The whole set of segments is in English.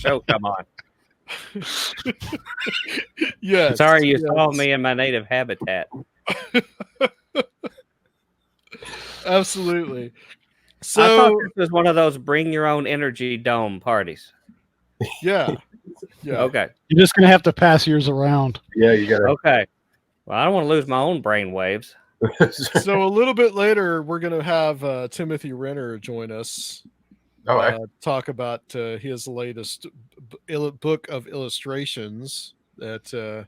show come on. Yes. Sorry you saw me in my native habitat. Absolutely. So I thought this So was one of those bring your own energy dome parties. yeah. Yeah. Okay. You're just gonna have to pass yours around. Yeah, you got to. Okay. Well, I don't want to lose my own brain waves. So a little bit later, we're going to have Timothy Renner join us. Talk about his latest book of illustrations that,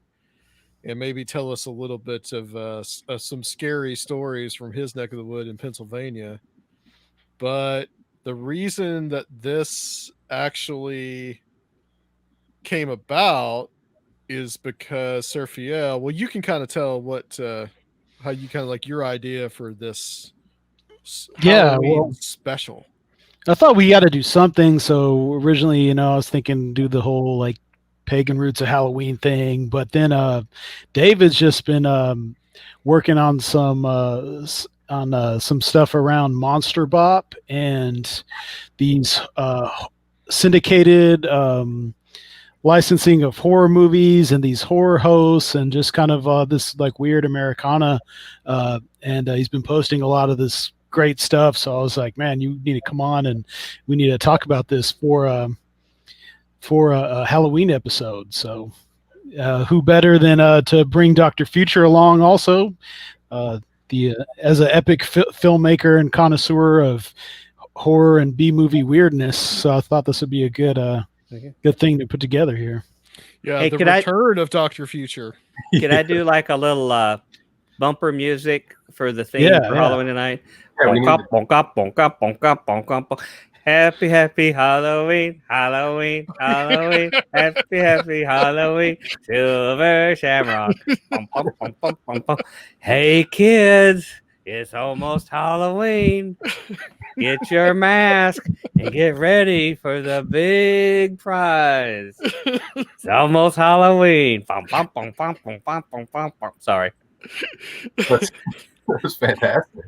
and maybe tell us a little bit of some scary stories from his neck of the wood in Pennsylvania. But the reason that this actually came about is because Serfiel, well, you can kind of tell what how you kind of like your idea for this Halloween special. I thought we got to do something. So originally, I was thinking do the whole like pagan roots of Halloween thing, but then David's just been working on some stuff around Monster Bop and these syndicated licensing of horror movies and these horror hosts and just kind of this like weird Americana. And he's been posting a lot of this great stuff. So I was like, man, you need to come on and we need to talk about this for a Halloween episode. So who better than to bring Dr. Future along also, as an epic filmmaker and connoisseur of horror and B-movie weirdness. So I thought this would be a good thing to put together here. Yeah, hey, the return of Dr. Future. Can I do like a little bumper music for the theme for Halloween tonight? Happy, happy Halloween, Halloween, Halloween, happy, happy Halloween, Silver Shamrock. Hey kids, it's almost Halloween. Get your mask and get ready for the big prize. It's almost Halloween. Sorry. That was fantastic.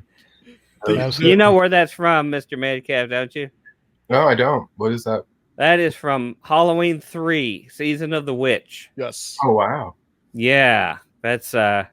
You know where that's from, Mr. Metcalfe, don't you? No, I don't. What is that? That is from Halloween 3, Season of the Witch. Yes. Oh wow. Yeah, that's a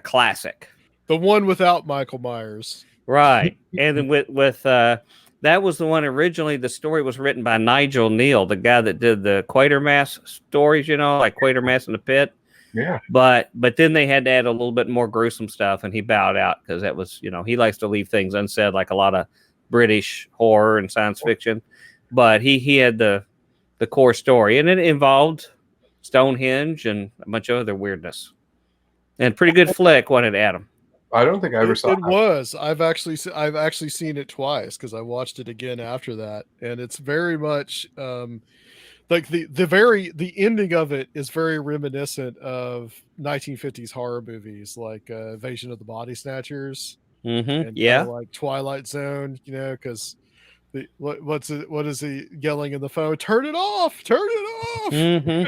classic. The one without Michael Myers. Right. And then with that was the one originally. The story was written by Nigel Neal, the guy that did the Quatermass stories, like Quatermass in the Pit. Yeah. But then they had to add a little bit more gruesome stuff, and he bowed out because that was, he likes to leave things unsaid, like a lot of British horror and science fiction. But he had the core story, and it involved Stonehenge and a bunch of other weirdness. And pretty good flick, wasn't it, Adam? I don't think I ever saw it. It was. I've actually seen it twice because I watched it again after that, and it's very much like the ending of it is very reminiscent of 1950s horror movies like Invasion of the Body Snatchers. Mm-hmm. Yeah, like Twilight Zone, because what is he yelling in the phone? Turn it off! Turn it off! Mm-hmm.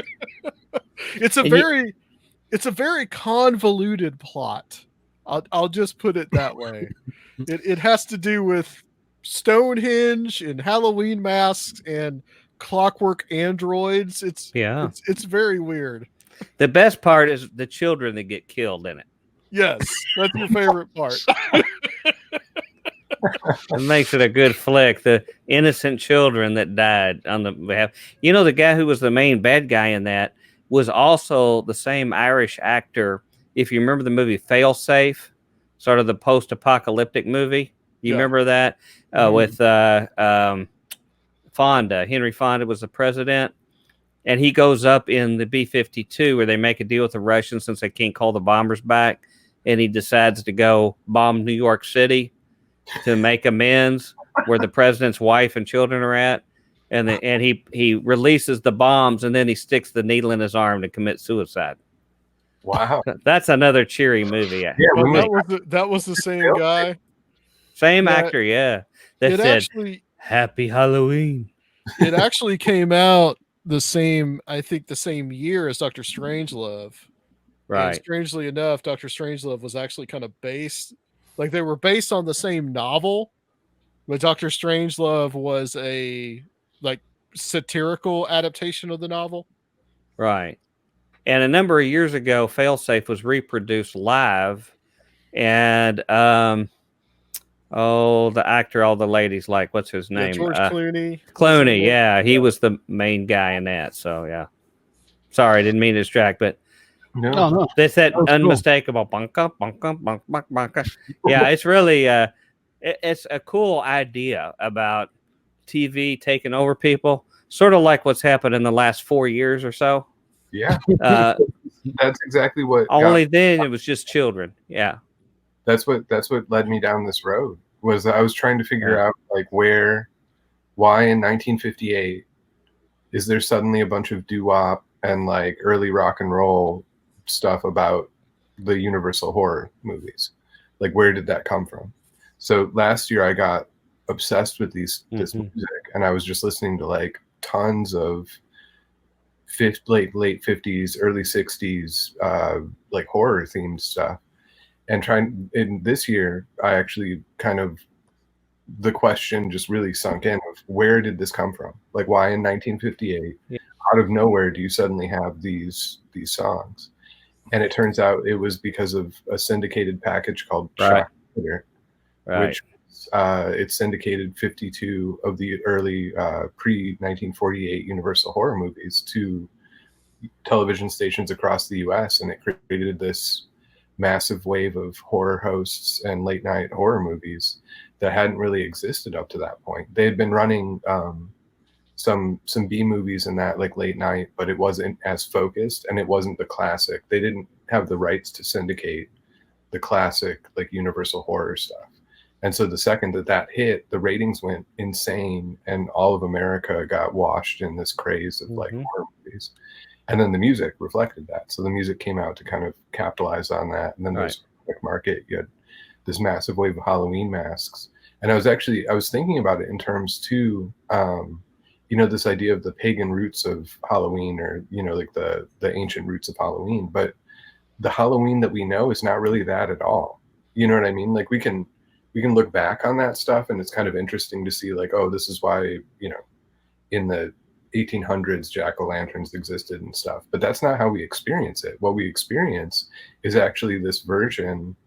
It's a very convoluted plot. I'll just put it that way. It has to do with Stonehenge and Halloween masks and clockwork androids. It's very weird. The best part is the children that get killed in it. Yes, that's your favorite part. It makes it a good flick. The innocent children that died on the behalf. The guy who was the main bad guy in that was also the same Irish actor. If you remember the movie Failsafe, sort of the post-apocalyptic movie, you remember that with Fonda. Henry Fonda was the president, and he goes up in the B-52 where they make a deal with the Russians since they can't call the bombers back, and he decides to go bomb New York City to make amends where the president's wife and children are at, and he releases the bombs, and then he sticks the needle in his arm to commit suicide. Wow, that's another cheery movie. Yeah, that was the same guy, same actor. Yeah, that said actually, "Happy Halloween." It actually came out the same year as Dr. Strangelove. Right. And strangely enough, Dr. Strangelove was actually kind of based, like they were based on the same novel, but Dr. Strangelove was a satirical adaptation of the novel. Right. And a number of years ago, Failsafe was reproduced live, and the actor all the ladies like, what's his name? George Clooney. Clooney, yeah, he was the main guy in that. So yeah, sorry, I didn't mean to distract, but No. they said That was unmistakable bunka bunka bunka bunka bunka. Yeah, it's really it's a cool idea about TV taking over people, sort of like what's happened in the last 4 years or so. Yeah, that's exactly what. Only then it was just children. Yeah, that's what led me down this road. Was I was trying to figure out like why in 1958 is there suddenly a bunch of doo-wop and like early rock and roll stuff about the Universal horror movies? Like, where did that come from? So last year I got obsessed with this music, and I was just listening to like tons of late 50s, early 60s like horror themed stuff. And in this year, I actually kind of, the question just really sunk in of where did this come from? Like, why in 1958, out of nowhere, do you suddenly have these songs? And it turns out it was because of a syndicated package called Shock Theater, which it syndicated 52 of the early pre-1948 Universal horror movies to television stations across the U.S., and it created this massive wave of horror hosts and late night horror movies that hadn't really existed up to that point. They had been running some B movies in that like late night, but it wasn't as focused, and it wasn't the classic. They didn't have the rights to syndicate the classic like Universal horror stuff. And so the second that hit, the ratings went insane, and all of America got washed in this craze of like horror movies. And then the music reflected that. So the music came out to kind of capitalize on that. And then there's the market, you had this massive wave of Halloween masks. And I was thinking about it in terms too, this idea of the pagan roots of Halloween, or, like the ancient roots of Halloween. But the Halloween that we know is not really that at all. You know what I mean? Like we can look back on that stuff, and it's kind of interesting to see like, oh, this is why, in the 1800s jack-o'-lanterns existed and stuff, but that's not how we experience it. What we experience is actually this version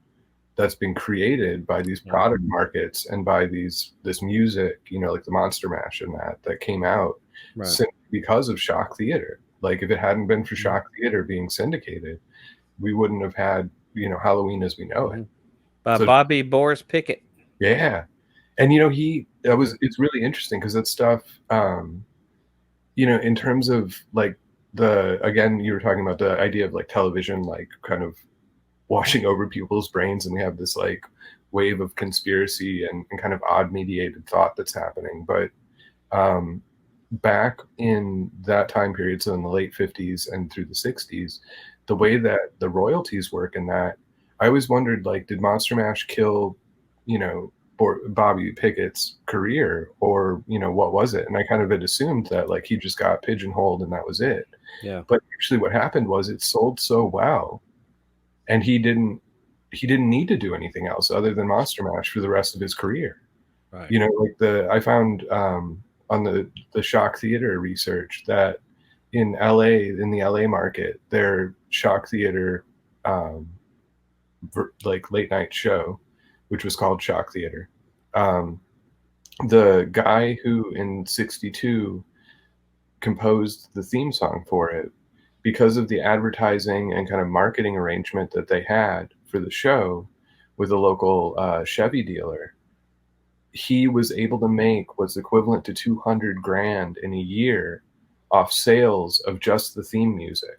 that's been created by these product markets and by this music, like the Monster Mash and that came out simply because of Shock Theater. Like if it hadn't been for Shock Theater being syndicated, we wouldn't have had Halloween as we know it. By Bobby Boris Pickett. Yeah. And it's really interesting because that stuff in terms of like again, you were talking about the idea of like television, like kind of washing over people's brains, and we have this like wave of conspiracy and kind of odd mediated thought that's happening. But back in that time period, so in the late 50s and through the 60s, the way that the royalties work in that, I always wondered, like, did Monster Mash kill, Bobby Pickett's career, or what was it? And I kind of had assumed that like he just got pigeonholed and that was it. Yeah. But actually what happened was it sold so well, and he didn't need to do anything else other than Monster Mash for the rest of his career. Right. I found on the Shock Theater research that in the LA market, their Shock Theater like late night show, which was called Shock Theater. The guy who in 62 composed the theme song for it, because of the advertising and kind of marketing arrangement that they had for the show with a local Chevy dealer, he was able to make what's equivalent to $200,000 in a year off sales of just the theme music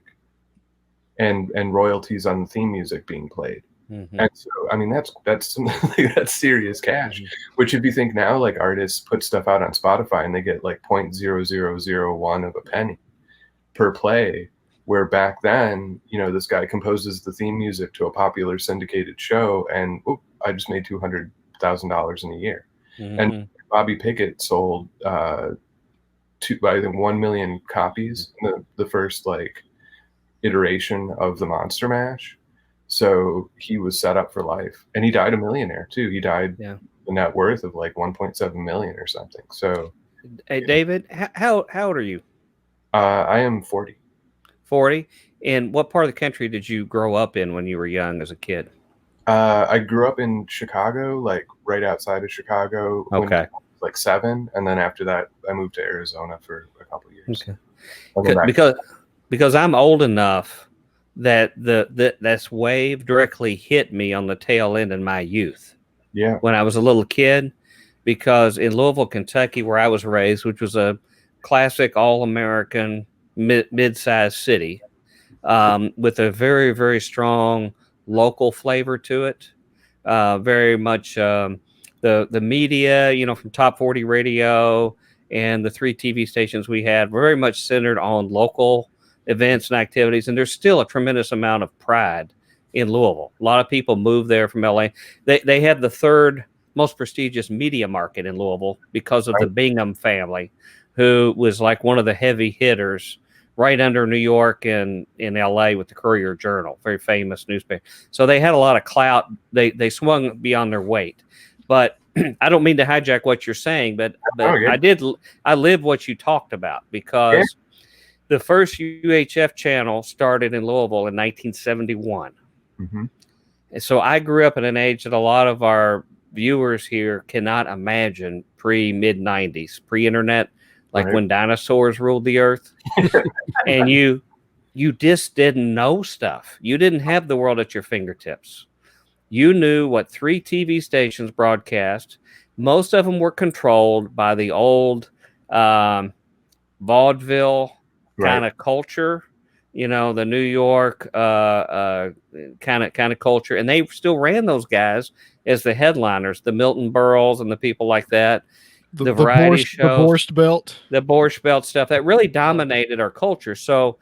and royalties on the theme music being played. And so, I mean, that's serious cash, which if you think now, like artists put stuff out on Spotify and they get like 0.0001 of a penny per play, where back then, this guy composes the theme music to a popular syndicated show and I just made $200,000 in a year. And Bobby Pickett sold I think 1 million copies in the first like iteration of the Monster Mash. So he was set up for life, and he died a millionaire too. He died the net worth of like 1.7 million or something. So Hey, David, how old are you? I am 40. 40. And what part of the country did you grow up in when you were young as a kid? I grew up in Chicago, like right outside of Chicago. When I was like 7, and then after that, I moved to Arizona for a couple of years. Okay. Because I'm old enough that this wave directly hit me on the tail end in my youth. Yeah. When I was a little kid, because in Louisville, Kentucky, where I was raised, which was a classic all-American mid-sized city, with a very, very strong local flavor to it. Very much the media, from Top 40 Radio and the 3 TV stations we had were very much centered on local events and activities. And there's still a tremendous amount of pride in Louisville. A lot of people move there from LA. They have the third most prestigious media market in Louisville because of the Bingham family, who was like one of the heavy hitters right under New York and in LA with the Courier Journal, very famous newspaper. So they had a lot of clout. They swung beyond their weight. But I don't mean to hijack what you're saying, but I live what you talked about, because the first UHF channel started in Louisville in 1971. Mm-hmm. And so I grew up in an age that a lot of our viewers here cannot imagine, mid-90s, pre-internet, like when dinosaurs ruled the earth. And you just didn't know stuff. You didn't have the world at your fingertips. You knew what 3 TV stations broadcast. Most of them were controlled by the old vaudeville kind of culture, the New York kind of culture. And they still ran those guys as the headliners, the Milton Berles and the people like that. The variety shows, the Borscht Belt stuff that really dominated our culture. So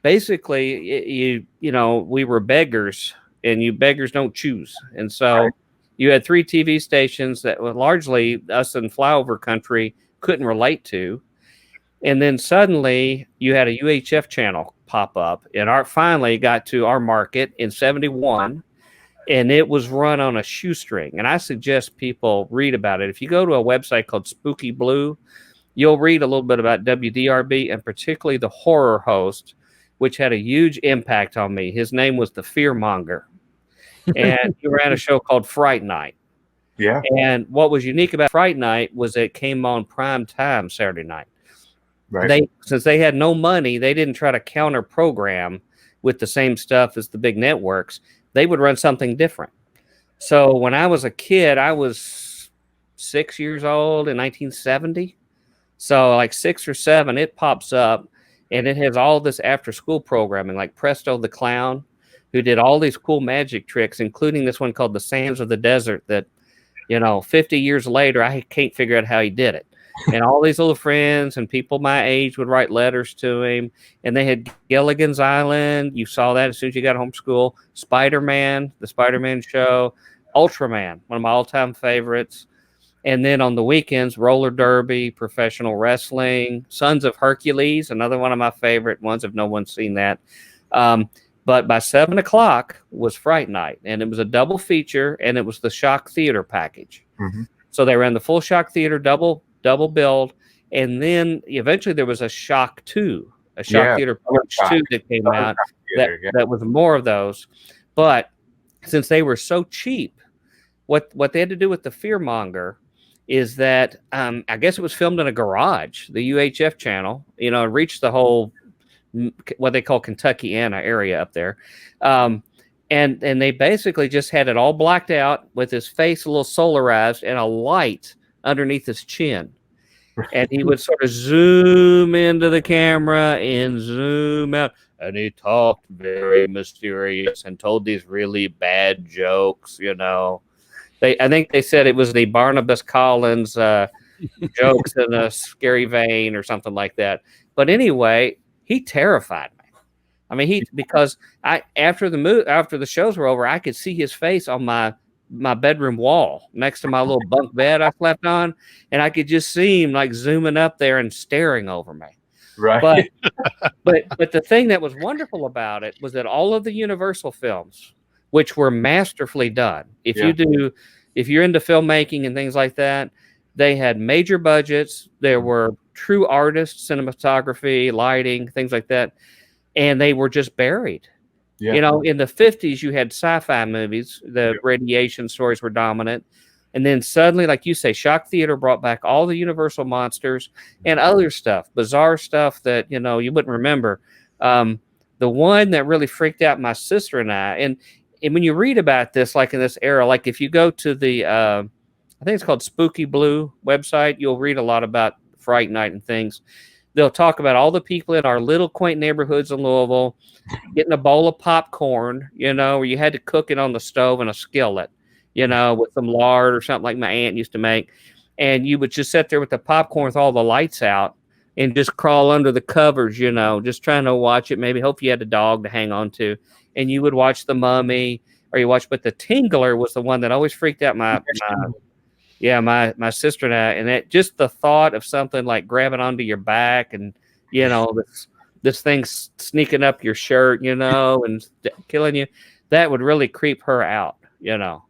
basically, we were beggars, and you beggars don't choose. And so you had 3 TV stations that were largely us in flyover country couldn't relate to. And then suddenly you had a UHF channel pop up, and finally got to our market in 71. And it was run on a shoestring. And I suggest people read about it. If you go to a website called Spooky Blue, you'll read a little bit about WDRB, and particularly the horror host, which had a huge impact on me. His name was the Fearmonger. And he ran a show called Fright Night. Yeah. And what was unique about Fright Night was it came on prime time Saturday night. Right. Since they had no money, they didn't try to counter program with the same stuff as the big networks. They would run something different. So when I was a kid, I was 6 years old in 1970. So like 6 or 7, it pops up, and it has all this after school programming, like Presto the Clown, who did all these cool magic tricks, including this one called the Sands of the Desert that, 50 years later, I can't figure out how he did it. And all these little friends and people my age would write letters to him. And they had Gilligan's Island. You saw that as soon as you got home from school. Spider-Man, the Spider-Man show. Ultraman, one of my all-time favorites. And then on the weekends, roller derby, professional wrestling. Sons of Hercules, another one of my favorite ones if no one's seen that. But by 7 o'clock was Fright Night. And it was a double feature, and it was the Shock Theater package. Mm-hmm. So they ran the full Shock Theater double build, and then eventually there was a Shock 2, a Shock Theater Punch 2 that came out that was more of those. But since they were so cheap, what they had to do with the Fearmonger is that I guess it was filmed in a garage, the UHF channel, reached the whole what they call Kentuckiana area up there. And they basically just had it all blacked out with his face a little solarized and a light underneath his chin. And he would sort of zoom into the camera and zoom out. And he talked very mysterious and told these really bad jokes, I think they said it was the Barnabas Collins jokes in a scary vein or something like that. But anyway, he terrified me. I mean, because after the shows were over, I could see his face on my bedroom wall next to my little bunk bed I slept on, and I could just see him like zooming up there and staring over me. Right. But the thing that was wonderful about it was that all of the Universal films, which were masterfully done, if you're into filmmaking and things like that, They had major budgets. There were true artists, cinematography, lighting, things like that. And they were just buried. Yeah. You know, in the 50s, you had sci-fi movies. The radiation stories were dominant. And then suddenly, like you say, Shock Theater brought back all the Universal monsters and other stuff, bizarre stuff that, you know, you wouldn't remember. The one that really freaked out my sister and I, and when you read about this, like in this era, like if you go to the, I think it's called Spooky Blue website, you'll read a lot about Fright Night and things. They'll talk about all the people in our little quaint neighborhoods in Louisville getting a bowl of popcorn, you know, where you had to cook it on the stove in a skillet, you know, with some lard or something like my aunt used to make. And you would just sit there with the popcorn with all the lights out and just crawl under the covers, you know, just trying to watch it. Maybe hope you had a dog to hang on to. And you would watch The Mummy, or you watch, but The Tingler was the one that always freaked out my sister and I. And it just the thought of something like grabbing onto your back and, you know, this thing sneaking up your shirt, you know, and killing you, that would really creep her out, you know.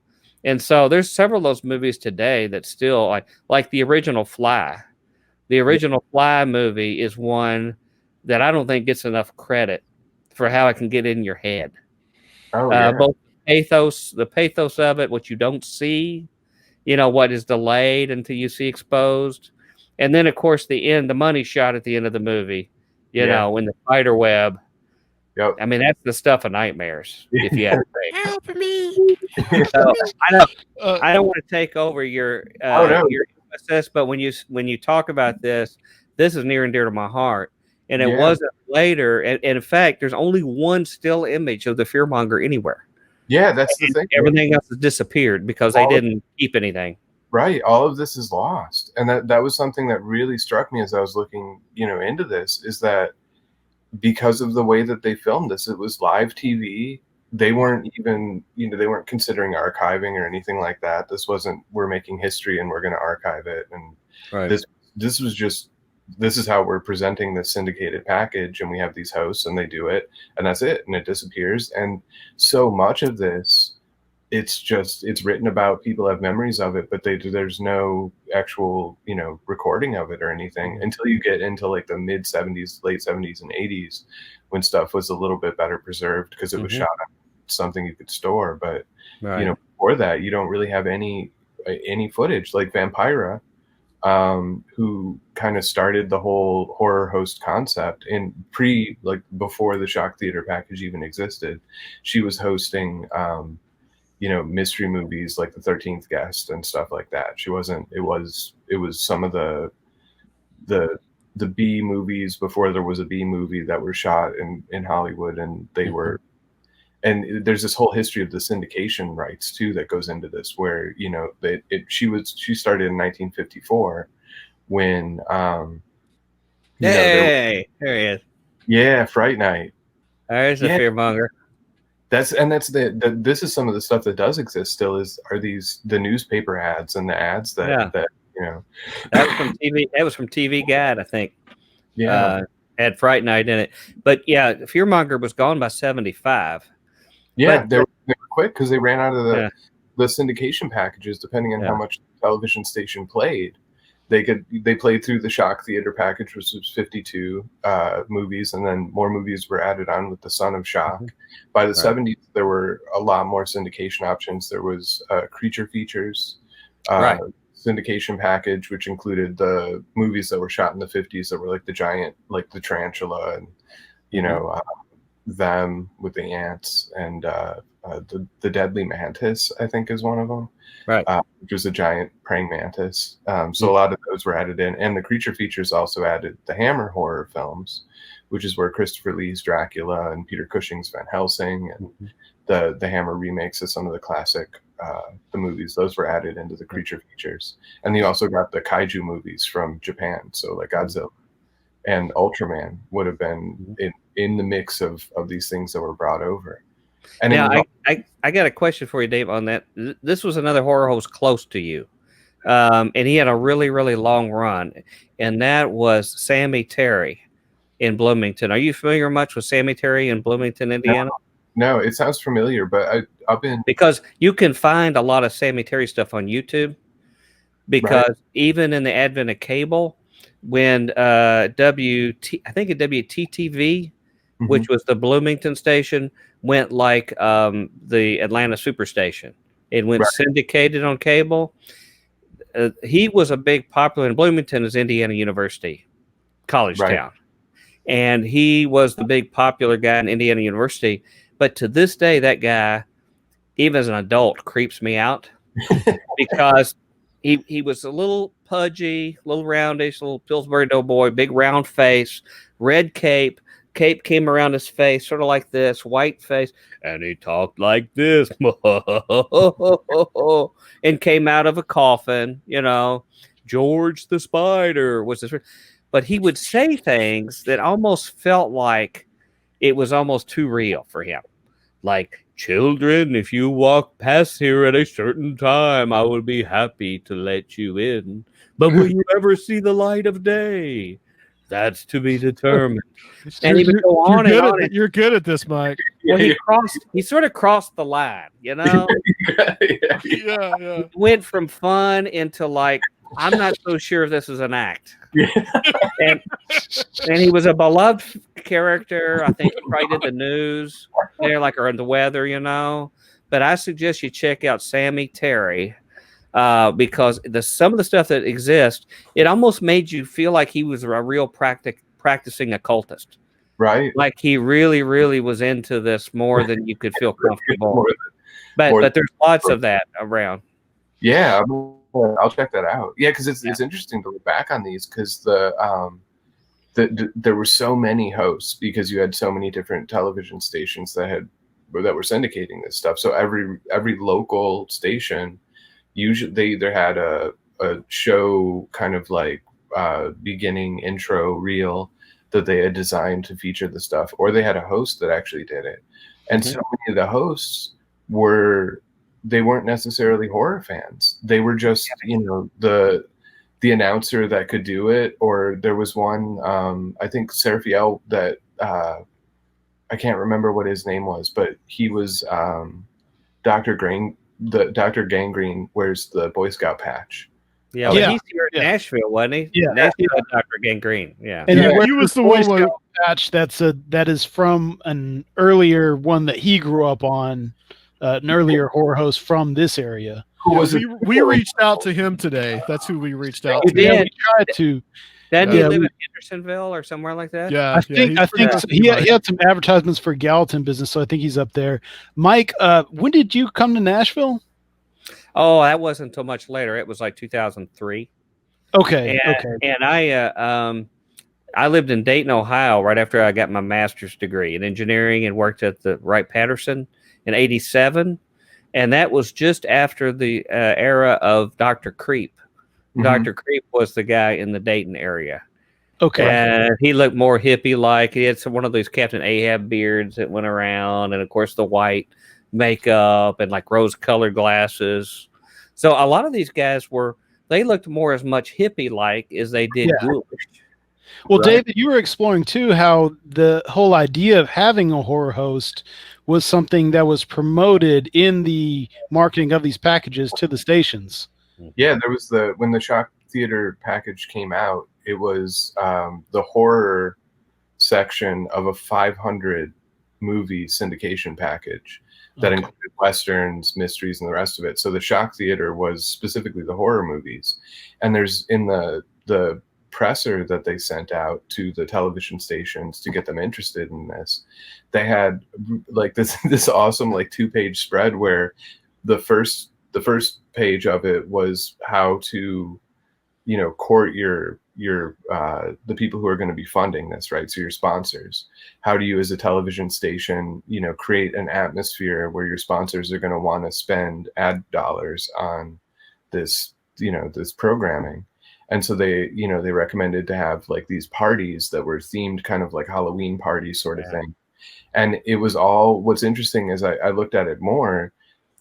And so there's several of those movies today that still like the original Fly. The original Fly movie is one that I don't think gets enough credit for how it can get in your head. Both the pathos of it, what you don't see, you know, what is delayed until you see exposed. And then, of course, the money shot at the end of the movie, you know, in the spider web. Yep. I mean, that's the stuff of nightmares, if you had to say. Help me. So, I don't want to take over your process, but when you talk about this is near and dear to my heart. And it wasn't later. And in fact, there's only one still image of the fearmonger anywhere. Yeah, that's the thing. Everything else has disappeared because they didn't keep anything. Right. All of this is lost. And that was something that really struck me as I was looking, you know, into this, is that because of the way that they filmed this, it was live TV. They weren't even, you know, they weren't considering archiving or anything like that. This wasn't, we're making history and we're going to archive it. And this was just, this is how we're presenting this syndicated package, and we have these hosts and they do it, and that's it, and it disappears. And so much of this, it's written about, people have memories of it, but there's no actual, you know, recording of it or anything until you get into like the mid 70s, late 70s and 80s, when stuff was a little bit better preserved because it was shot on something you could store. But you know, before that, you don't really have any footage. Like Vampira, who kind of started the whole horror host concept in before the Shock Theater package even existed. She was hosting you know, mystery movies like The 13th Guest and stuff like that. She wasn't, it was some of the B movies before there was a B movie that were shot in Hollywood, and they were, and there's this whole history of the syndication rights too that goes into this, where, you know, she started in 1954 when there he is. Yeah, Fright Night. There's a fearmonger. That's this is some of the stuff that does exist still, are the newspaper ads and the ads that you know. That was from TV. That was from TV Guide, I think. Yeah, had Fright Night in it. But yeah, Fearmonger was gone by 75. Yeah, they were quick because they ran out of the syndication packages. Depending on how much the television station played, they played through the Shock Theater package, which was 52 movies, and then more movies were added on with the Son of Shock. By the 70s, there were a lot more syndication options. There was Creature Features syndication package, which included the movies that were shot in the 50s that were like the giant, like the tarantula, and you know, them with the ants, and the deadly mantis, I think, is one of them. Which was a giant praying mantis. So a lot of those were added in, and the Creature Features also added the Hammer horror films, which is where Christopher Lee's Dracula and Peter Cushing's Van Helsing and the Hammer remakes of some of the classic the movies, those were added into the Creature Features. And you also got the kaiju movies from Japan, so like Godzilla and Ultraman would have been in the mix of these things that were brought over. And now I got a question for you, Dave, on that. This was another horror host close to you, and he had a really, really long run, and that was Sammy Terry in Bloomington. Are you familiar much with Sammy Terry in Bloomington, Indiana? No, it sounds familiar, but I've been, because you can find a lot of Sammy Terry stuff on YouTube, because even in the advent of cable, when I think WTTV, which was the Bloomington station, went like the Atlanta Superstation. It went syndicated on cable. He was a big popular in Bloomington is Indiana University, college town. And he was the big popular guy in Indiana University. But to this day, that guy, even as an adult, creeps me out because he was a little pudgy, a little roundish, little Pillsbury Doughboy, big round face, red cape. Cape came around his face, sort of like this, white face, and he talked like this, and came out of a coffin. George the Spider was this, but he would say things that almost felt like it was almost too real for him, like, children, if you walk past here at a certain time, I will be happy to let you in. But will you ever see the light of day? That's to be determined. And he would go on and on. You're good at this, Mike. Well, he sort of crossed the line, Yeah. He went from fun into like, I'm not so sure this is an act. And he was a beloved character. I think he probably did the news there, or the weather, But I suggest you check out Sammy Terry because some of the stuff that exists, it almost made you feel like he was a real practicing occultist. Right. Like he really, really was into this more than you could feel comfortable. But there's lots of that around. Yeah, I'll check that out. Yeah, because it's interesting to look back on these because there were so many hosts because you had so many different television stations that were syndicating this stuff. So every local station usually they either had a show kind of like beginning intro reel that they had designed to feature the stuff, or they had a host that actually did it. And so many of the hosts they weren't necessarily horror fans. They were just, the announcer that could do it. Or there was one, I think Serafiel that I can't remember what his name was, but he was Dr. Gangrene wears the Boy Scout patch. Yeah, he's here in Nashville, wasn't he? Yeah, Nashville, Dr. Gangrene. Yeah, and he was the Boy Scout patch that is from an earlier one that he grew up on. An earlier horror host from this area. Who was it? We reached out to him today. That's who we reached out to. Yeah, we tried to. Didn't he live in Hendersonville or somewhere like that? Yeah, I think so. He had some advertisements for Gallatin business, so I think he's up there. Mike, when did you come to Nashville? Oh, that wasn't until much later. It was like 2003. Okay. And I lived in Dayton, Ohio, right after I got my master's degree in engineering and worked at the Wright-Patterson in 87. And that was just after the era of Dr. Creep. Mm-hmm. Dr. Creep was the guy in the Dayton area. Okay. And he looked more hippie-like. He had one of those Captain Ahab beards that went around. And, of course, the white makeup and, like, rose-colored glasses. So a lot of these guys they looked more as much hippie-like as they did ghoulish. Well, right? David, you were exploring, too, how the whole idea of having a horror host was something that was promoted in the marketing of these packages to the stations. Yeah, there was when the Shock Theater package came out, it was the horror section of a 500 movie syndication package that included westerns, mysteries, and the rest of it. So the Shock Theater was specifically the horror movies. And there's in the presser that they sent out to the television stations to get them interested in this, they had like this awesome like 2-page spread where the first page of it was how to court your the people who are going to be funding this, right? So your sponsors. How do you as a television station create an atmosphere where your sponsors are going to want to spend ad dollars on this this programming. And so they recommended to have like these parties that were themed kind of like Halloween party sort of thing. And it was all, what's interesting is I looked at it more,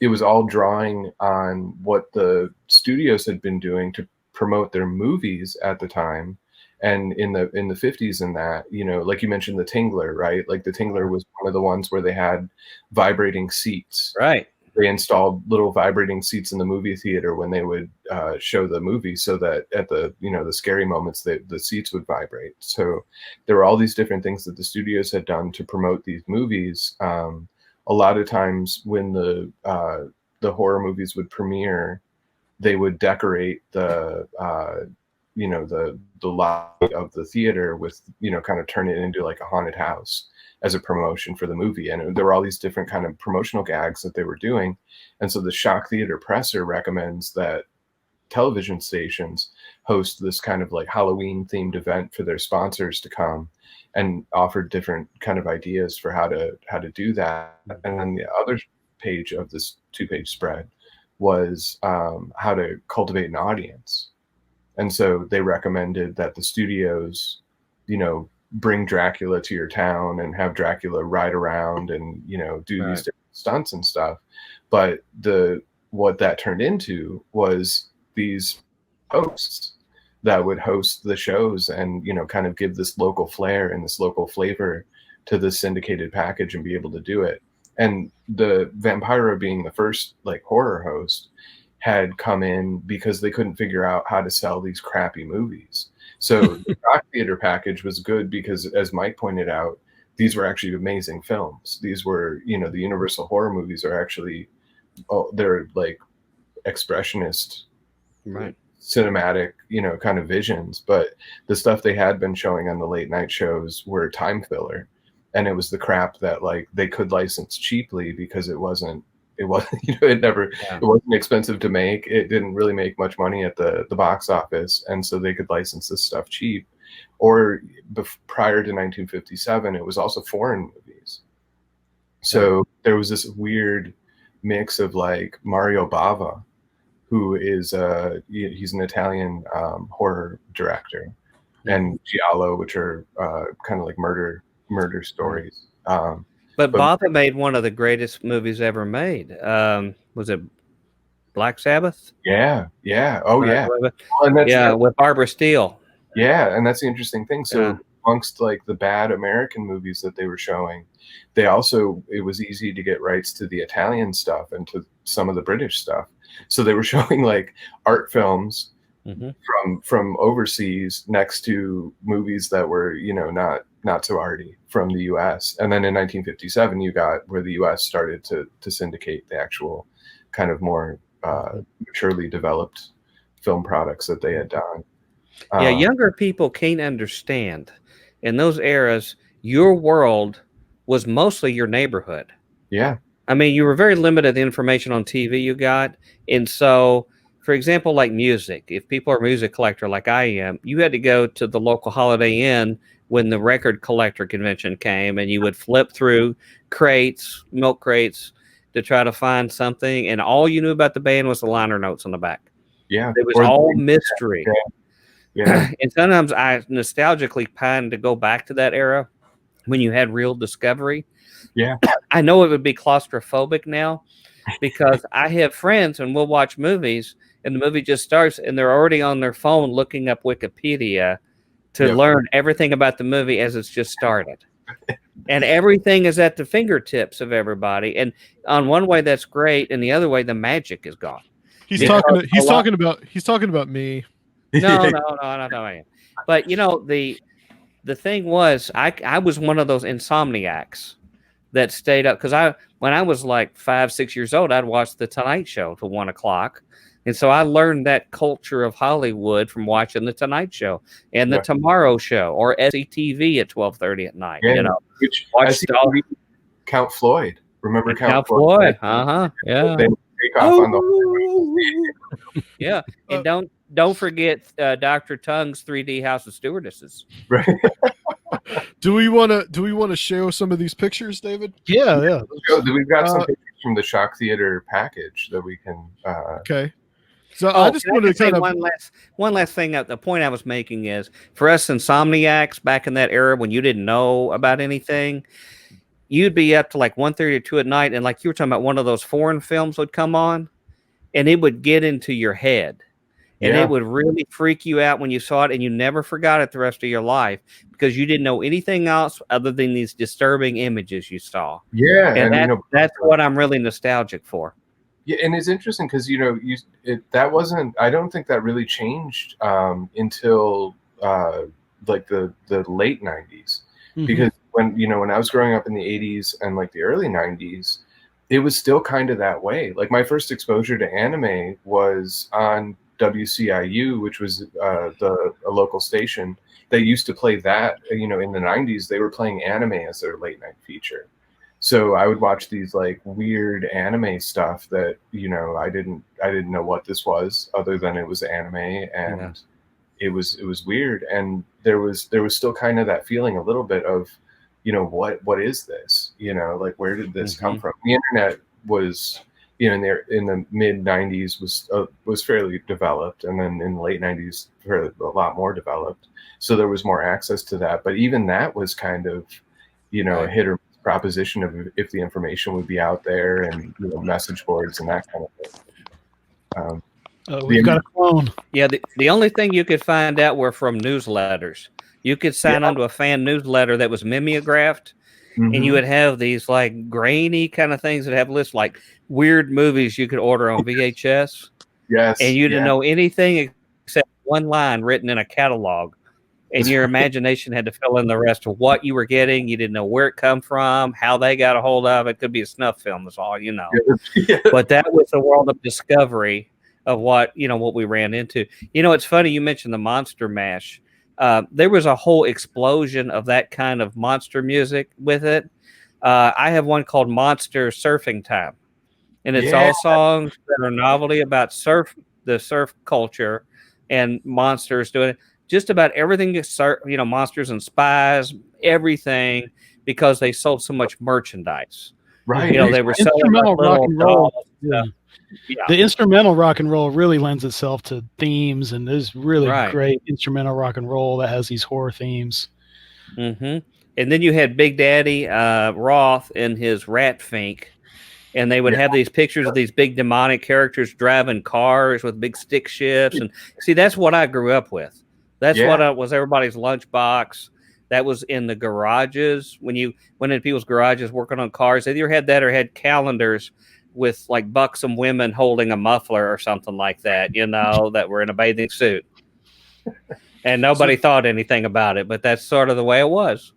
it was all drawing on what the studios had been doing to promote their movies at the time. And in the 50s and that, like you mentioned the Tingler, right? Like the Tingler was one of the ones where they had vibrating seats. Right. they installed little vibrating seats in the movie theater when they would show the movie, so that at the the scary moments the seats would vibrate. So there were all these different things that the studios had done to promote these movies. A lot of times when the horror movies would premiere, they would decorate the lobby of the theater with, kind of turn it into like a haunted house as a promotion for the movie. And there were all these different kind of promotional gags that they were doing. And so the Shock Theater Presser recommends that television stations host this kind of like Halloween themed event for their sponsors to come, and offered different kind of ideas for how to do that. And then the other page of this 2-page spread was how to cultivate an audience. And so they recommended that the studios, bring Dracula to your town and have Dracula ride around and, do these different stunts and stuff. But what that turned into was these hosts that would host the shows and, kind of give this local flair and this local flavor to the syndicated package and be able to do it. And the Vampiro, being the first like horror host, had come in because they couldn't figure out how to sell these crappy movies. So the Shock Theater package was good because, as Mike pointed out, these were actually amazing films. These were, the Universal horror movies are actually, they're like expressionist, right, cinematic, kind of visions. But the stuff they had been showing on the late night shows were time filler. And it was the crap that like they could license cheaply because it wasn't, it wasn't expensive to make. It didn't really make much money at the box office. And so they could license this stuff cheap. Or prior to 1957, it was also foreign movies. So there was this weird mix of like Mario Bava, who is he's an Italian horror director, and Giallo, which are kind of like murder stories. But Bava made one of the greatest movies ever made. Was it Black Sabbath? Yeah. Oh, yeah. Well, with Barbara Steele. Yeah, and that's the interesting thing. So amongst like the bad American movies that they were showing, it was easy to get rights to the Italian stuff and to some of the British stuff. So they were showing like art films from overseas next to movies that were, not so arty from the US. And then in 1957, you got where the US started to syndicate the actual kind of more maturely developed film products that they had done. Younger people can't understand. In those eras, your world was mostly your neighborhood. Yeah. I mean, you were very limited information on TV you got. And so, for example, like music, if people are a music collector like I am, you had to go to the local Holiday Inn when the record collector convention came, and you would flip through milk crates to try to find something. And all you knew about the band was the liner notes on the back. Yeah. It was all mystery. Yeah. And sometimes I nostalgically pine to go back to that era when you had real discovery. Yeah. I know it would be claustrophobic now because I have friends and we'll watch movies and the movie just starts and they're already on their phone looking up Wikipedia to learn everything about the movie as it's just started. And everything is at the fingertips of everybody. And on one way that's great, and the other way the magic is gone. He's talking about me. No, I'm not talking about you. But the thing was, I was one of those insomniacs that stayed up because when I was like 5-6 years old, I'd watch the Tonight Show till 1 o'clock. And so I learned that culture of Hollywood from watching the Tonight Show and the Tomorrow Show or SCTV at 12:30 at night. Yeah, which Count Floyd. Remember Count Floyd? Yeah. They take off on the yeah, and don't forget Dr. Tongue's 3D House of Stewardesses. Right. Do we want to show some of these pictures, David? Yeah. We've got some pictures from the Shock Theater package that we can. Okay. So I just want to say one last thing. The point I was making is for us insomniacs back in that era when you didn't know about anything, you'd be up to like 1:30 or 2 at night, and like you were talking about, one of those foreign films would come on, and it would get into your head. And it would really freak you out when you saw it, and you never forgot it the rest of your life because you didn't know anything else other than these disturbing images you saw. Yeah, and that's what I'm really nostalgic for. Yeah, and it's interesting because that wasn't. I don't think that really changed until like the late '90s, because when I was growing up in the '80s and like the early '90s, it was still kind of that way. Like my first exposure to anime was on WCIU, which was a local station that used to play that. In the '90s, they were playing anime as their late night feature. So I would watch these like weird anime stuff that I didn't know what this was, other than it was anime, and it was weird. And there was still kind of that feeling a little bit of what is this, like where did this come from? The internet was in the mid 90s was fairly developed, and then in the late 90s a lot more developed, so there was more access to that. But even that was kind of a hit or proposition of if the information would be out there, and message boards and that kind of thing. We've got a clone. Yeah, the only thing you could find out were from newsletters. You could sign onto a fan newsletter that was mimeographed, and you would have these like grainy kind of things that have lists like weird movies you could order on VHS. Yes, and you didn't know anything except one line written in a catalog. And your imagination had to fill in the rest of what you were getting. You didn't know where it come from, how they got a hold of it. Could be a snuff film, is all you know. But that was the world of discovery of what we ran into. It's funny you mentioned the Monster Mash. There was a whole explosion of that kind of monster music with it. I have one called Monster Surfing Time, and it's all songs that are novelty about the surf culture and monsters doing it. Just about everything, monsters and spies, everything, because they sold so much merchandise. Right. They were selling instrumental rock and roll. Yeah. The instrumental rock and roll really lends itself to themes, and there's really great instrumental rock and roll that has these horror themes. And then you had Big Daddy Roth and his Rat Fink, and they would have these pictures of these big demonic characters driving cars with big stick shifts. And see, that's what I grew up with. That's what was everybody's lunchbox. That was in the garages. When you went into people's garages working on cars, they either had that or had calendars with like buxom women holding a muffler or something like that, that were in a bathing suit. And nobody thought anything about it, but that's sort of the way it was.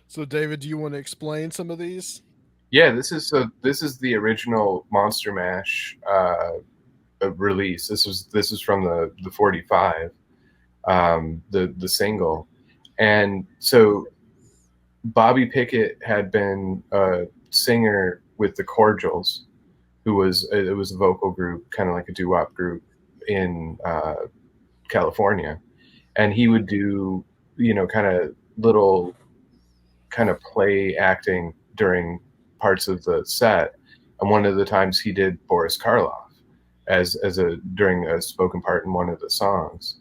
So, David, do you want to explain some of these? Yeah, this is the original Monster Mash release. This is from the 45. The single. And so Bobby Pickett had been a singer with the Cordials, it was a vocal group, kind of like a doo-wop group in California, and he would do kind of little kind of play acting during parts of the set. And one of the times he did Boris Karloff during a spoken part in one of the songs.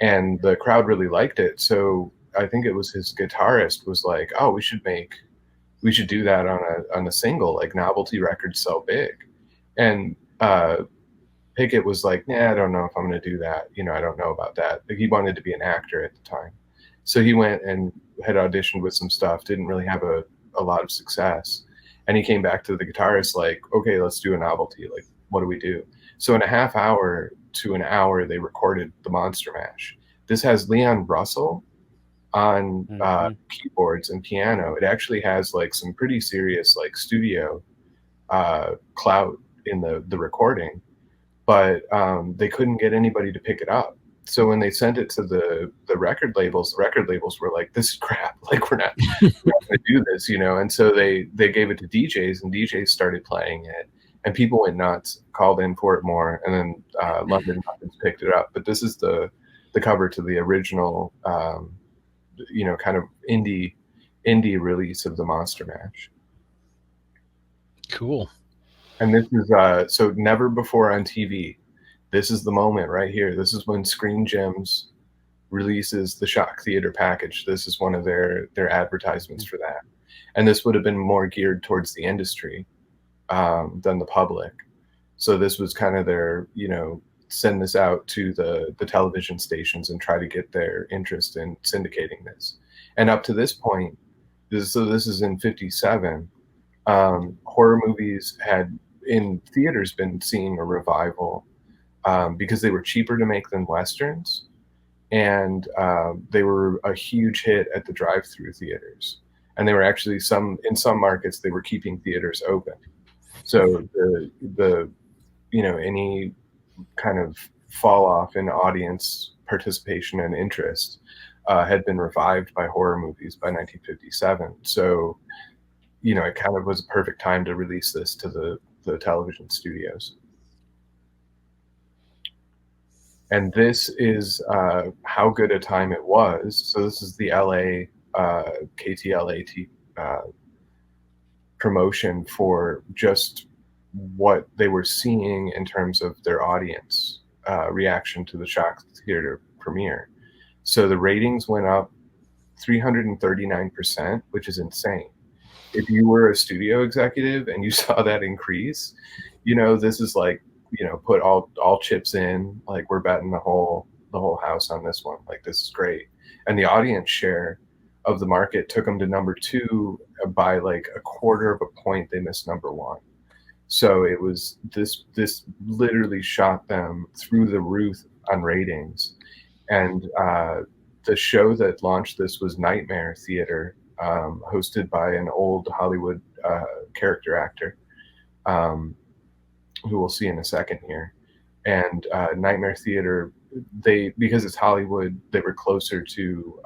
And the crowd really liked it. So I think it was his guitarist was like, oh, we should do that on a single, like novelty records so big. And Pickett was like, nah, I don't know if I'm going to do that. I don't know about that. But he wanted to be an actor at the time. So he went and had auditioned with some stuff, didn't really have a lot of success. And he came back to the guitarist like, okay, let's do a novelty. Like, what do we do? So in a half hour to an hour, they recorded the Monster Mash. This has Leon Russell on keyboards and piano. It actually has like some pretty serious like studio clout in the recording, but they couldn't get anybody to pick it up. So when they sent it to the record labels were like, this is crap. Like, we're not going to do this, And so they gave it to DJs, and DJs started playing it. And people went nuts, called in for it more, and then London picked it up. But this is the cover to the original, kind of indie release of the Monster Mash. Cool. And this is so never before on TV. This is the moment right here. This is when Screen Gems releases the Shock Theater package. This is one of their advertisements for that. And this would have been more geared towards the industry than the public. So this was kind of their, send this out to the television stations and try to get their interest in syndicating this. And up to this point, this is in 57, horror movies had in theaters been seeing a revival because they were cheaper to make than Westerns, and they were a huge hit at the drive-through theaters. And they were actually in some markets they were keeping theaters open. So the any kind of fall off in audience participation and interest had been revived by horror movies by 1957. So it kind of was a perfect time to release this to the television studios. And this is how good a time it was. So this is the LA KTLA promotion for just what they were seeing in terms of their audience reaction to the Shock Theater premiere. So the ratings went up 339%, which is insane. If you were a studio executive and you saw that increase, this is like, put all chips in, like we're betting the whole house on this one. Like, this is great. And the audience share of the market took them to number 2 by like a quarter of a point. They missed number 1. So it was this literally shot them through the roof on ratings. And the show that launched this was Nightmare Theater, hosted by an old Hollywood character actor, who we'll see in a second here. And Nightmare Theater, because it's Hollywood, they were closer to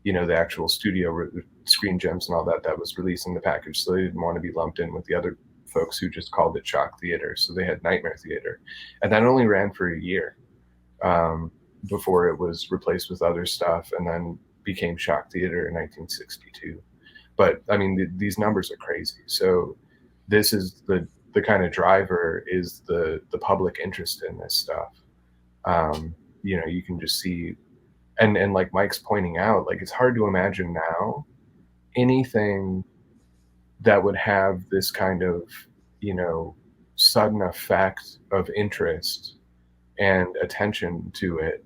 the actual studio Screen Gems and all that was releasing the package, so they didn't want to be lumped in with the other folks who just called it Shock Theater. So they had Nightmare Theater, and that only ran for a year before it was replaced with other stuff, and then became Shock Theater in 1962. But I mean, these numbers are crazy. So this is the kind of driver is the public interest in this stuff. You can just see, and like Mike's pointing out, like, it's hard to imagine now anything that would have this kind of sudden effect of interest and attention to it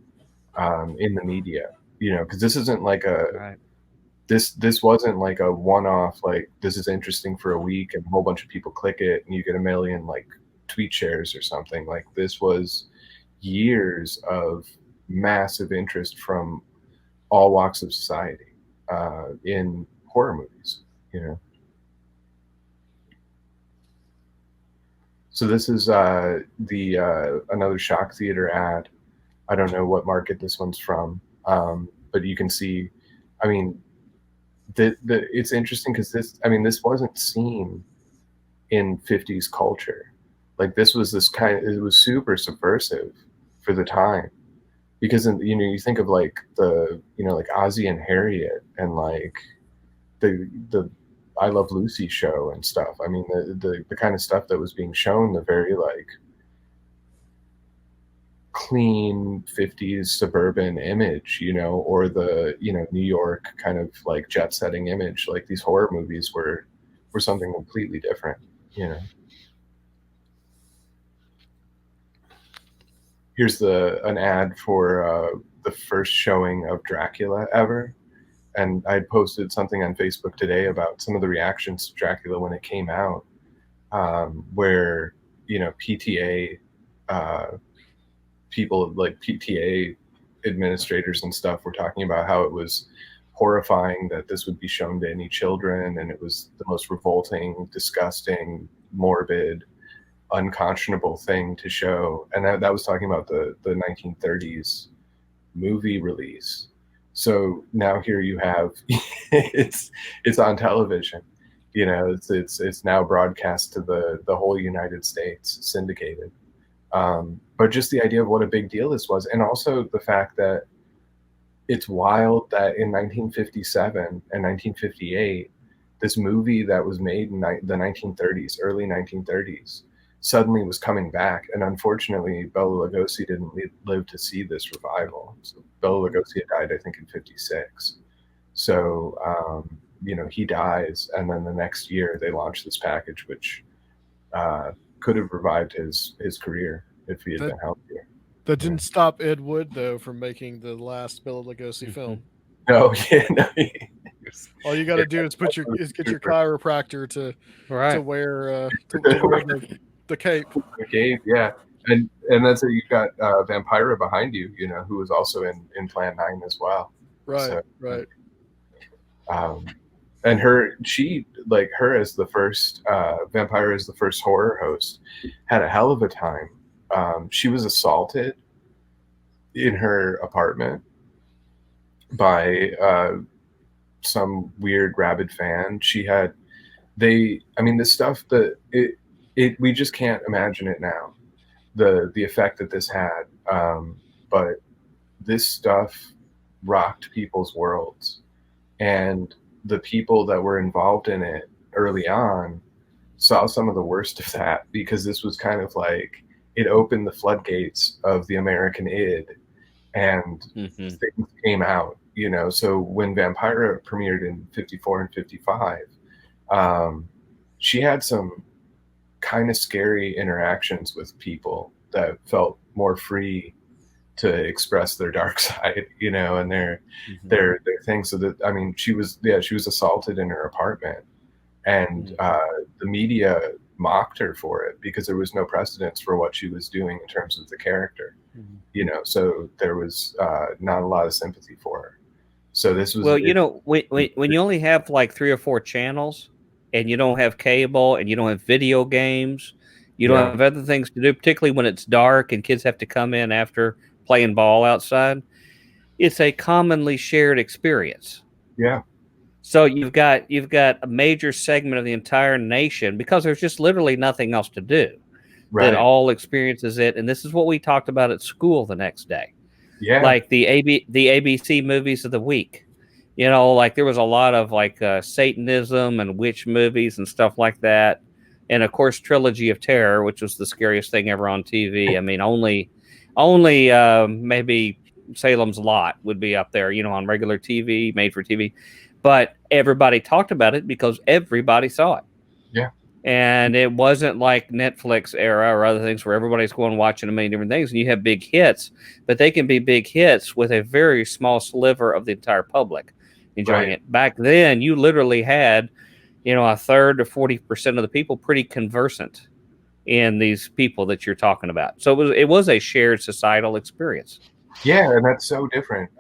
in the media, because this isn't like this wasn't like a one-off, like, this is interesting for a week and a whole bunch of people click it and you get a million like tweet shares or something. Like, this was years of massive interest from all walks of society in horror movies. So this is another Shock Theater ad. I don't know what market this one's from, but you can see, I mean, it's interesting because this wasn't seen in 50s culture. Like, this was it was super subversive for the time, because you think of like like Ozzy and Harriet and like the I Love Lucy show and stuff. I mean, the kind of stuff that was being shown, the very like clean 50s suburban image, or the New York kind of like jet setting image. Like, these horror movies were something completely different. Here's an ad for the first showing of Dracula ever. And I posted something on Facebook today about some of the reactions to Dracula when it came out, where PTA people, like PTA administrators and stuff, were talking about how it was horrifying that this would be shown to any children, and it was the most revolting, disgusting, morbid, unconscionable thing to show. And that was talking about the 1930s movie release. So now here you have it's on television, it's now broadcast to the whole United States, syndicated. But just the idea of what a big deal this was, and also the fact that it's wild that in 1957 and 1958, this movie that was made in the 1930s, early 1930s, suddenly was coming back. And unfortunately, Bela Lugosi didn't live to see this revival. So Bela Lugosi had died, I think, in 56. So, he dies, and then the next year they launched this package, which could have revived his career if he had been healthier. That didn't stop Ed Wood, though, from making the last Bela Lugosi film. No, All you got to do is get your chiropractor to wear the cape. The cape, yeah. And that's it. You've got Vampira behind you, who was also in Plan 9 as well. Right, so, right. And her as the first Vampira as the first horror host had a hell of a time. She was assaulted in her apartment by some weird rabid fan. This stuff we just can't imagine it now. The effect that this had, but this stuff rocked people's worlds, and the people that were involved in it early on saw some of the worst of that, because this was kind of like it opened the floodgates of the American id, and things came out. So when Vampira premiered in 54 and 55, she had some kind of scary interactions with people that felt more free to express their dark side, and their things. So that, she was assaulted in her apartment, and the media mocked her for it because there was no precedence for what she was doing in terms of the character, so there was not a lot of sympathy for her. So this was when you only have like 3 or 4 channels, and you don't have cable, and you don't have video games, you don't have other things to do, particularly when it's dark and kids have to come in after playing ball outside, it's a commonly shared experience. Yeah. So you've got a major segment of the entire nation, because there's just literally nothing else to do, that all experiences it. And this is what we talked about at school the next day. Yeah. Like the ABC movies of the week. Like there was a lot of like Satanism and witch movies and stuff like that. And of course, Trilogy of Terror, which was the scariest thing ever on TV. Only maybe Salem's Lot would be up there, on regular TV, made for TV. But everybody talked about it because everybody saw it. Yeah. And it wasn't like Netflix era or other things where everybody's going watching a million different things, and you have big hits, but they can be big hits with a very small sliver of the entire public enjoying it. Back then, you literally had, a third to 40% of the people pretty conversant in these people that you're talking about. So it was a shared societal experience. Yeah, and that's so different.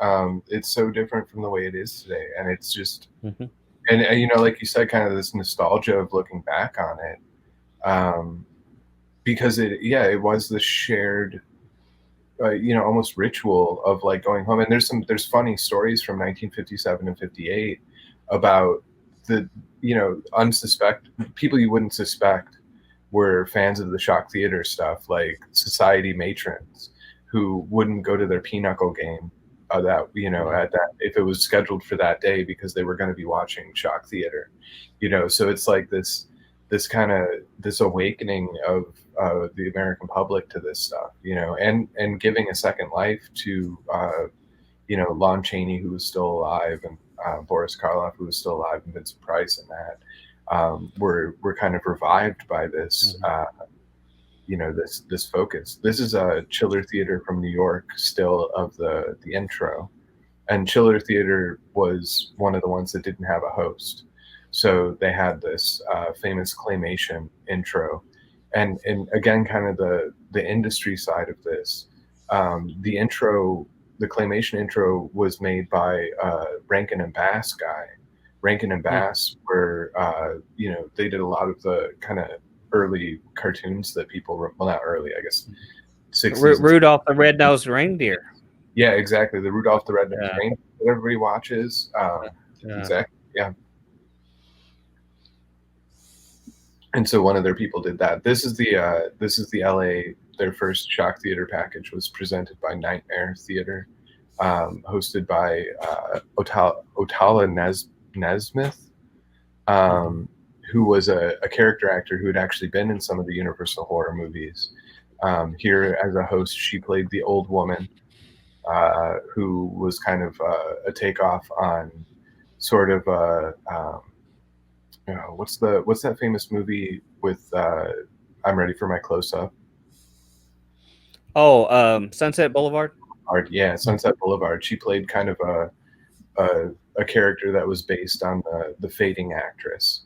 It's so different from the way it is today, and it's just, and like you said, kind of this nostalgia of looking back on it, because it was the shared, almost ritual of like going home. And there's funny stories from 1957 and 58 about the people you wouldn't suspect were fans of the shock theater stuff, like society matrons who wouldn't go to their pinochle game at that if it was scheduled for that day because they were going to be watching shock theater, so it's like this kind of this awakening of the American public to this stuff, and giving a second life to Lon Chaney, who was still alive, and Boris Karloff, who was still alive, and Vincent Price, and that were kind of revived by this this focus. This is a Chiller Theater from New York still of the intro, and Chiller Theater was one of the ones that didn't have a host, so they had this famous claymation intro, and again, kind of the industry side of this. The claymation intro was made by Rankin and Bass guy. Rankin and Bass were they did a lot of the kind of early cartoons that people were, well, not early, I guess, 60s. Rudolph the Red-Nosed Reindeer. Yeah, exactly. The Rudolph the Red-Nosed Reindeer that everybody watches. Exactly. Yeah. And so one of their people did that. This is the LA. Their first shock theater package was presented by Nightmare Theater, hosted by Otala Nesmith, who was a character actor who had actually been in some of the Universal horror movies. Here as a host, she played the old woman, who was kind of a takeoff on sort of what's that famous movie with I'm Ready for My Close-Up? Oh, Sunset Boulevard? Yeah, Sunset Boulevard. She played kind of a character that was based on the fading actress.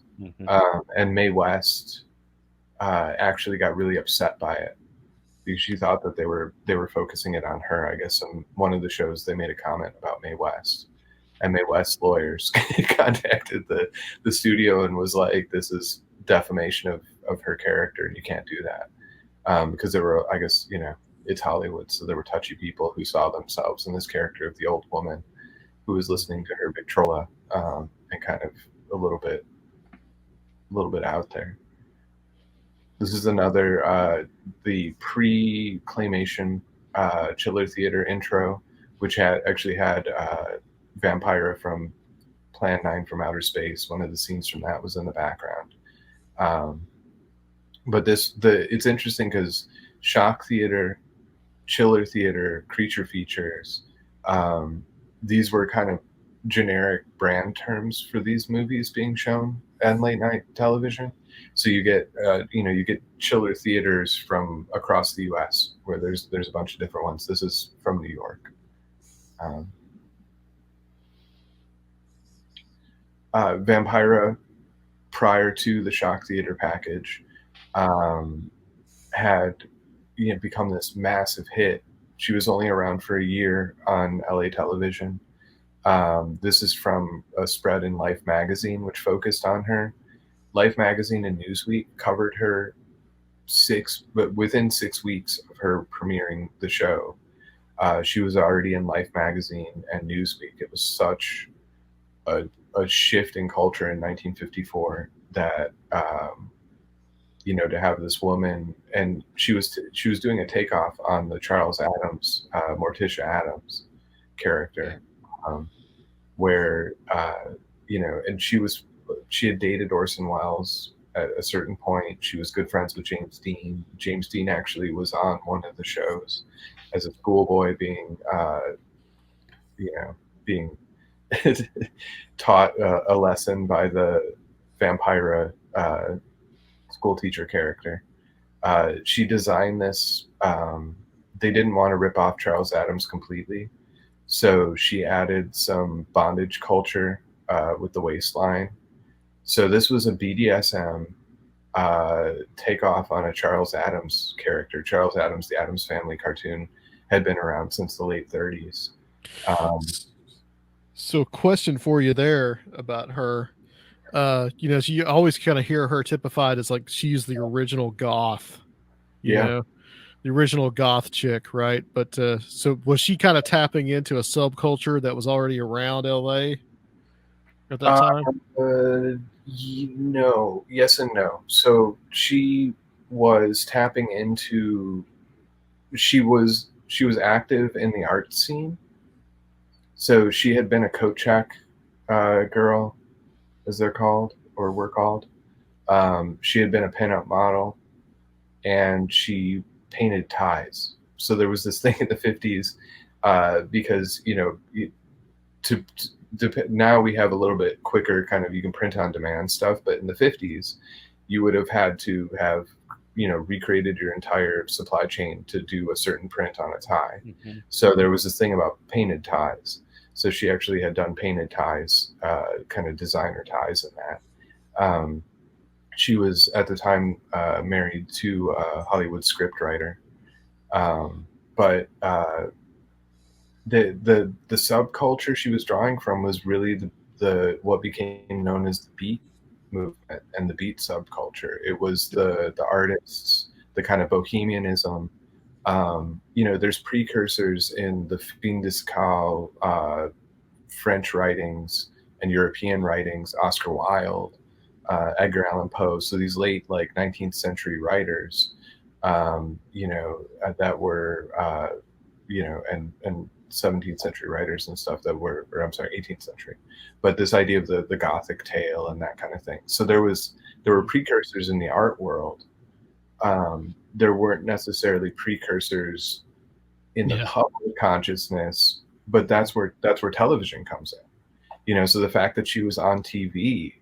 And Mae West actually got really upset by it because she thought that they were focusing it on her. I guess on one of the shows they made a comment about Mae West, and Mae West's lawyers contacted the studio and was like, "This is defamation of her character, and you can't do that," because there were, I guess, it's Hollywood, so there were touchy people who saw themselves in this character of the old woman who was listening to her Victrola, and kind of a little bit out there. This is another the pre-claymation Chiller Theater intro, which had Vampira from Plan 9 from Outer Space. One of the scenes from that was in the background. But it's interesting because Shock Theater, Chiller Theater, Creature Features, these were kind of generic brand terms for these movies being shown on late night television. So you get Chiller Theaters from across the U.S. where there's a bunch of different ones. This is from New York. Vampira, prior to the Shock Theater package, had become this massive hit. She was only around for a year on LA television. This is from a spread in Life magazine, which focused on her. Life magazine and Newsweek covered her within 6 weeks of her premiering the show. She was already in Life magazine and Newsweek. It was such a shift in culture in 1954 that to have this woman, and she was doing a takeoff on the Charles Adams, Morticia Adams character, where and she had dated Orson Welles at a certain point. She was good friends with James Dean. James Dean actually was on one of the shows as a schoolboy being taught a lesson by the Vampira school teacher character. She designed this. They didn't want to rip off Charles Adams completely, so she added some bondage culture with the waistline. So this was a BDSM takeoff on a Charles Adams character. Charles Adams, the Addams Family cartoon, had been around since the late 30s. So question for you there about her. So you always kind of hear her typified as like she's the original goth. The original goth chick, right? But so was she kind of tapping into a subculture that was already around LA at that time? No, yes and no. So she was tapping into. She was active in the art scene. So she had been a coat check girl, as they're called or were called. She had been a pinup model, and she painted ties. So there was this thing in the 50s because now we have a little bit quicker kind of, you can print on demand stuff, but in the 50s you would have had to have recreated your entire supply chain to do a certain print on a tie. So there was this thing about painted ties. So she actually had done painted ties, kind of designer ties in that. She was at the time married to a Hollywood scriptwriter. But the subculture she was drawing from was really the what became known as the beat movement and the beat subculture. It was the artists, the kind of bohemianism. There's precursors in the fin de siècle French writings and European writings, Oscar Wilde, Edgar Allan Poe. So these late 19th century writers, that were, and 17th century writers and stuff that were, or I'm sorry, 18th century. But this idea of the Gothic tale and that kind of thing. So there were precursors in the art world. There weren't necessarily precursors in the public consciousness, but that's where television comes in. So the fact that she was on TV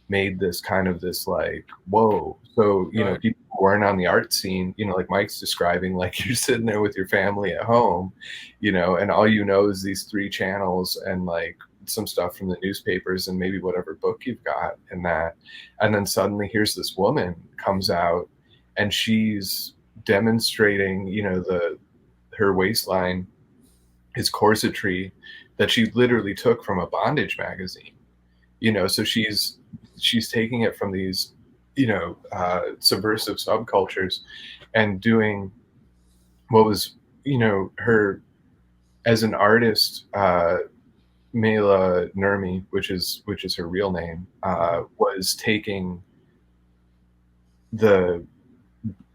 made this kind of this whoa. So people who weren't on the art scene, like Mike's describing, you're sitting there with your family at home, and all is these 3 channels and some stuff from the newspapers and maybe whatever book you've got and that. And then suddenly here's this woman comes out and she's demonstrating, her waistline is corsetry that she literally took from a bondage magazine. So she's taking it from these, subversive subcultures and doing what was, her as an artist, Mela Nurmi, which is her real name, was taking the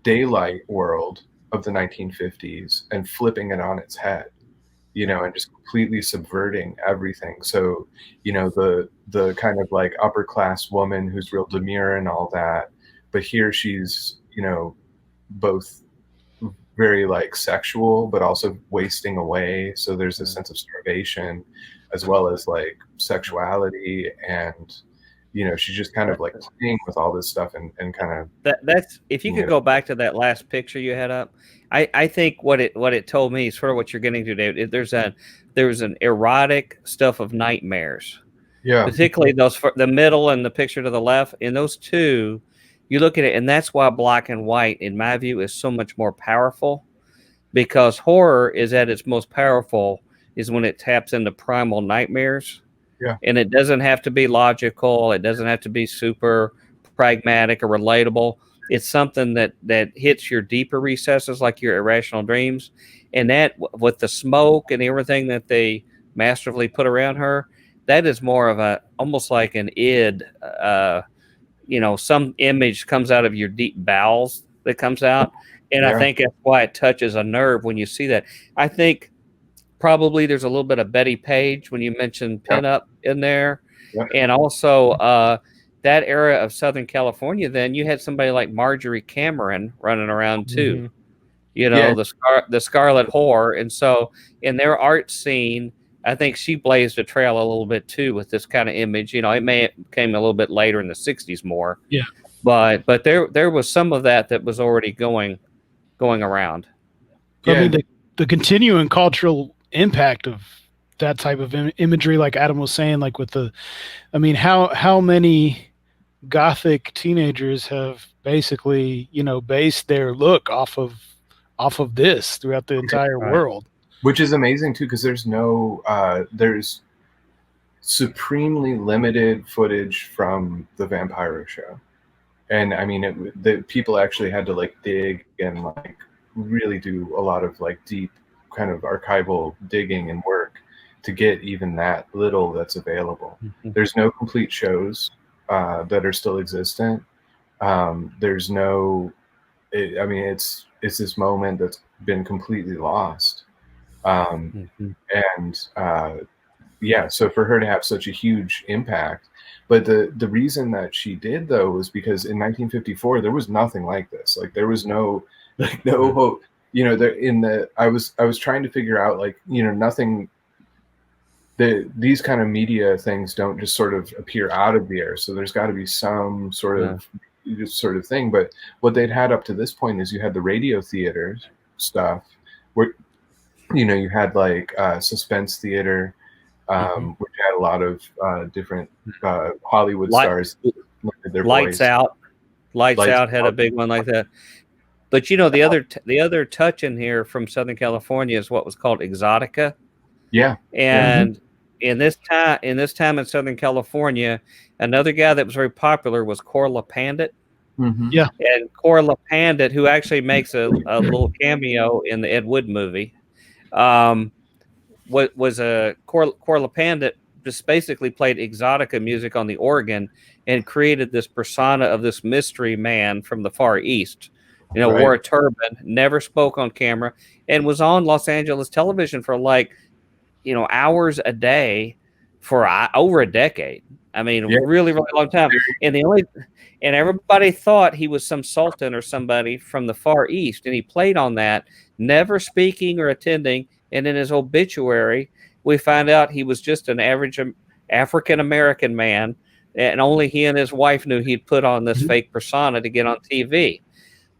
daylight world of the 1950s and flipping it on its head, and just completely subverting everything. So, the kind of like upper class woman who's real demure and all that, but here she's, both very like sexual, but also wasting away. So there's a sense of starvation as well as like sexuality, and she's just kind of like playing with all this stuff and kind of that's if you could go back to that last picture you had up. I think what it told me is sort of what you're getting to, David. There's an erotic stuff of nightmares. Yeah. Particularly the middle and the picture to the left. In those two, you look at it, and that's why black and white, in my view, is so much more powerful, because horror is at its most powerful is when it taps into primal nightmares. Yeah. And it doesn't have to be logical. It doesn't have to be super pragmatic or relatable. It's something that hits your deeper recesses, like your irrational dreams. And that, with the smoke and everything that they masterfully put around her, that is more of almost like an id. Some image comes out of your deep bowels that comes out. And I think that's why it touches a nerve when you see that. I think probably there's a little bit of Betty Page when you mentioned pinup in there. Yep. And also that era of Southern California, then you had somebody like Marjorie Cameron running around too. The Scarlet Whore. And so in their art scene, I think she blazed a trail a little bit too with this kind of image. It may have came a little bit later in the 60s more. Yeah. But there was some of that was already going around. Yeah. I mean, the continuing cultural impact of that type of imagery, like Adam was saying, like with how many Gothic teenagers have basically, based their look off of this throughout the entire world. Which is amazing too, because there's supremely limited footage from the Vampiro show, and I mean, the people actually had to like dig and like really do a lot of like deep kind of archival digging and work to get even that little that's available. Mm-hmm. There's no complete shows that are still existent. There's no, it's this moment that's been completely lost. And so for her to have such a huge impact, but the reason that she did though was because in 1954 there was nothing like this. Like there was no hope. I was trying to figure out nothing. These kind of media things don't just sort of appear out of the air. So there's got to be some sort of thing. But what they'd had up to this point is you had the radio theater stuff where you had like suspense theater, which had a lot of different Hollywood stars. Lights Out had a big one like that. But the other touch in here from Southern California is what was called exotica. Yeah. And in this time in Southern California, another guy that was very popular was Corla Pandit. Mm-hmm. Yeah. And Corla Pandit, who actually makes a little cameo in the Ed Wood movie, was a Corla Pandit just basically played exotica music on the organ and created this persona of this mystery man from the Far East. Wore a turban, never spoke on camera, and was on Los Angeles television for hours a day for over a decade. I mean, really, really long time. And everybody thought he was some sultan or somebody from the Far East, and he played on that, never speaking or attending. And in his obituary, we find out he was just an average African American man, and only he and his wife knew he'd put on this fake persona to get on TV.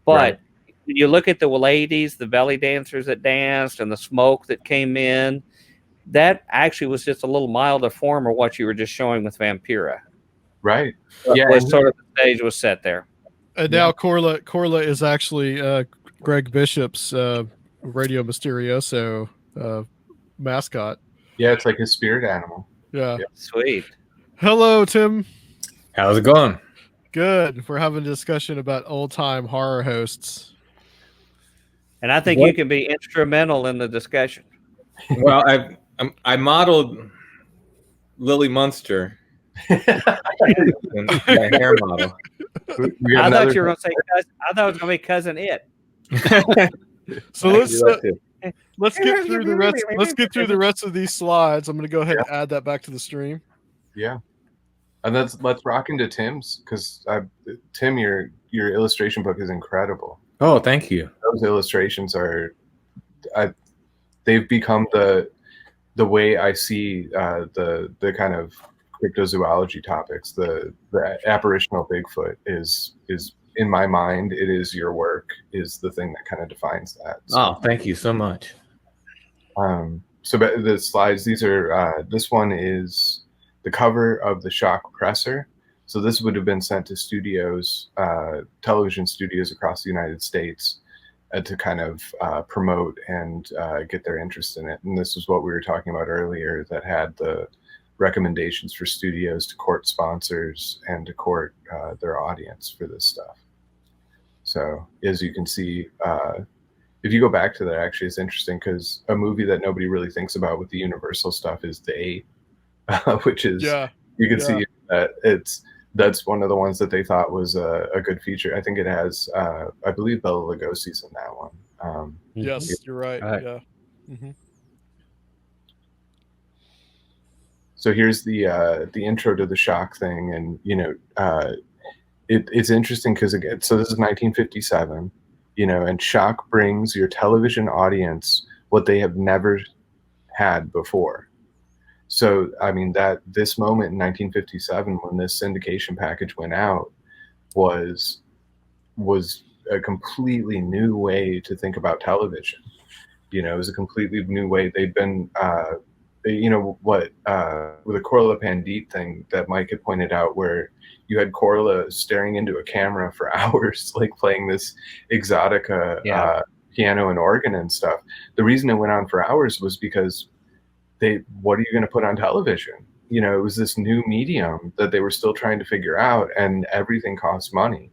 But when you look at the ladies, the belly dancers that danced, and the smoke that came in, that actually was just a little milder form of what you were just showing with Vampira. Right. Yeah, was sort of the stage was set there. And now Corla is actually Greg Bishop's Radio Mysterioso mascot. Yeah, it's like his spirit animal. Yeah. Sweet. Hello, Tim. How's it going? Good. We're having a discussion about old-time horror hosts. And I think you can be instrumental in the discussion. Well, I modeled Lily Munster. My hair model. I thought you were going to say. I thought it was going to be Cousin It. So let's get through the rest. Let's get through the rest of these slides. I'm going to go ahead and add that back to the stream. Yeah, and let's rock into Tim's, because Tim, your illustration book is incredible. Oh, thank you. Those illustrations are, they've become the way I see the kind of cryptozoology topics. The apparitional Bigfoot is in my mind, it is your work, is the thing that kind of defines that. So, oh, thank you so much. So the slides, these are this one is the cover of the Shock Presser. So this would have been sent to studios, television studios across the United States, to kind of promote and get their interest in it. And this is what we were talking about earlier, that had the recommendations for studios to court sponsors and to court their audience for this stuff. So as you can see, if you go back to that, actually, it's interesting, because a movie that nobody really thinks about with the Universal stuff is The Ape, which is, you can see that that's one of the ones that they thought was a good feature. I think it has, I believe Bela Lugosi's in that one. Yes, you're right. Yeah. Mm-hmm. So here's the intro to the Shock thing, and it's interesting because, again, so this is 1957, and Shock brings your television audience what they have never had before. So, I mean, this moment in 1957, when this syndication package went out, was a completely new way to think about television. It was a completely new way. They'd been, with the Corla Pandit thing that Mike had pointed out, where you had Corla staring into a camera for hours, like playing this exotica piano and organ and stuff. The reason it went on for hours was because what are you going to put on television? It was this new medium that they were still trying to figure out, and everything costs money.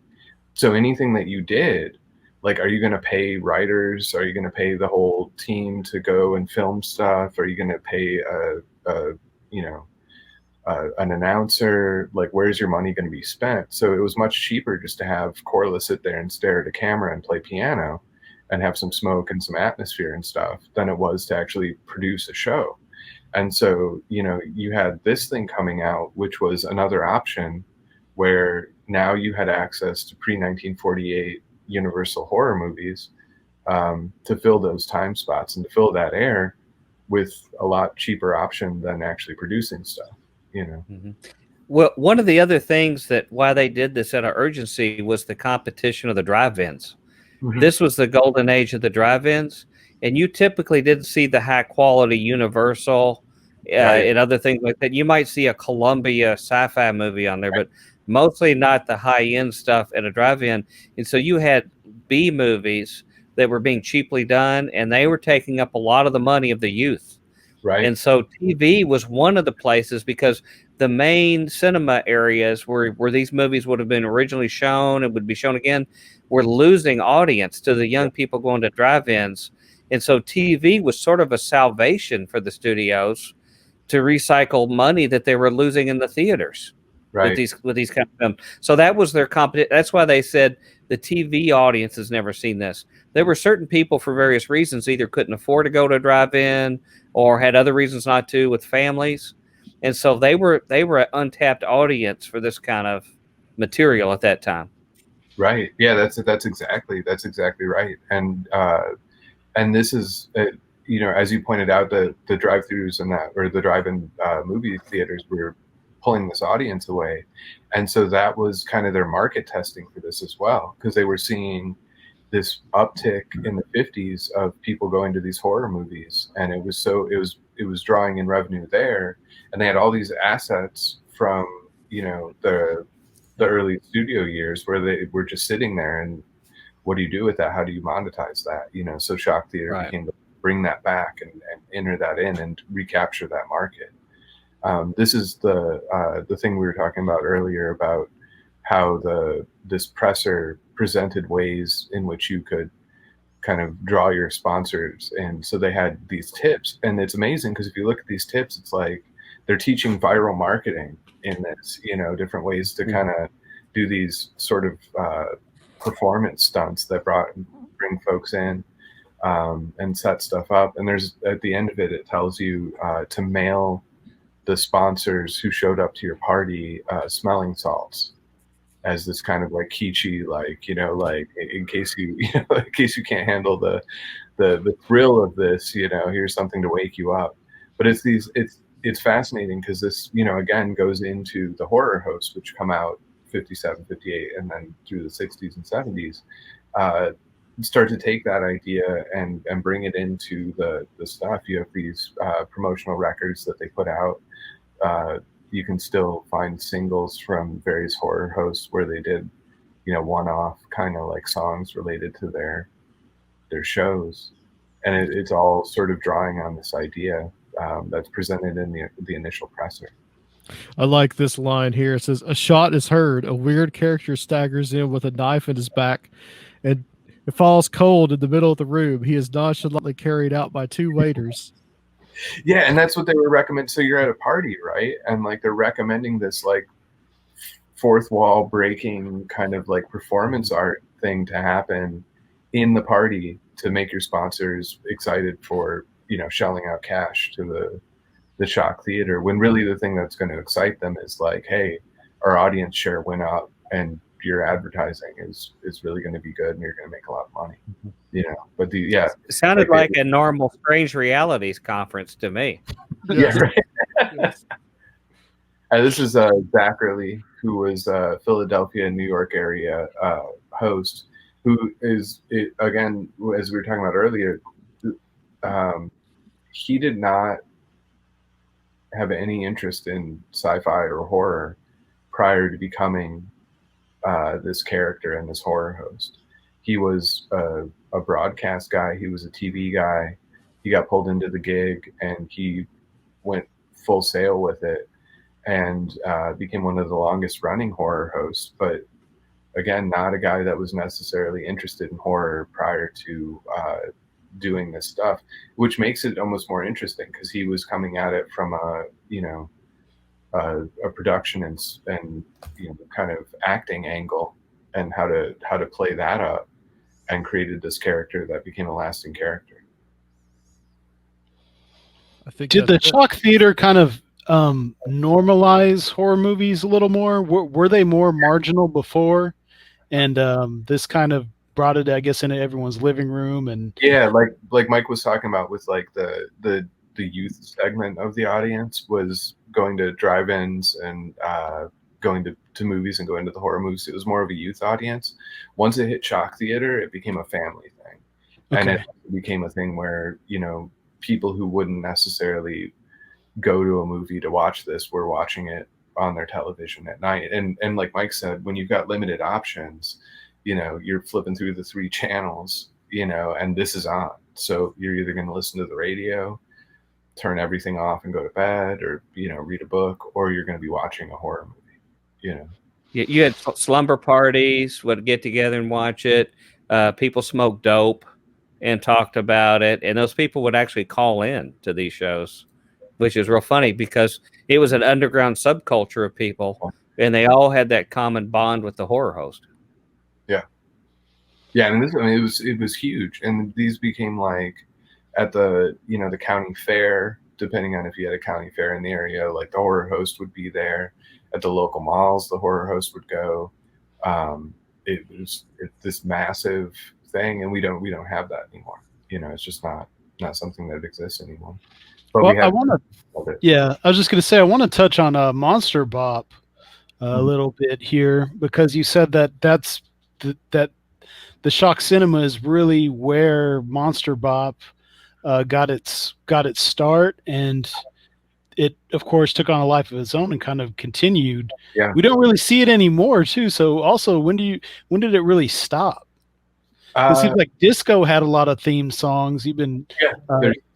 So anything that you did, like, are you going to pay writers? Are you going to pay the whole team to go and film stuff? Are you going to pay an announcer? Like, where's your money going to be spent? So it was much cheaper just to have Corla sit there and stare at a camera and play piano and have some smoke and some atmosphere and stuff than it was to actually produce a show. And so, you had this thing coming out, which was another option, where now you had access to pre-1948 Universal horror movies to fill those time spots and to fill that air with a lot cheaper option than actually producing stuff, Mm-hmm. Well, one of the other things that why they did this out of urgency was the competition of the drive-ins. Mm-hmm. This was the golden age of the drive-ins, and you typically didn't see the high-quality Universal and other things like that. You might see a Columbia sci-fi movie on there, but mostly not the high-end stuff at a drive-in. And so you had B movies that were being cheaply done, and they were taking up a lot of the money of the youth. Right. And so TV was one of the places, because the main cinema areas where these movies would have been originally shown and would be shown again were losing audience to the young people going to drive-ins. And so TV was sort of a salvation for the studios to recycle money that they were losing in the theaters. Right. With these kind of films. So that was their competition. That's why they said the TV audience has never seen this. There were certain people, for various reasons, either couldn't afford to go to a drive-in or had other reasons not to, with families. And so they were an untapped audience for this kind of material at that time. Right. Yeah, that's exactly right. And this is as you pointed out, the drive-thrus and that, or the drive-in movie theaters were pulling this audience away. And so that was kind of their market testing for this as well, because they were seeing, this uptick in the 50s of people going to these horror movies, and it was drawing in revenue there, and they had all these assets from the early studio years where they were just sitting there, and what do you do with that? How do you monetize that? So Shock Theater became to bring that back and enter that in and recapture that market. This is the thing we were talking about earlier about how this presser presented ways in which you could kind of draw your sponsors. And so they had these tips, and it's amazing because if you look at these tips, it's like they're teaching viral marketing in this, different ways to kind of do these sort of performance stunts that bring folks in and set stuff up. And there's at the end of it, it tells you to mail the sponsors who showed up to your party smelling salts as this kind of like kitschy, like in case you can't handle the thrill of this, here's something to wake you up. But it's fascinating because this, again, goes into the horror hosts, which come out 57, 58, and then through the 60s and 70s, start to take that idea and bring it into the stuff. You have these promotional records that they put out. You can still find singles from various horror hosts where they did, one-off kind of like songs related to their shows, and it's all sort of drawing on this idea that's presented in the initial presser. I like this line here. It says, "A shot is heard. A weird character staggers in with a knife in his back, and it falls cold in the middle of the room. He is nonchalantly carried out by two waiters." Yeah, and that's what they would recommend. So you're at a party, right? And like they're recommending this like fourth wall breaking kind of like performance art thing to happen in the party to make your sponsors excited for, shelling out cash to the Shock Theater, when really the thing that's going to excite them is like, hey, our audience share went up and your advertising is really going to be good and you're going to make a lot of money, but it sounded like a normal Strange Realities conference to me. Yeah, right. Yes. This is Zachary, who was Philadelphia and New York area host, who is, again, as we were talking about earlier, he did not have any interest in sci-fi or horror prior to becoming this character and this horror host. He was a broadcast guy. He was a TV guy. He got pulled into the gig and he went full sail with it and became one of the longest running horror hosts. But again, not a guy that was necessarily interested in horror prior to doing this stuff, which makes it almost more interesting because he was coming at it from a production and kind of acting angle and how to play that up, and created this character that became a lasting character. I think did the Shock Theater kind of normalize horror movies a little more? Were they more marginal before, and this kind of brought it, I guess, into everyone's living room? And yeah, like Mike was talking about with like the youth segment of the audience was going to drive-ins and going to movies and going to the horror movies. It was more of a youth audience. Once it hit Shock Theater, it became a family thing. Okay. And it became a thing where, people who wouldn't necessarily go to a movie to watch this were watching it on their television at night. And like Mike said, when you've got limited options, you're flipping through the 3 channels, and this is on. So you're either going to listen to the radio, turn everything off and go to bed, or, read a book, or you're going to be watching a horror movie, You had slumber parties, would get together and watch it. People smoked dope and talked about it. And those people would actually call in to these shows, which is real funny because it was an underground subculture of people, and they all had that common bond with the horror host. Yeah, and it was huge, and these became like at the the county fair, depending on if you had a county fair in the area, like the horror host would be there. At the local malls, the horror host would go. It's this massive thing, and we don't have that anymore. It's just not something that exists anymore. But well, I was just going to say I want to touch on Monster Bop a little bit here, because you said that the shock cinema is really where Monster Bop got its start, and it of course took on a life of its own and kind of continued. Yeah. We don't really see it anymore too. So also, when did it really stop? It seems like disco had a lot of theme songs. Even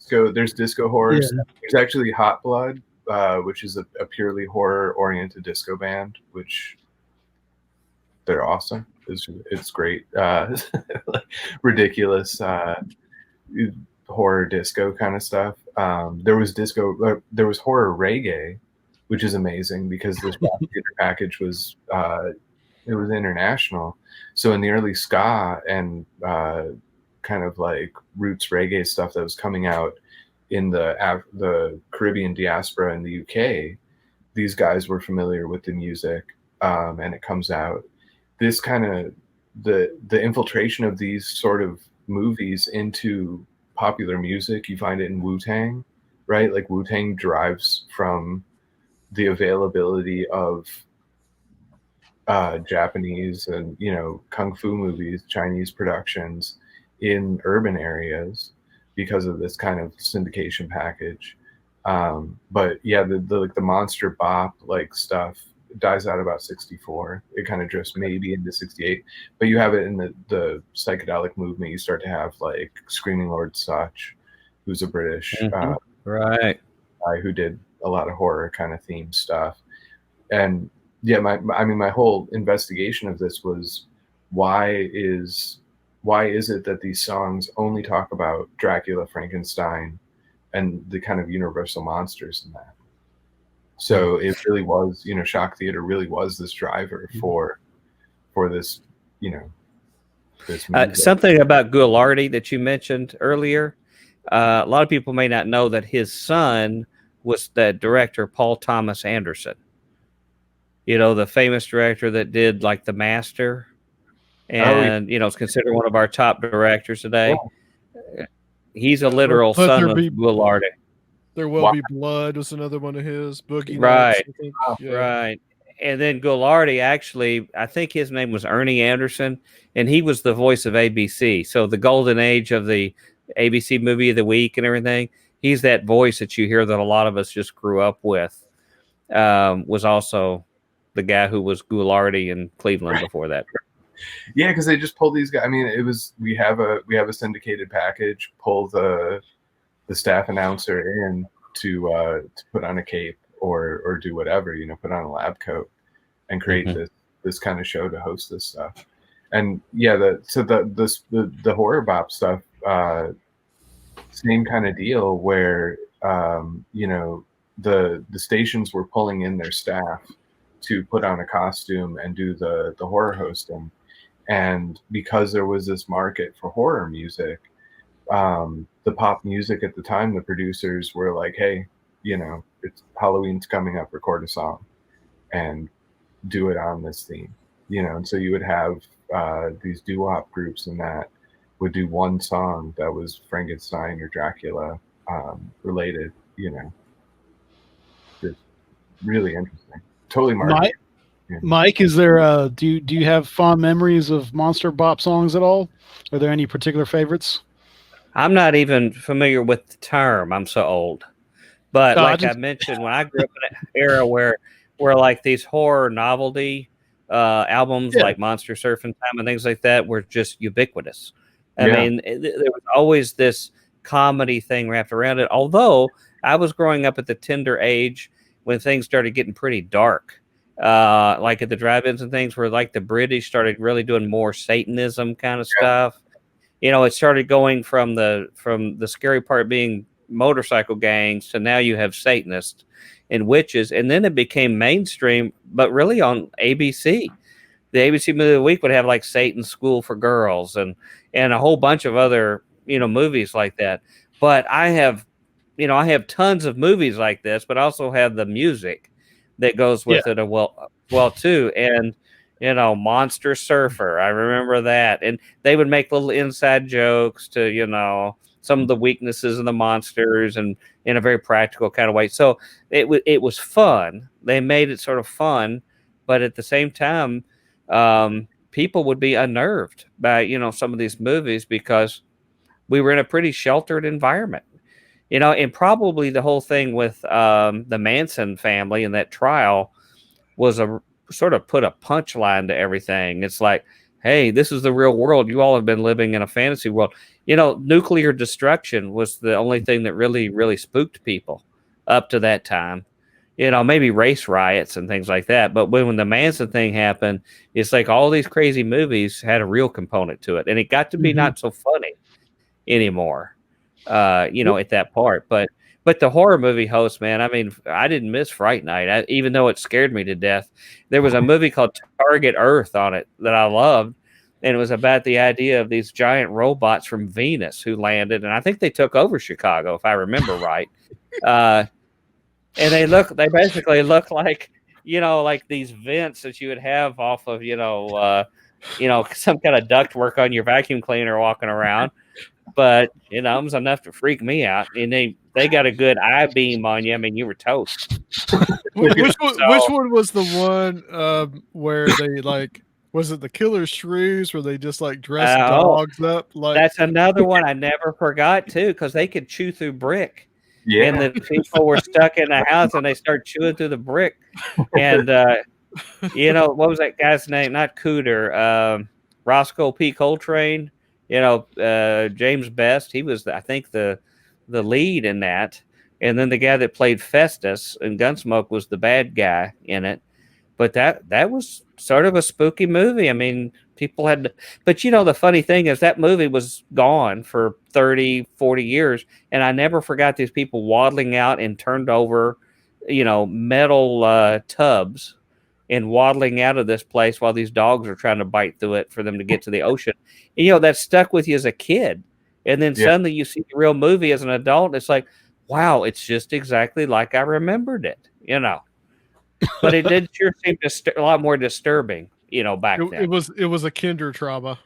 there's disco horror. Yeah. There's actually Hot Blood, which is a purely horror oriented disco band, which they're awesome. It's great. Ridiculous horror disco kind of stuff. There was horror reggae, which is amazing because this theater package was it was international. So in the early ska and kind of like roots reggae stuff that was coming out in the Caribbean diaspora in the UK, these guys were familiar with the music, and it comes out. This kind of the infiltration of these sort of movies into popular music, you find it in Wu-Tang, right? Like Wu-Tang derives from the availability of Japanese and kung fu movies, Chinese productions in urban areas because of this kind of syndication package. But yeah, the Monster Bop like stuff dies out about 64. It kind of drifts maybe into 68, but you have it in the psychedelic movement. You start to have like Screaming Lord Sutch, who's a British right guy who did a lot of horror kind of theme stuff. And yeah, my whole investigation of this was why is it that these songs only talk about Dracula, Frankenstein, and the kind of universal monsters in that? So it really was, shock theater really was this driver for this, this music. Something about Ghoulardi that you mentioned earlier. A lot of people may not know that his son was the director, Paul Thomas Anderson. The famous director that did like The Master, and is considered one of our top directors today. Yeah. He's a literal son of Ghoulardi. There Will Be Blood was another one of his. Boogie right, Nights, right. And then Ghoulardi, actually, I think his name was Ernie Anderson, and he was the voice of ABC. So the golden age of the ABC movie of the week and everything. He's that voice that you hear that a lot of us just grew up with. Was also the guy who was Ghoulardi in Cleveland before that. Yeah, because they just pulled these guys. I mean, it was we have a syndicated package. Pull the staff announcer in to put on a cape or do whatever, put on a lab coat and create this kind of show to host this stuff. And yeah, the horror bop stuff, same kind of deal where the stations were pulling in their staff to put on a costume and do the horror hosting. And because there was this market for horror music, the pop music at the time, the producers were like, hey, it's Halloween's coming up, record a song and do it on this theme, and so you would have these doo-wop groups and that would do one song that was Frankenstein or Dracula related, Just really interesting. Totally marketing. Mike, is there do you have fond memories of Monster Bop songs at all? Are there any particular favorites? I'm not even familiar with the term. I'm so old. But I mentioned, when I grew up in an era where like these horror novelty albums like Monster Surfing Time and things like that were just ubiquitous. I mean, there was always this comedy thing wrapped around it. Although I was growing up at the tender age when things started getting pretty dark. Like at the drive-ins and things where like the British started really doing more Satanism kind of stuff. It started going from the scary part being motorcycle gangs to now you have Satanists and witches, and then it became mainstream, but really on ABC. The ABC movie of the week would have like Satan's School for Girls and a whole bunch of other movies like that. But I have tons of movies like this, but I also have the music that goes with it well too. And Monster Surfer, I remember that. And they would make little inside jokes to, some of the weaknesses of the monsters and in a very practical kind of way. So it was fun. They made it sort of fun, but at the same time, people would be unnerved by, some of these movies because we were in a pretty sheltered environment, and probably the whole thing with the Manson family and that trial was a sort of put a punchline to everything. It's like, hey, this is the real world. You all have been living in a fantasy world. Nuclear destruction was the only thing that really, really spooked people up to that time. Maybe race riots and things like that. But when the Manson thing happened, it's like all these crazy movies had a real component to it. And it got to be not so funny anymore, at that part. But the horror movie host, man, I mean, I didn't miss Fright Night, even though it scared me to death. There was a movie called Target Earth on it that I loved. And it was about the idea of these giant robots from Venus who landed. And I think they took over Chicago, if I remember right. And they basically look like, like these vents that you would have off of, some kind of ductwork on your vacuum cleaner walking around. But, it was enough to freak me out. And they got a good eye beam on you. I mean, you were toast. Which one was the one where they was it the Killer Shrews where they just dress dogs up? That's another one I never forgot too, because they could chew through brick. Yeah. And the people were stuck in the house and they started chewing through the brick. And, what was that guy's name? Not Cooter, Roscoe P. Coltrane, James Best. He was, I think, the lead in that. And then the guy that played Festus in Gunsmoke was the bad guy in it. But that was sort of a spooky movie. I mean, people had to, but the funny thing is that movie was gone for 30, 40 years. And I never forgot these people waddling out and turned over, metal tubs and waddling out of this place while these dogs are trying to bite through it for them to get to the ocean. And, that stuck with you as a kid. And then suddenly you see the real movie as an adult. And it's like, wow, it's just exactly like I remembered it, But it did sure seem a lot more disturbing, back then. It was a kinder trauma.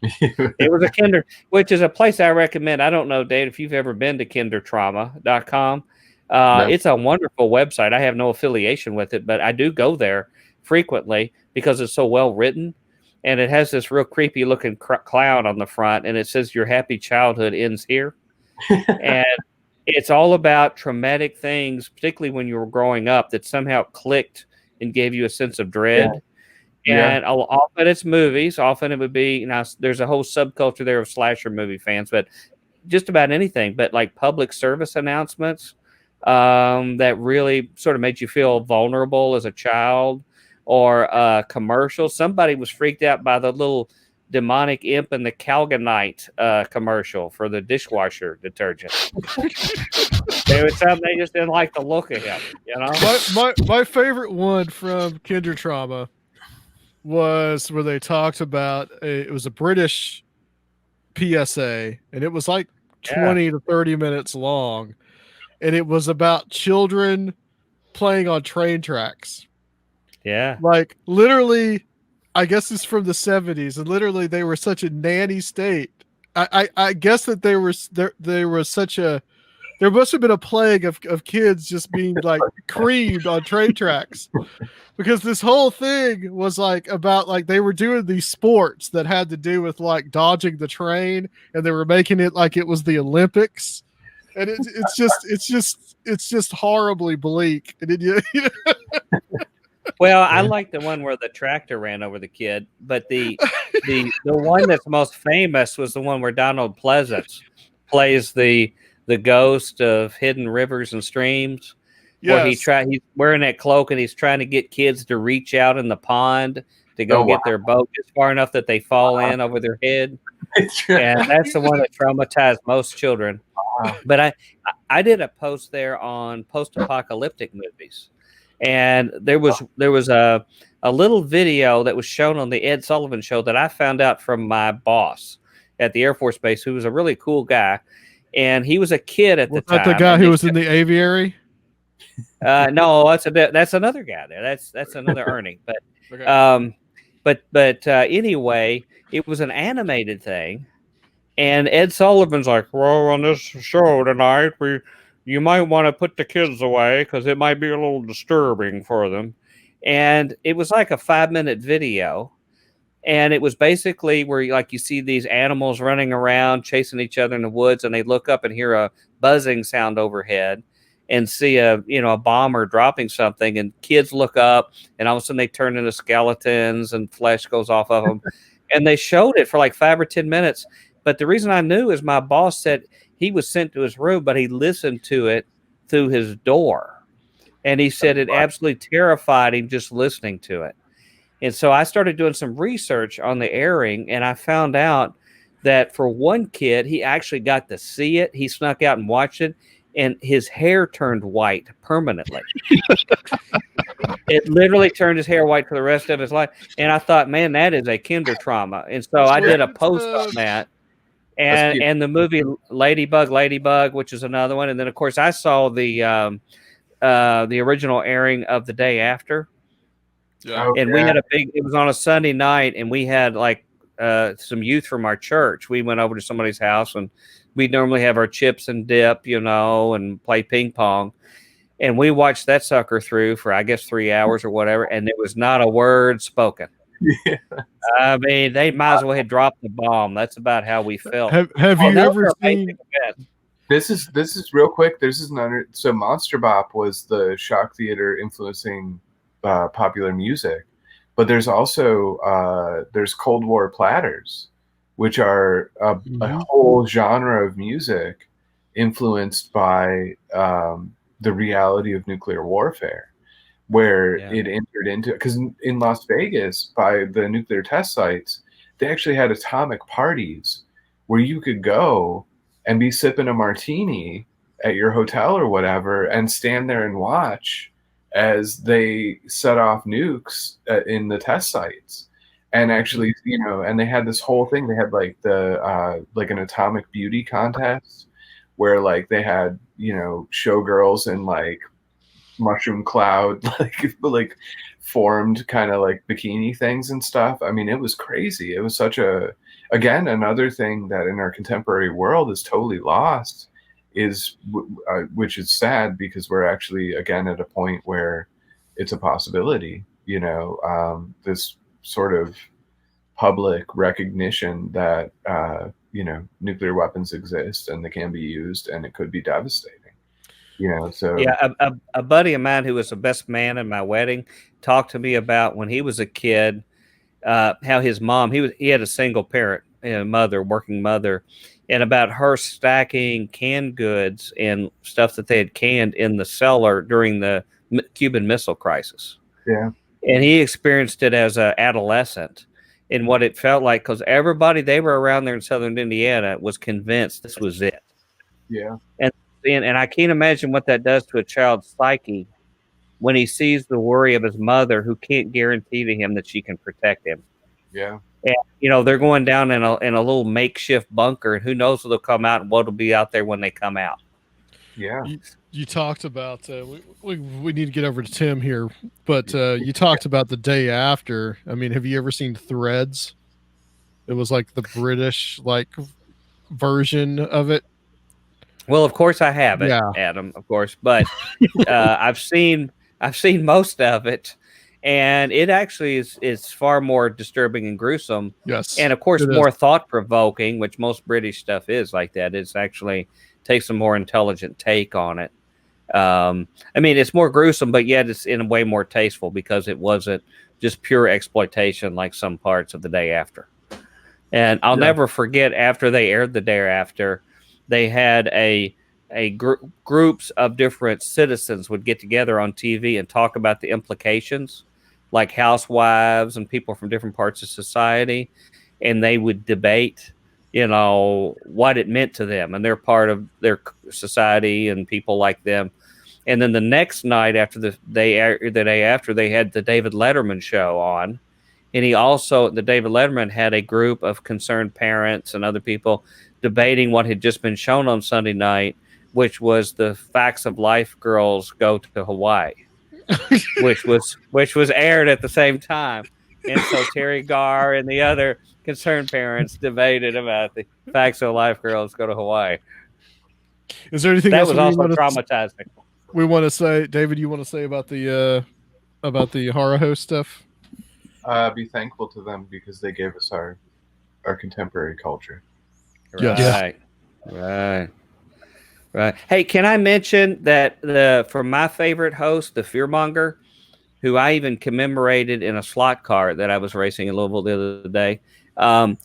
It was a kinder, which is a place I recommend. I don't know, Dave, if you've ever been to kindertrauma.com. No. It's a wonderful website. I have no affiliation with it, but I do go there frequently because it's so well written. And it has this real creepy looking clown on the front. And it says your happy childhood ends here. And it's all about traumatic things, particularly when you were growing up, that somehow clicked and gave you a sense of dread. Yeah. And often it's movies. Often it would be, there's a whole subculture there of slasher movie fans, but just about anything. But like public service announcements that really sort of made you feel vulnerable as a child, or commercials. Somebody was freaked out by the little demonic imp in the Calgonite commercial for the dishwasher detergent. They just didn't like the look of him, My favorite one from Kinder Trauma was where they talked about it was a British PSA, and it was 20 to 30 minutes long, and it was about children playing on train tracks. Yeah, literally. I guess it's from the 70s, and literally they were such a nanny state. I guess that there must have been a plague of kids just being creamed on train tracks, because this whole thing was about they were doing these sports that had to do with dodging the train, and they were making it like it was the Olympics, and it's just horribly bleak. And Well, I like the one where the tractor ran over the kid, but the one that's most famous was the one where Donald Pleasance plays the ghost of hidden rivers and streams. Yes. Where he's wearing that cloak and he's trying to get kids to reach out in the pond to go get their boat just far enough that they fall in over their head. And that's the one that traumatized most children. But I did a post there on post-apocalyptic movies. And there was a little video that was shown on the Ed Sullivan Show that I found out from my boss at the Air Force Base, who was a really cool guy, and he was a kid at the time. Was that the guy who was in the aviary? No, that's another guy there. That's another Ernie. But okay. Anyway, it was an animated thing, and Ed Sullivan's like, well, on this show tonight, you might want to put the kids away because it might be a little disturbing for them. And it was like a 5-minute video. And it was basically where you see these animals running around chasing each other in the woods, and they look up and hear a buzzing sound overhead and see a bomber dropping something, and kids look up and all of a sudden they turn into skeletons and flesh goes off of them. And they showed it for like 5 or 10 minutes. But the reason I knew is my boss said he was sent to his room, but he listened to it through his door. And he said it absolutely terrified him just listening to it. And so I started doing some research on the airing, and I found out that for one kid, he actually got to see it. He snuck out and watched it, and his hair turned white permanently. It literally turned his hair white for the rest of his life. And I thought, man, that is a kinder trauma. And so I did a post on that. And the movie Ladybug, which is another one. And then, of course, I saw the original airing of The Day After. Yeah. And we had it was on a Sunday night, and we had like some youth from our church. We went over to somebody's house, and we normally have our chips and dip, and play ping pong. And we watched that sucker through for, I guess, 3 hours or whatever, and there was not a word spoken. Yeah. I mean, they might as well have dropped the bomb. That's about how we felt. Have you ever seen? This is real quick. This is another. So Monster Bop was the shock theater influencing popular music, but there's also there's Cold War platters, which are a whole genre of music influenced by the reality of nuclear warfare, where it entered into, because in Las Vegas, by the nuclear test sites, they actually had atomic parties where you could go and be sipping a martini at your hotel or whatever and stand there and watch as they set off nukes in the test sites. And actually, and they had this whole thing. They had like like an atomic beauty contest where like they had, showgirls in like mushroom cloud, like formed kind of like bikini things and stuff. I mean, it was crazy. It was such again, another thing that in our contemporary world is totally lost, is which is sad, because we're actually again at a point where it's a possibility, this sort of public recognition that nuclear weapons exist and they can be used and it could be devastating. So a buddy of mine who was the best man in my wedding talked to me about when he was a kid, how his mom, he had a single parent working mother, and about her stacking canned goods and stuff that they had canned in the cellar during the Cuban Missile Crisis. Yeah. And he experienced it as an adolescent, and what it felt like, because everybody they were around there in Southern Indiana was convinced this was it. Yeah. And I can't imagine what that does to a child's psyche when he sees the worry of his mother, who can't guarantee to him that she can protect him. Yeah. And, they're going down in a little makeshift bunker, and who knows what will come out and what will be out there when they come out. Yeah. You talked about, we need to get over to Tim here, but you talked about The Day After. I mean, have you ever seen Threads? It was like the British version of it. Well, of course I haven't, Adam, of course, but I've seen most of it, and it actually is far more disturbing and gruesome. Yes, and of course more thought provoking, which most British stuff is like that. It's actually takes a more intelligent take on it. I mean, it's more gruesome, but yet it's in a way more tasteful, because it wasn't just pure exploitation like some parts of The Day After. And I'll never forget, after they aired The Day After, they had groups of different citizens would get together on TV and talk about the implications, like housewives and people from different parts of society, and they would debate, what it meant to them, and they're part of their society and people like them. And then the next night, after the day after, they had the David Letterman show on, and the David Letterman had a group of concerned parents and other people debating what had just been shown on Sunday night, which was the Facts of Life girls go to Hawaii, which was aired at the same time. And so Terry Garr and the other concerned parents debated about the Facts of Life girls go to Hawaii. Is there anything that else was also traumatizing? We want to say, David, you want to say about the horror host stuff? be thankful to them because they gave us our contemporary culture. Right. Right. Right. Hey, can I mention that for my favorite host, the Fearmonger, who I even commemorated in a slot car that I was racing in Louisville the other day.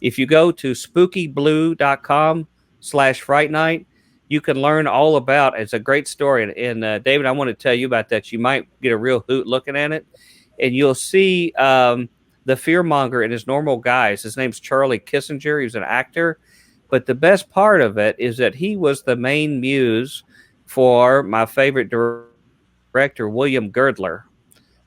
If you go to spookyblue.com/fright night, you can learn all about it. It's a great story. And David, I want to tell you about that. You might get a real hoot looking at it. And you'll see the Fearmonger in his normal guise. His name's Charlie Kissinger. He was an actor. But the best part of it is that he was the main muse for my favorite director, William Girdler,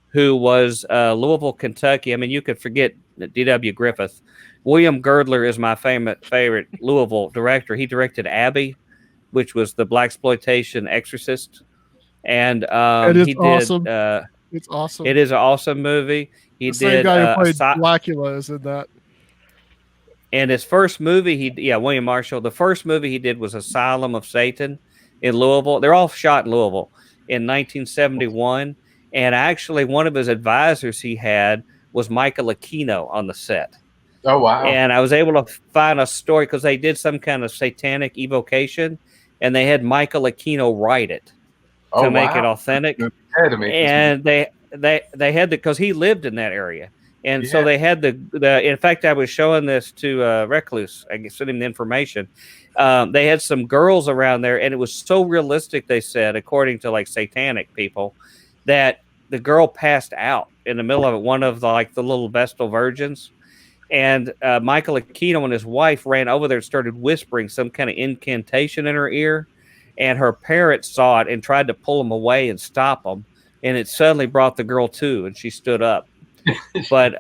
who was Louisville, Kentucky. I mean, you could forget D.W. Griffith. William Girdler is my favorite Louisville director. He directed Abby, which was the blaxploitation Exorcist, and he awesome. did. It's awesome. It is an awesome movie. He the same did. Guy who played Blackula is in that. And his first movie, William Marshall. The first movie he did was Asylum of Satan in Louisville. They're all shot in Louisville in 1971. And actually, one of his advisors he had was Michael Aquino on the set. Oh, wow. And I was able to find a story because they did some kind of satanic evocation, and they had Michael Aquino write it to make it authentic. And they had because he lived in that area. And so they had the in fact, I was showing this to Recluse. I sent him the information. They had some girls around there, and it was so realistic, they said, according to like satanic people, that the girl passed out in the middle of it, one of the little Vestal virgins. And Michael Aquino and his wife ran over there and started whispering some kind of incantation in her ear. And her parents saw it and tried to pull them away and stop them. And it suddenly brought the girl to, and she stood up. But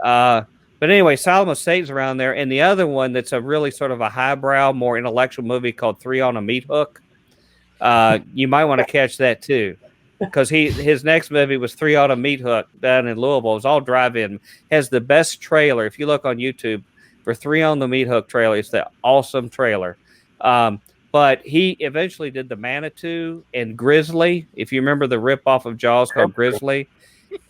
anyway, Asylum of Satan's around there. And the other one that's a really sort of a highbrow, more intellectual movie called 3 on a Meat Hook. You might want to catch that too. Because his next movie was 3 on a Meat Hook down in Louisville. It was all drive-in. Has the best trailer. If you look on YouTube for 3 on the Meat Hook trailer, it's the awesome trailer. But he eventually did the Manitou and Grizzly. If you remember the ripoff of Jaws called Grizzly,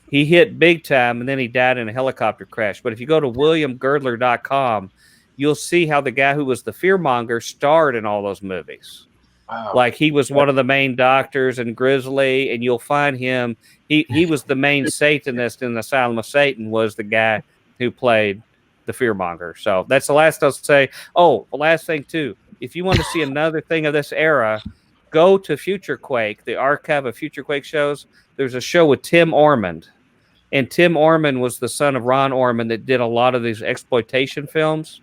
he hit big time, and then he died in a helicopter crash. But if you go to williamgirdler.com, you'll see how the guy who was the Fearmonger starred in all those movies. Wow. Like he was one of the main doctors in Grizzly, and you'll find him. He was the main Satanist in the Asylum of Satan, was the guy who played the Fearmonger. So that's the last I'll say. Oh, the last thing too. If you want to see another thing of this era, go to Future Quake, the archive of Future Quake shows. There's a show with Tim Ormond. And Tim Ormond was the son of Ron Ormond that did a lot of these exploitation films.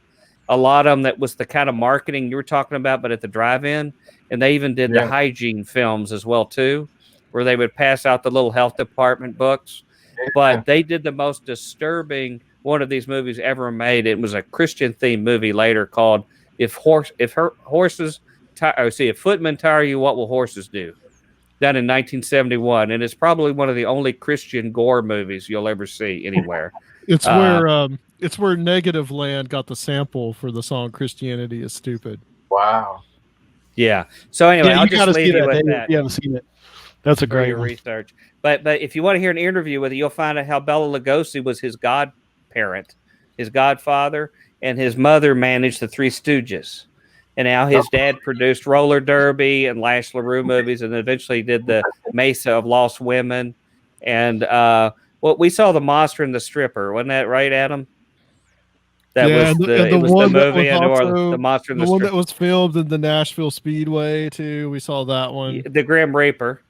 A lot of them that was the kind of marketing you were talking about, but at the drive-in. And they even did the hygiene films as well, too, where they would pass out the little health department books. But they did the most disturbing one of these movies ever made. It was a Christian-themed movie later called If Footmen Tire You, What Will Horses Do? Done in 1971. And it's probably one of the only Christian gore movies you'll ever see anywhere. It's where Negative Land got the sample for the song Christianity is Stupid. Wow. Yeah. So anyway, I'll just leave you with that. You haven't seen it. That's a great research. But if you want to hear an interview with it, you'll find out how Bela Lugosi was his godparent, his godfather, and his mother managed the Three Stooges. And now his dad produced Roller Derby and Lash LaRue movies, and eventually did the Mesa of Lost Women. And we saw The Monster and the Stripper. Wasn't that right, Adam? That was the movie, The Monster and the one Stripper. that was filmed in the Nashville Speedway too. We saw that one. The Grim Reaper.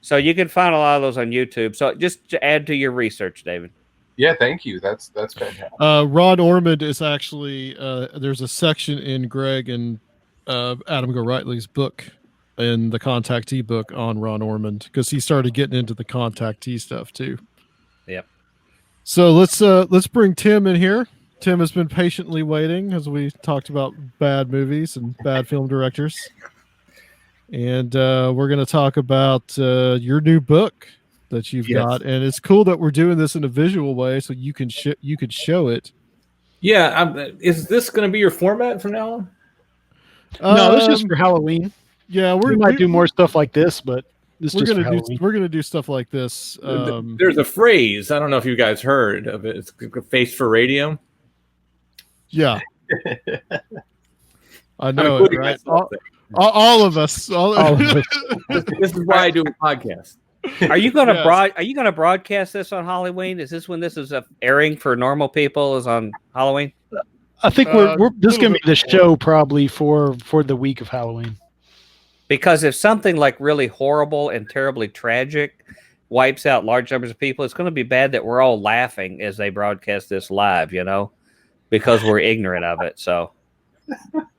So you can find a lot of those on YouTube. So just to add to your research, David. Yeah, thank you. That's fantastic. Ron Ormond is actually there's a section in Greg and Adam Gorightly's book, in the Contactee book, on Ron Ormond, because he started getting into the Contactee stuff too. Yep. So let's bring Tim in here. Tim has been patiently waiting as we talked about bad movies and bad film directors. And we're going to talk about your new book that you've got. And it's cool that we're doing this in a visual way so you can show it. Yeah. Is this going to be your format from now on? No, it's just for Halloween. Yeah, we might do more stuff like this, but This we're just for gonna do Halloween. we're gonna do stuff like this. There's a phrase. I don't know if you guys heard of it. It's face for radio. Yeah, I I'm know it, including right? myself there. All of us. All of us. This is why I do a podcast. Are you gonna Yes. Are you gonna broadcast this on Halloween? Is this when this is airing for normal people? Is on Halloween? I think we're this is little gonna be bit the show probably for the week of Halloween. Because if something like really horrible and terribly tragic wipes out large numbers of people, it's going to be bad that we're all laughing as they broadcast this live, because we're ignorant of it. So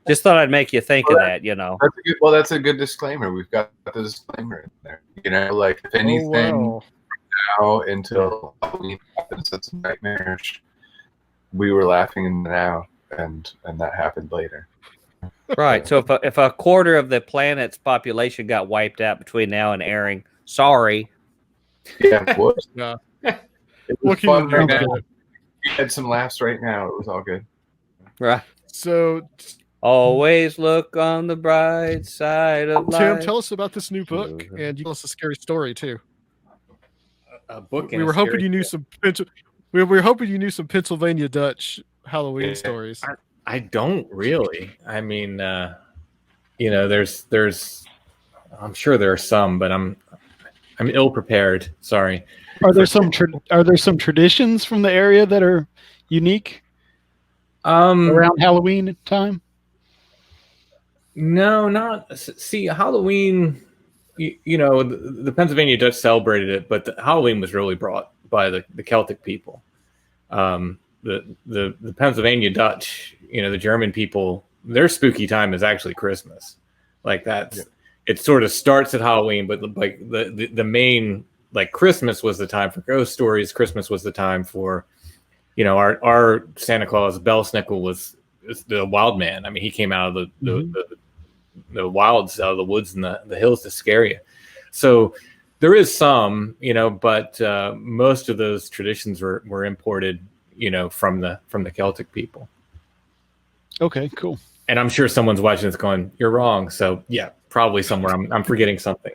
just thought I'd make you think of that, That's a good disclaimer. We've got the disclaimer in there. Like if anything wow. now until Halloween happens, that's nightmarish. We were laughing now, and that happened later. Right. So if a quarter of the planet's population got wiped out between now and airing, sorry. Yeah, it was. Yeah. It What was can fun you right do? now. We had some laughs right now. It was all good. Right. So, Always look on the bright side of Tim, life. tell us about this new book, and you tell us a scary story too. A book. We were hoping you knew some. We were hoping you knew some Pennsylvania Dutch Halloween stories. I don't really. I mean, there's. I'm sure there are some, but I'm ill prepared. Sorry. Are there some traditions from the area that are unique around Halloween time? No, not. See, Halloween. The Pennsylvania Dutch celebrated it, but Halloween was really brought by the Celtic people. The Pennsylvania Dutch, the German people, their spooky time is actually Christmas. Like that, yeah. It sort of starts at Halloween, but like the main, like Christmas was the time for ghost stories. Christmas was the time for, our Santa Claus, Belsnickel was the wild man. I mean, he came out of the wilds, out of the woods and the hills to scare you. So there is some, but most of those traditions were imported, from the Celtic people. Okay, cool. And I'm sure someone's watching this going, "You're wrong." So yeah, probably somewhere I'm forgetting something.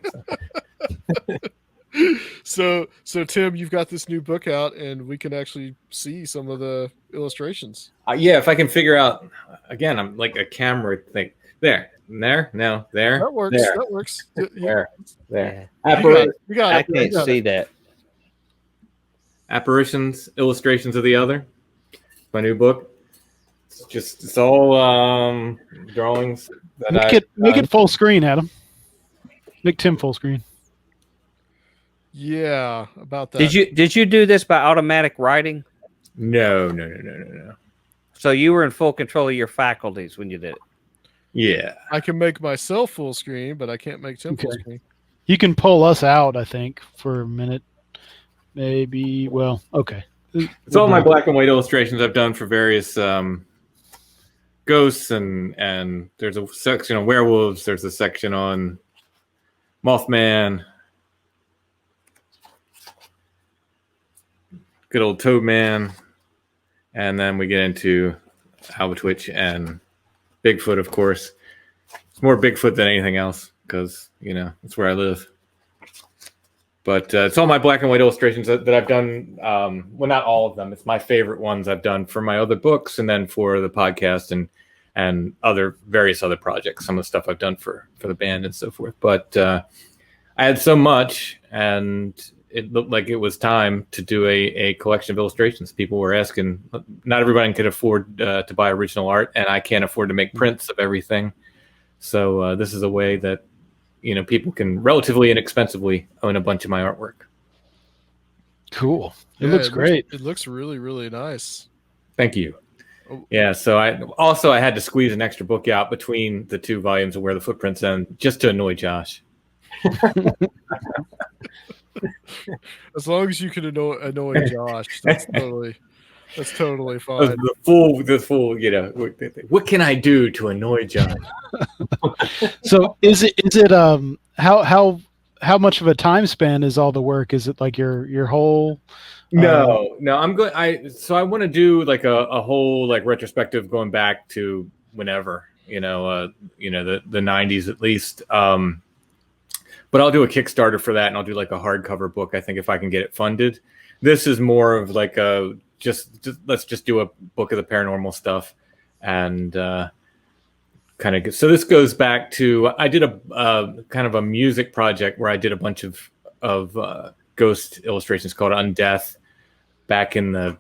So Tim, you've got this new book out, and we can actually see some of the illustrations. Yeah, if I can figure out. Again, I'm like a camera thing. There, no, there. That works. There, that works. there. Yeah. You got it. I can't see that. Apparitions, illustrations of the other. My new book. It's all drawings. Make it full screen, Adam. Make Tim full screen. Yeah, about that. Did you do this by automatic writing? No. So you were in full control of your faculties when you did it. Yeah. I can make myself full screen, but I can't make Tim full screen. You can pull us out, I think, for a minute. Maybe. Well, okay. It's all my black and white illustrations I've done for various ghosts, and there's a section on werewolves. There's a section on Mothman, good old Toadman, and then we get into Albatwitch and Bigfoot, of course. It's more Bigfoot than anything else because, it's where I live. But it's all my black and white illustrations that I've done. Well, not all of them. It's my favorite ones I've done for my other books and then for the podcast and various other projects. Some of the stuff I've done for the band and so forth. But I had so much, and it looked like it was time to do a collection of illustrations. People were asking. Not everybody could afford to buy original art, and I can't afford to make prints of everything. So this is a way that people can relatively inexpensively own a bunch of my artwork. Cool. It looks great. It looks really, really nice. Thank you. Yeah, so I had to squeeze an extra book out between the two volumes of Where the Footprints End just to annoy Josh. As long as you can annoy Josh, that's totally fine. The full, what can I do to annoy Josh? So is it how much of a time span is all the work? Is it like your whole? No, I'm good. I want to do like a whole like retrospective going back to whenever, the 90s at least. But I'll do a Kickstarter for that, and I'll do like a hardcover book, I think, if I can get it funded. This is more of like a just let's just do a book of the paranormal stuff, and kind of. So this goes back to, I did a kind of a music project where I did a bunch of ghost illustrations called Undeath back in the,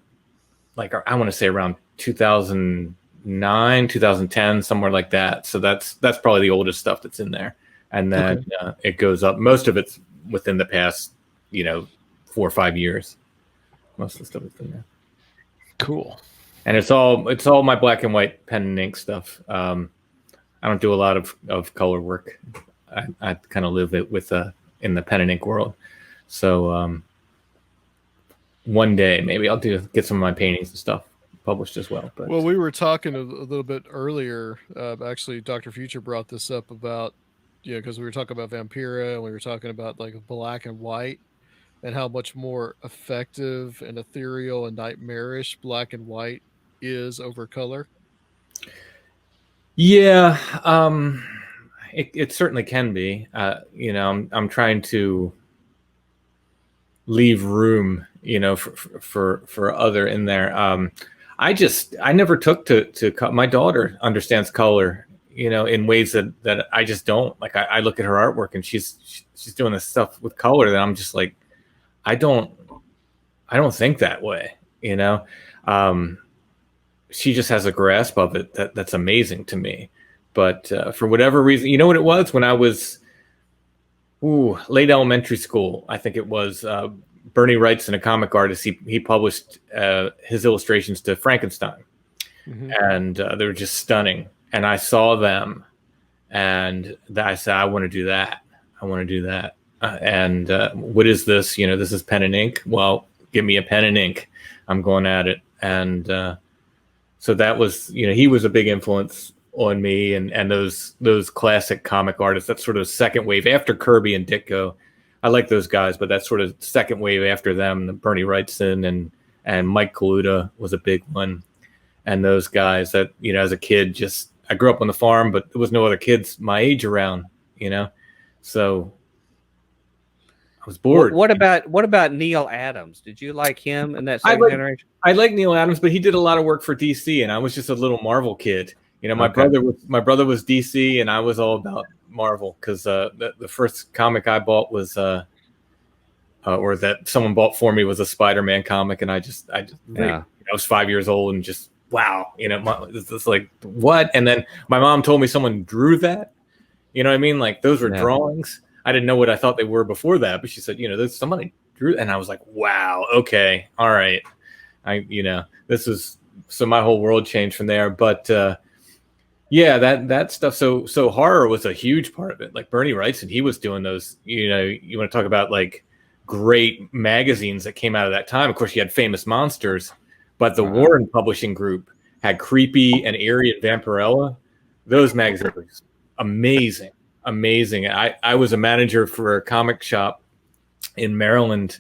like, I want to say around 2009, 2010, somewhere like that. So that's probably the oldest stuff that's in there. And then it goes up. Most of it's within the past, 4 or 5 years. Most of the stuff is in there. Cool. And it's all my black and white pen and ink stuff. I don't do a lot of color work. I kind of live it with in the pen and ink world. So one day maybe I'll get some of my paintings and stuff published as well. But we were talking a little bit earlier. Actually, Dr. Future brought this up about, because we were talking about Vampira, and we were talking about like black and white, and how much more effective and ethereal and nightmarish black and white is over color. Yeah, it certainly can be. I'm trying to leave room, for other in there. I never took to my daughter understands color, in ways that I just don't. Like I look at her artwork and she's doing this stuff with color that I'm just like, I don't think that way, she just has a grasp of it that's amazing to me. But for whatever reason, you know what it was when I was late elementary school, I think it was, Bernie Wrightson, a comic artist, he published his illustrations to Frankenstein. Mm-hmm. And they were just stunning. And I saw them, and I said, I want to do that. And what is this? This is pen and ink. Well, give me a pen and ink. I'm going at it. And so that was, he was a big influence on me, and those classic comic artists. That sort of second wave after Kirby and Ditko. I like those guys, but that sort of second wave after them, Bernie Wrightson and Mike Kaluta was a big one. And those guys that, as a kid, I grew up on the farm, but there was no other kids my age around, so I was bored. What about Neil Adams? Did you like him in that same generation? I like Neil Adams, but he did a lot of work for DC, and I was just a little Marvel kid. My brother was DC, and I was all about Marvel, because the first comic I bought was or that someone bought for me was a Spider-Man comic, and I was 5 years old and just wow, it's like what? And then my mom told me someone drew that. You know what I mean? Like those were drawings. I didn't know what I thought they were before that, but she said, there's somebody drew, and I was like, wow, okay, all right. This is, so my whole world changed from there. But yeah, that stuff. So horror was a huge part of it. Like Bernie Wrightson, he was doing those. You want to talk about like great magazines that came out of that time. Of course, you had Famous Monsters, but the Warren Publishing Group had Creepy and Eerie and Vampirella. Those magazines were amazing. I was a manager for a comic shop in Maryland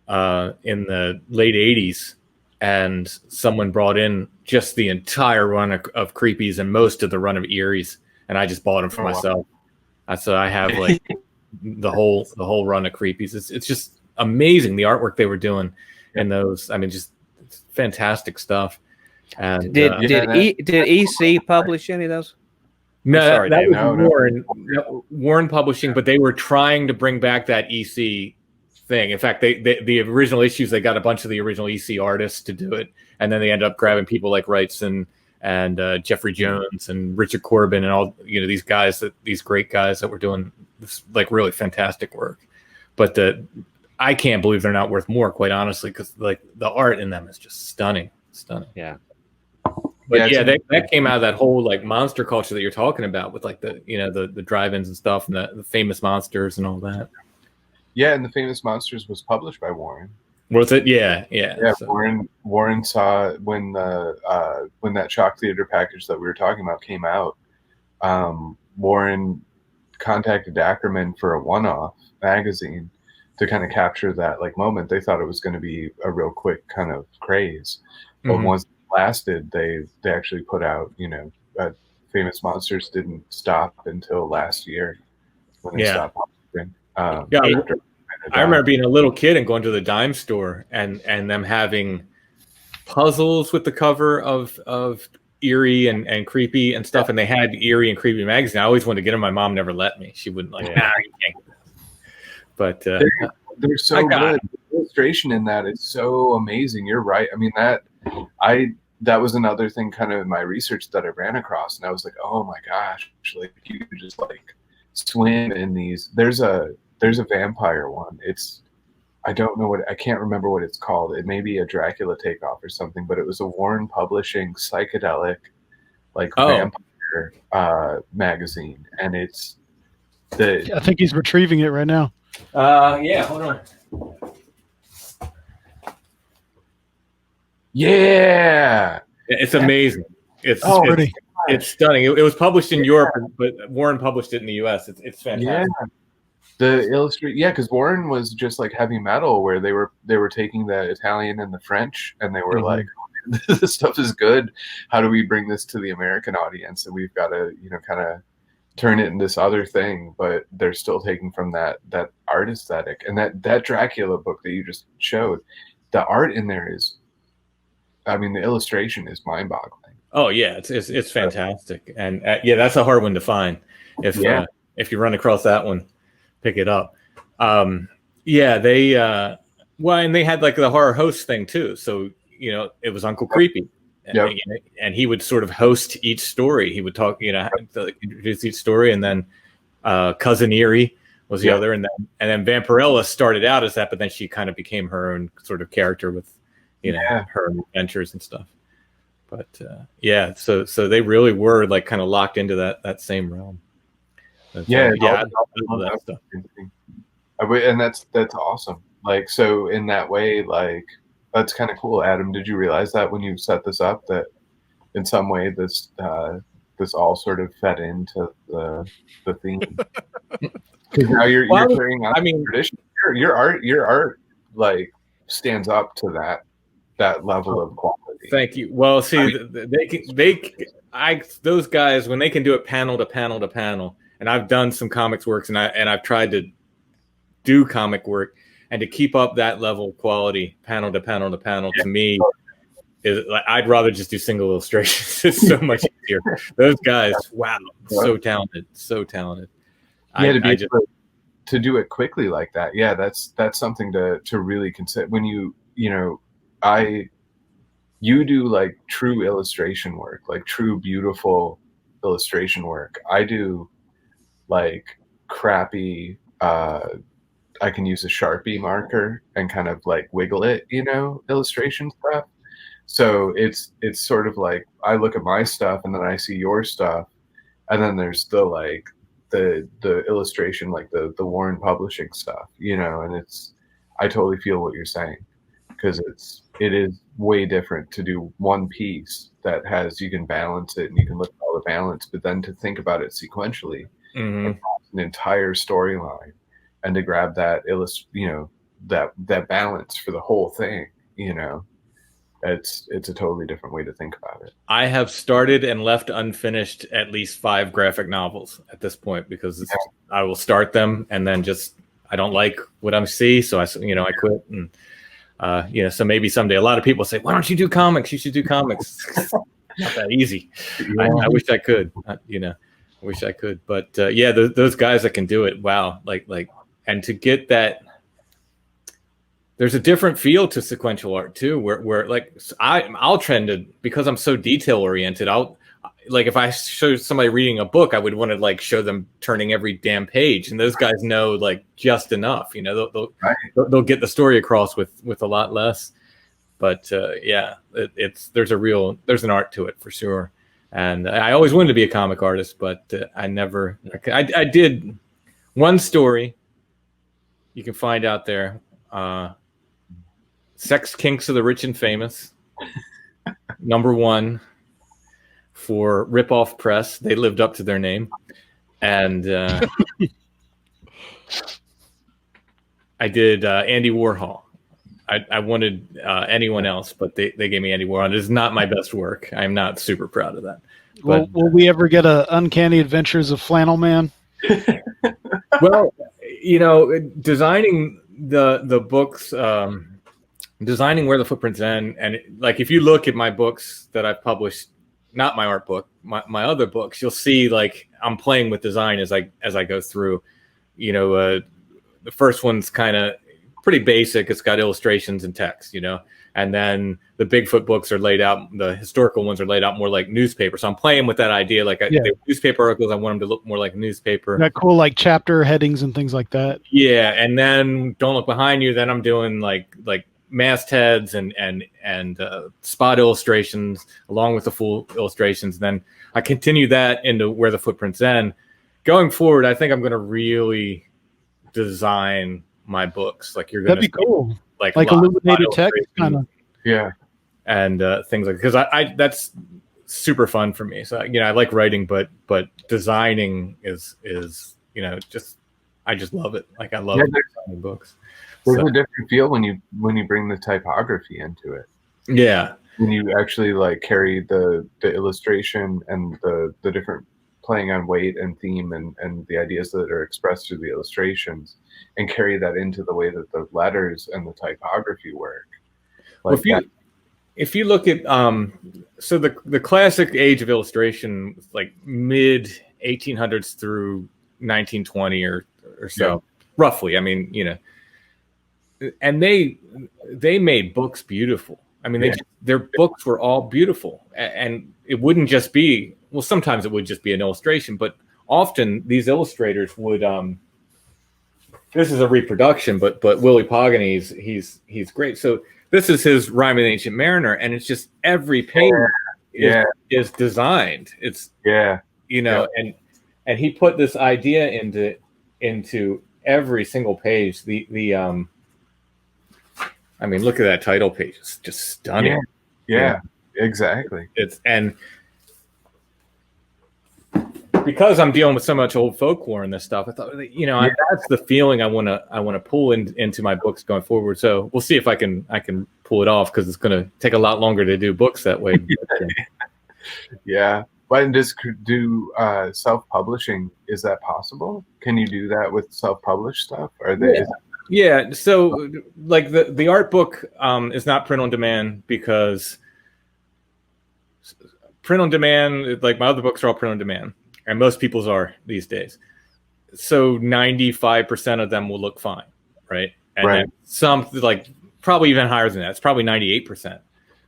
in the late 80s, and someone brought in just the entire run of Creepies and most of the run of Eerie's, and I just bought them for myself. So I have like the whole run of Creepies. It's just amazing the artwork they were doing in those. I mean, just fantastic stuff. And did EC publish any of those? No, that was Warren Publishing, but they were trying to bring back that EC thing. In fact, the original issues, they got a bunch of the original EC artists to do it, and then they ended up grabbing people like Wrightson and Jeffrey Jones and Richard Corbin and all these great guys that were doing this like really fantastic work. But I can't believe they're not worth more, quite honestly, because like the art in them is just stunning. Yeah. But that came out of that whole like monster culture that you're talking about, with like the drive-ins and stuff, and the Famous Monsters and all that. Yeah, and the Famous Monsters was published by Warren. Was it? Yeah. So. Warren saw when that Shock Theater package that we were talking about came out. Warren contacted Ackerman for a one-off magazine to kind of capture that like moment. They thought it was going to be a real quick kind of craze, but once it lasted, they actually put out. Famous Monsters didn't stop until last year when they stopped I remember being a little kid and going to the dime store and them having puzzles with the cover of eerie and creepy and stuff, and they had eerie and creepy magazine. I always wanted to get them. My mom never let me. She wouldn't like. Nah, you can't get that. But they're so good. The illustration in that is so amazing. You're right. I mean that was another thing kind of in my research that I ran across, and I was like, oh my gosh, like you could just like swim in these. There's a vampire one. I can't remember what it's called. It may be a Dracula takeoff or something, but it was a Warren Publishing psychedelic vampire magazine, and I think he's retrieving it right now. Yeah, hold on. Yeah, it's amazing. It's stunning. It was published in Europe, but Warren published it in the U.S. It's fantastic. Yeah. The because Warren was just like heavy metal, where they were taking the Italian and the French, and they were like, "This stuff is good. How do we bring this to the American audience?" And we've got to, kind of turn it into this other thing. But they're still taking from that art aesthetic, and that Dracula book that you just showed, the art in there is, I mean, the illustration is mind-boggling. Oh yeah, it's fantastic, and that's a hard one to find. If you run across that one, pick it up. They and they had like the horror host thing too. So it was Uncle Creepy, and he would sort of host each story. He would talk, introduce each story, and then Cousin Eerie was the other, and then Vampirella started out as that, but then she kind of became her own sort of character with her adventures and stuff. But so they really were like kind of locked into that same realm. I love that stuff. And that's awesome. Like, so in that way, like, that's kind of cool. Adam, did you realize that when you set this up, that in some way this all sort of fed into the theme? Because now you're carrying on the tradition. Your art like stands up to that level of quality. Thank you. Well, see, those guys, when they can do it panel to panel to panel, and I've done some comics works, and I've tried to do comic work, and to keep up that level of quality, panel to panel to panel, to me, is like, I'd rather just do single illustrations. It's so much easier. Those guys, wow, so talented. To do it quickly like that, that's something to really consider. When you do like true illustration work, like true beautiful illustration work. I do like crappy, I can use a Sharpie marker and kind of like wiggle it, illustration stuff. So it's sort of like I look at my stuff and then I see your stuff, and then there's the illustration, like the Warren Publishing stuff, and I totally feel what you're saying, because it is way different to do one piece that you can balance it and you can look at all the balance, but then to think about it sequentially, an entire storyline, and to grab that that balance for the whole thing, it's a totally different way to think about it. I have started and left unfinished at least 5 graphic novels at this point, because I will start them and then I don't like what I see, so I quit. And so maybe someday a lot of people say, why don't you do comics? You should do comics. Not that easy. I wish I could, I wish I could, but those guys that can do it. Wow. Like, and to get that, there's a different feel to sequential art too, where like I'll trend to, because I'm so detail oriented. I'll like, if I show somebody reading a book, I would want to like show them turning every damn page, and those guys know like just enough. They'll get the story across with a lot less. But there's an art to it for sure. And I always wanted to be a comic artist, but I never. I did one story. You can find out there. Sex Kinks of the Rich and Famous, #1 for Ripoff Press. They lived up to their name. And I did Andy Warhol. I wanted anyone else, but they gave me Andy Warhol. It is not my best work. I'm not super proud of that. But, will we ever get a Uncanny Adventures of Flannel Man? Well, designing the books, designing where the footprints end, and like if you look at my books that I've published, not my art book, my other books, you'll see like I'm playing with design as I go through. The first one's kind of pretty basic. It's got illustrations and text, and then the Bigfoot books are laid out. The historical ones are laid out more like newspaper. So I'm playing with that idea. Like the newspaper articles, I want them to look more like a newspaper. That cool, like chapter headings and things like that. Yeah, and then don't look behind you. Then I'm doing like mastheads and spot illustrations along with the full illustrations. Then I continue that into where the footprints end. Going forward, I think I'm going to really design my books. Like you're going to that'd be cool. Like illuminated text, kind of. Yeah, and things like, because I that's super fun for me. So I like writing, but designing is just I just love it. Like I love designing books. There's a different feel when you bring the typography into it. Yeah, when you actually like carry the illustration and the different playing on weight and theme and the ideas that are expressed through the illustrations, and carry that into the way that the letters and the typography work. Like if you look at so the classic age of illustration, like mid 1800s through 1920 or so, roughly. I mean, and they made books beautiful. I mean, their books were all beautiful, and it wouldn't just be, well, sometimes it would just be an illustration, but often these illustrators would this is a reproduction, but Willie Paganese, he's great. So this is his Rime of the Ancient Mariner, and it's just every page is designed. It's and he put this idea into every single page. I mean, look at that title page. It's just stunning. Yeah, exactly. And because I'm dealing with so much old folklore and this stuff, I thought, that's the feeling I want to pull into my books going forward. So we'll see if I can pull it off, because it's going to take a lot longer to do books that way. Yeah. But just do self-publishing, is that possible? Can you do that with self-published stuff? Yeah. So like the art book is not print on demand, because print on demand, like my other books are all print on demand, and most people's are these days. So 95% of them will look fine, right? And then some, like probably even higher than that. It's probably 98%.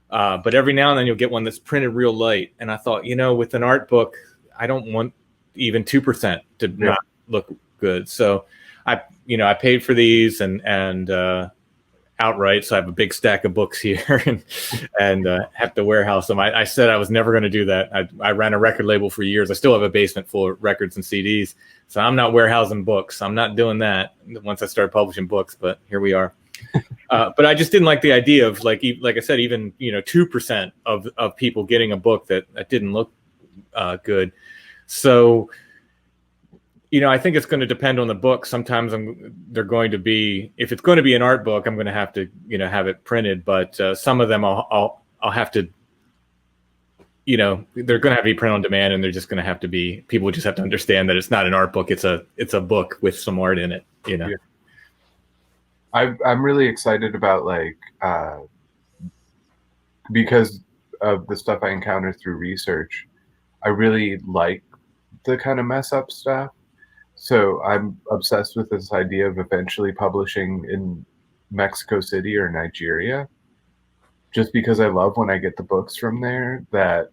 But every now and then you'll get one that's printed real light. And I thought, with an art book, I don't want even 2% to not look good. So I paid for these and outright. So I have a big stack of books here and have to warehouse them. I said I was never going to do that. I ran a record label for years. I still have a basement full of records and CDs. So I'm not warehousing books. I'm not doing that once I started publishing books, but here we are. But I just didn't like the idea of like I said, even 2% of people getting a book that didn't look good. So I think it's going to depend on the book. Sometimes they're going to be, if it's going to be an art book, I'm going to have to have it printed. But some of them I'll have to, they're going to have to be print on demand, and they're just going to have to be, people just have to understand that it's not an art book. It's a book with some art in it. Yeah. I'm really excited about because of the stuff I encounter through research. I really like the kind of mess up stuff. So I'm obsessed with this idea of eventually publishing in Mexico City or Nigeria, just because I love when I get the books from there that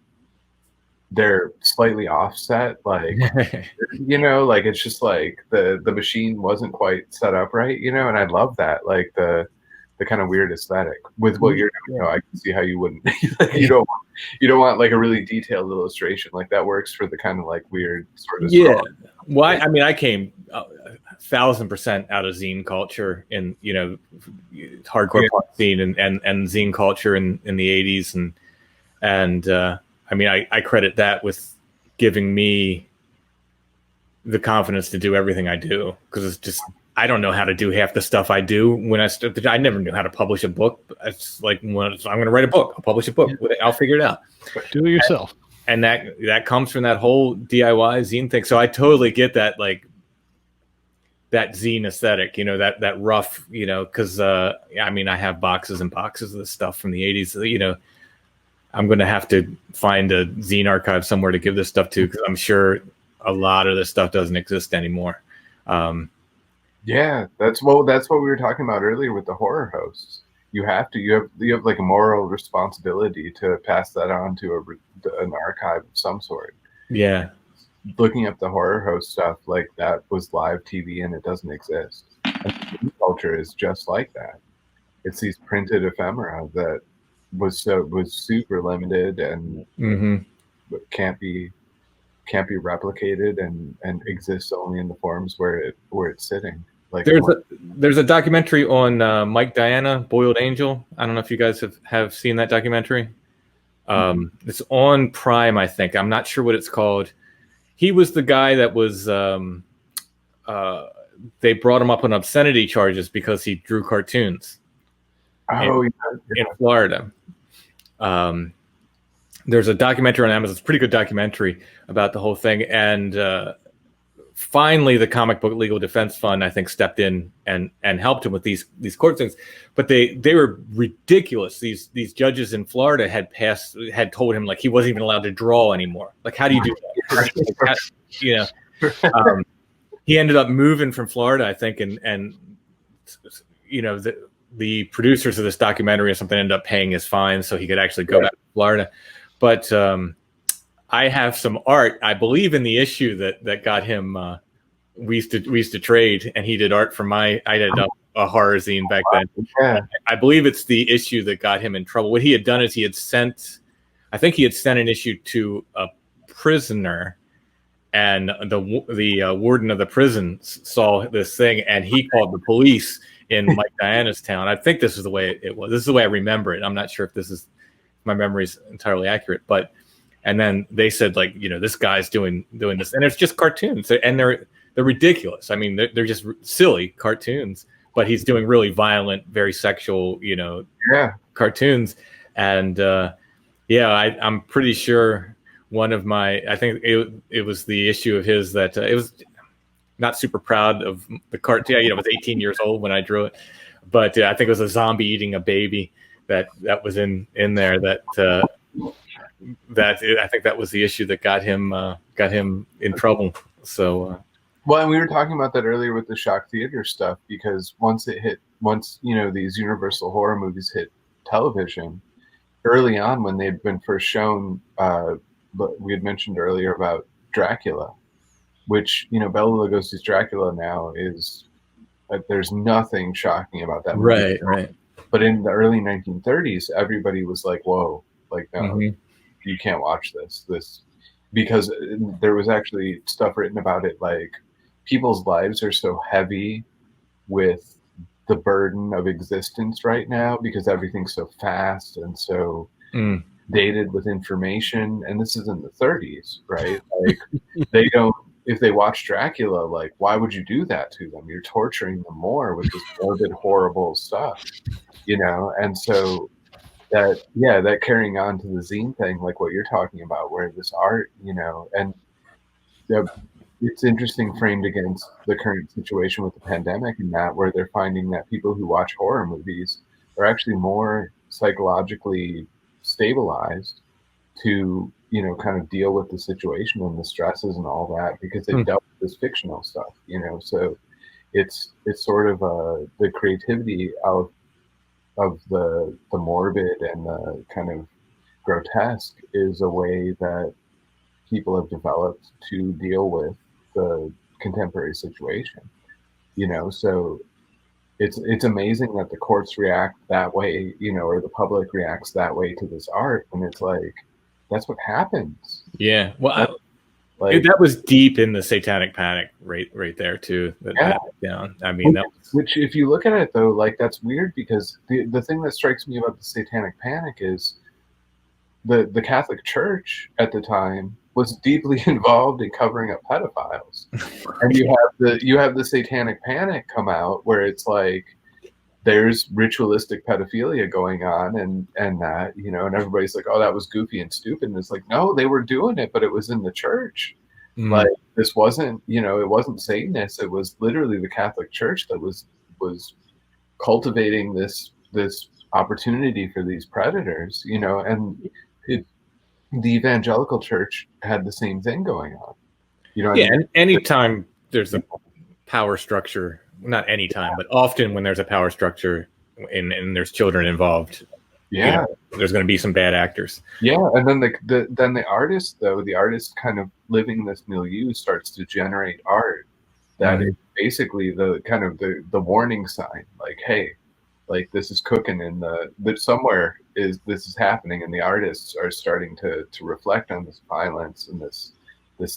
they're slightly offset, like like it's just like the machine wasn't quite set up right, and I love that, like the kind of weird aesthetic with what you're doing. I can see how you wouldn't you don't want like a really detailed illustration like that. Works for the kind of like weird sort of Well, I mean, I came 1,000% out of zine culture and hardcore punk scene and zine culture in the 80s, and I mean, I credit that with giving me the confidence to do everything I do, because it's just, I don't know how to do half the stuff I do. When I never knew how to publish a book. It's like, I'm going to write a book. I'll publish a book. I'll figure it out. Do it yourself. And that comes from that whole DIY zine thing. So I totally get that. Like, that zine aesthetic, that rough, because I mean, I have boxes and boxes of this stuff from the 80s. I'm going to have to find a zine archive somewhere to give this stuff to, because I'm sure a lot of this stuff doesn't exist anymore. Yeah, that's what we were talking about earlier with the horror hosts. You have like a moral responsibility to pass that on to an archive of some sort. Yeah. Looking up the horror host stuff, like that was live TV and it doesn't exist. And culture is just like that. It's these printed ephemera that was super limited and can't be replicated and exists only in the forms where it's sitting. Like there's a documentary on Mike Diana, Boiled Angel. I don't know if you guys have seen that documentary. It's on Prime, I think. I'm not sure what it's called. He was the guy that was they brought him up on obscenity charges because he drew cartoons in Florida. There's a documentary on Amazon. It's a pretty good documentary about the whole thing. And finally, the Comic Book Legal Defense Fund, I think, stepped in and helped him with these court things. But they were ridiculous. These judges in Florida had told him like he wasn't even allowed to draw anime. Like, how do you do that? He ended up moving from Florida, I think, and the producers of this documentary or something ended up paying his fine so he could actually go back to Florida. But I have some art. I believe in the issue that got him. We used to trade, and he did art for I did a horror zine back then. Yeah. I believe it's the issue that got him in trouble. What he had done is he had sent an issue to a prisoner, and the warden of the prison saw this thing, and he called the police in Mike Diana's town. I think this is the way it was. This is the way I remember it. I'm not sure if my memory is entirely accurate, but. And then they said, like, this guy's doing this, and it's just cartoons, and they're ridiculous. I mean, they're just silly cartoons, but he's doing really violent, very sexual, cartoons. And I'm pretty sure one of I think it was the issue of his that it was not super proud of the cartoon. I was 18 years old when I drew it, but I think it was a zombie eating a baby that was in there that I think that was the issue that got him in trouble. So, well, and we were talking about that earlier with the shock theater stuff, because once these Universal horror movies hit television, early on when they'd been first shown, but we had mentioned earlier about Dracula, which Bela Lugosi's Dracula now is there's nothing shocking about that movie. Right. But in the early 1930s, everybody was like, "Whoa, like no." Mm-hmm. You can't watch this because there was actually stuff written about it, like people's lives are so heavy with the burden of existence right now because everything's so fast and so dated with information. And this is in the 30s, right? Like they don't, if they watch Dracula, like, why would you do that to them? You're torturing them more with this morbid, horrible stuff, And so that carrying on to the zine thing, like what you're talking about, where this art, and it's interesting framed against the current situation with the pandemic and that, where they're finding that people who watch horror movies are actually more psychologically stabilized to, kind of deal with the situation and the stresses and all that, because they've dealt with this fictional stuff, so it's sort of the creativity of the morbid and the kind of grotesque is a way that people have developed to deal with the contemporary situation, so it's amazing that the courts react that way, or the public reacts that way to this art. And it's like, that's what happens. Yeah. Well, that was deep in the Satanic Panic right there too. Down. I mean, which if you look at it though, like that's weird, because the thing that strikes me about the Satanic Panic is the Catholic Church at the time was deeply involved in covering up pedophiles. And you have the Satanic Panic come out where it's like there's ritualistic pedophilia going on and that, and everybody's like, oh, that was goofy and stupid. And it's like, no, they were doing it, but it was in the church. Like this wasn't, it wasn't Satanists. It was literally the Catholic Church that was cultivating this opportunity for these predators, and the evangelical church had the same thing going on. And anytime there's a power structure, not anytime, but often when there's a power structure and there's children involved, there's going to be some bad actors. Yeah, and then the artist, though, the artist kind of living in this milieu starts to generate art that is basically the kind of the warning sign, like, hey, like this is cooking but somewhere this is happening, and the artists are starting to reflect on this violence and this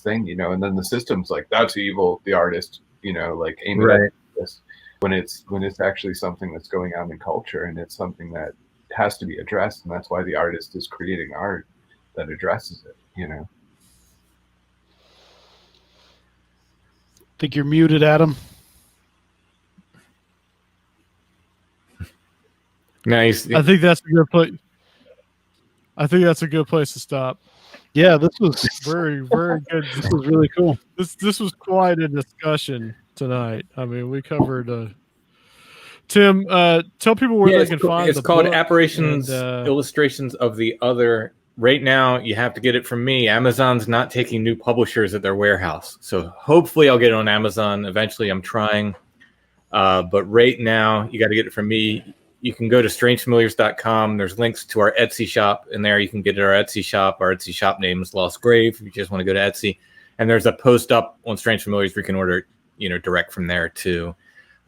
thing, and then the system's like, that's evil, the artist, like aiming at this, when it's actually something that's going on in culture, and it's something that has to be addressed, and that's why the artist is creating art that addresses it. I think you're muted, Adam. Nice. I think that's a good place. I think that's a good place to stop. Yeah, this was very, very good. This was really cool. This was quite a discussion tonight. I mean, we covered. Tim, tell people where they can find. It's called Apparitions, Illustrations of the Other. Right now, you have to get it from me. Amazon's not taking new publishers at their warehouse, so hopefully I'll get it on Amazon eventually. I'm trying, but right now you got to get it from me. You can go to strangefamiliars.com. There's links to our Etsy shop in there. You can get it at our Etsy shop. Our Etsy shop name is Lost Grave, if you just want to go to Etsy. And there's a post up on Strange Familiars where you can order, direct from there too.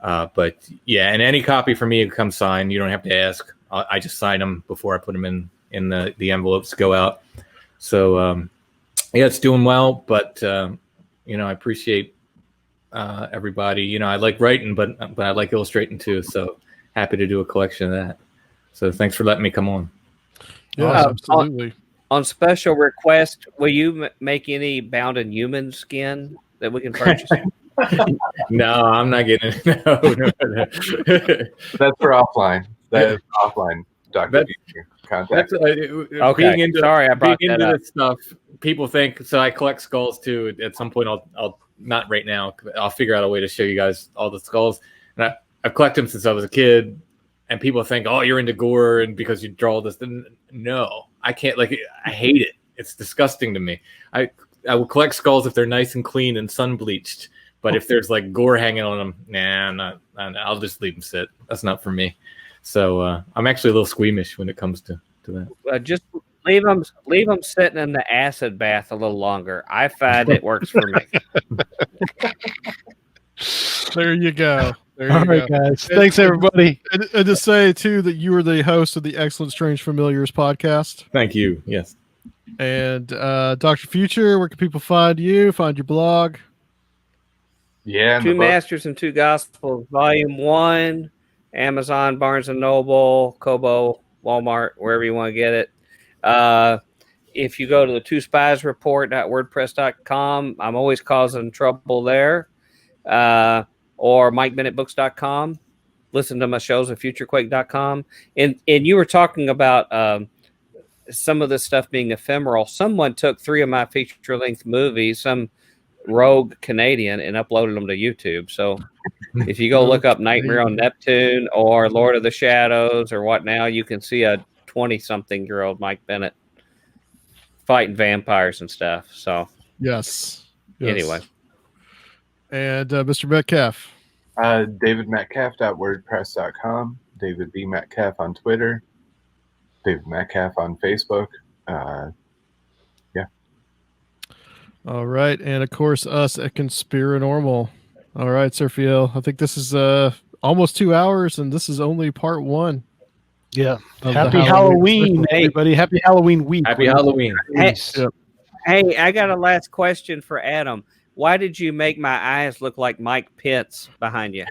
But yeah, and any copy for me comes signed. You don't have to ask. I just sign them before I put them in the envelopes go out. So yeah, it's doing well. But I appreciate everybody. I like writing, but I like illustrating too. So happy to do a collection of that. So thanks for letting me come on. Yeah, absolutely. On special request, will you make any bound and human skin that we can purchase? No, I'm not getting it. No. That's for offline. That is offline. Dr. Contact. Okay. Being into, Sorry, I brought being that into up. this stuff, people think, so I collect skulls too. At some point, I'll not right now. I'll figure out a way to show you guys all the skulls. And I've collected them since I was a kid, and people think, oh, you're into gore and because you draw this. No, I can't. Like, I hate it. It's disgusting to me. I will collect skulls if they're nice and clean and sun bleached. But if there's like gore hanging on them, nah, I'll just leave them sit. That's not for me. So I'm actually a little squeamish when it comes to that. Just leave them sitting in the acid bath a little longer. I find it works for me. There you go. All right, guys. Thanks, everybody. And to say, too, that you were the host of the Excellent Strange Familiars podcast. Thank you. Yes. And Dr. Future, where can people find you? Find your blog? Yeah. Two Masters and Two Gospels, Volume 1, Amazon, Barnes & Noble, Kobo, Walmart, wherever you want to get it. If you go to the twospiesreport.wordpress.com, I'm always causing trouble there. Or MikeBennettBooks.com. Listen to my shows at FutureQuake.com. And you were talking about some of this stuff being ephemeral. Someone took 3 of my feature-length movies, some rogue Canadian, and uploaded them to YouTube. So if you go look up Nightmare on Neptune or Lord of the Shadows or what now, you can see a 20-something-year-old Mike Bennett fighting vampires and stuff. So yes. Anyway. And Mr. Metcalfe. DavidMetcalfe.wordpress.com. David B. Metcalfe on Twitter. David Metcalfe on Facebook. Yeah. All right. And, of course, us at Conspirinormal. All right, Sergio. I think this is almost 2 hours, and this is only part 1. Yeah. Happy Halloween, everybody. Happy Halloween week. Happy Halloween. Hey, I got a last question for Adam. Why did you make my eyes look like Mike Pitts behind you?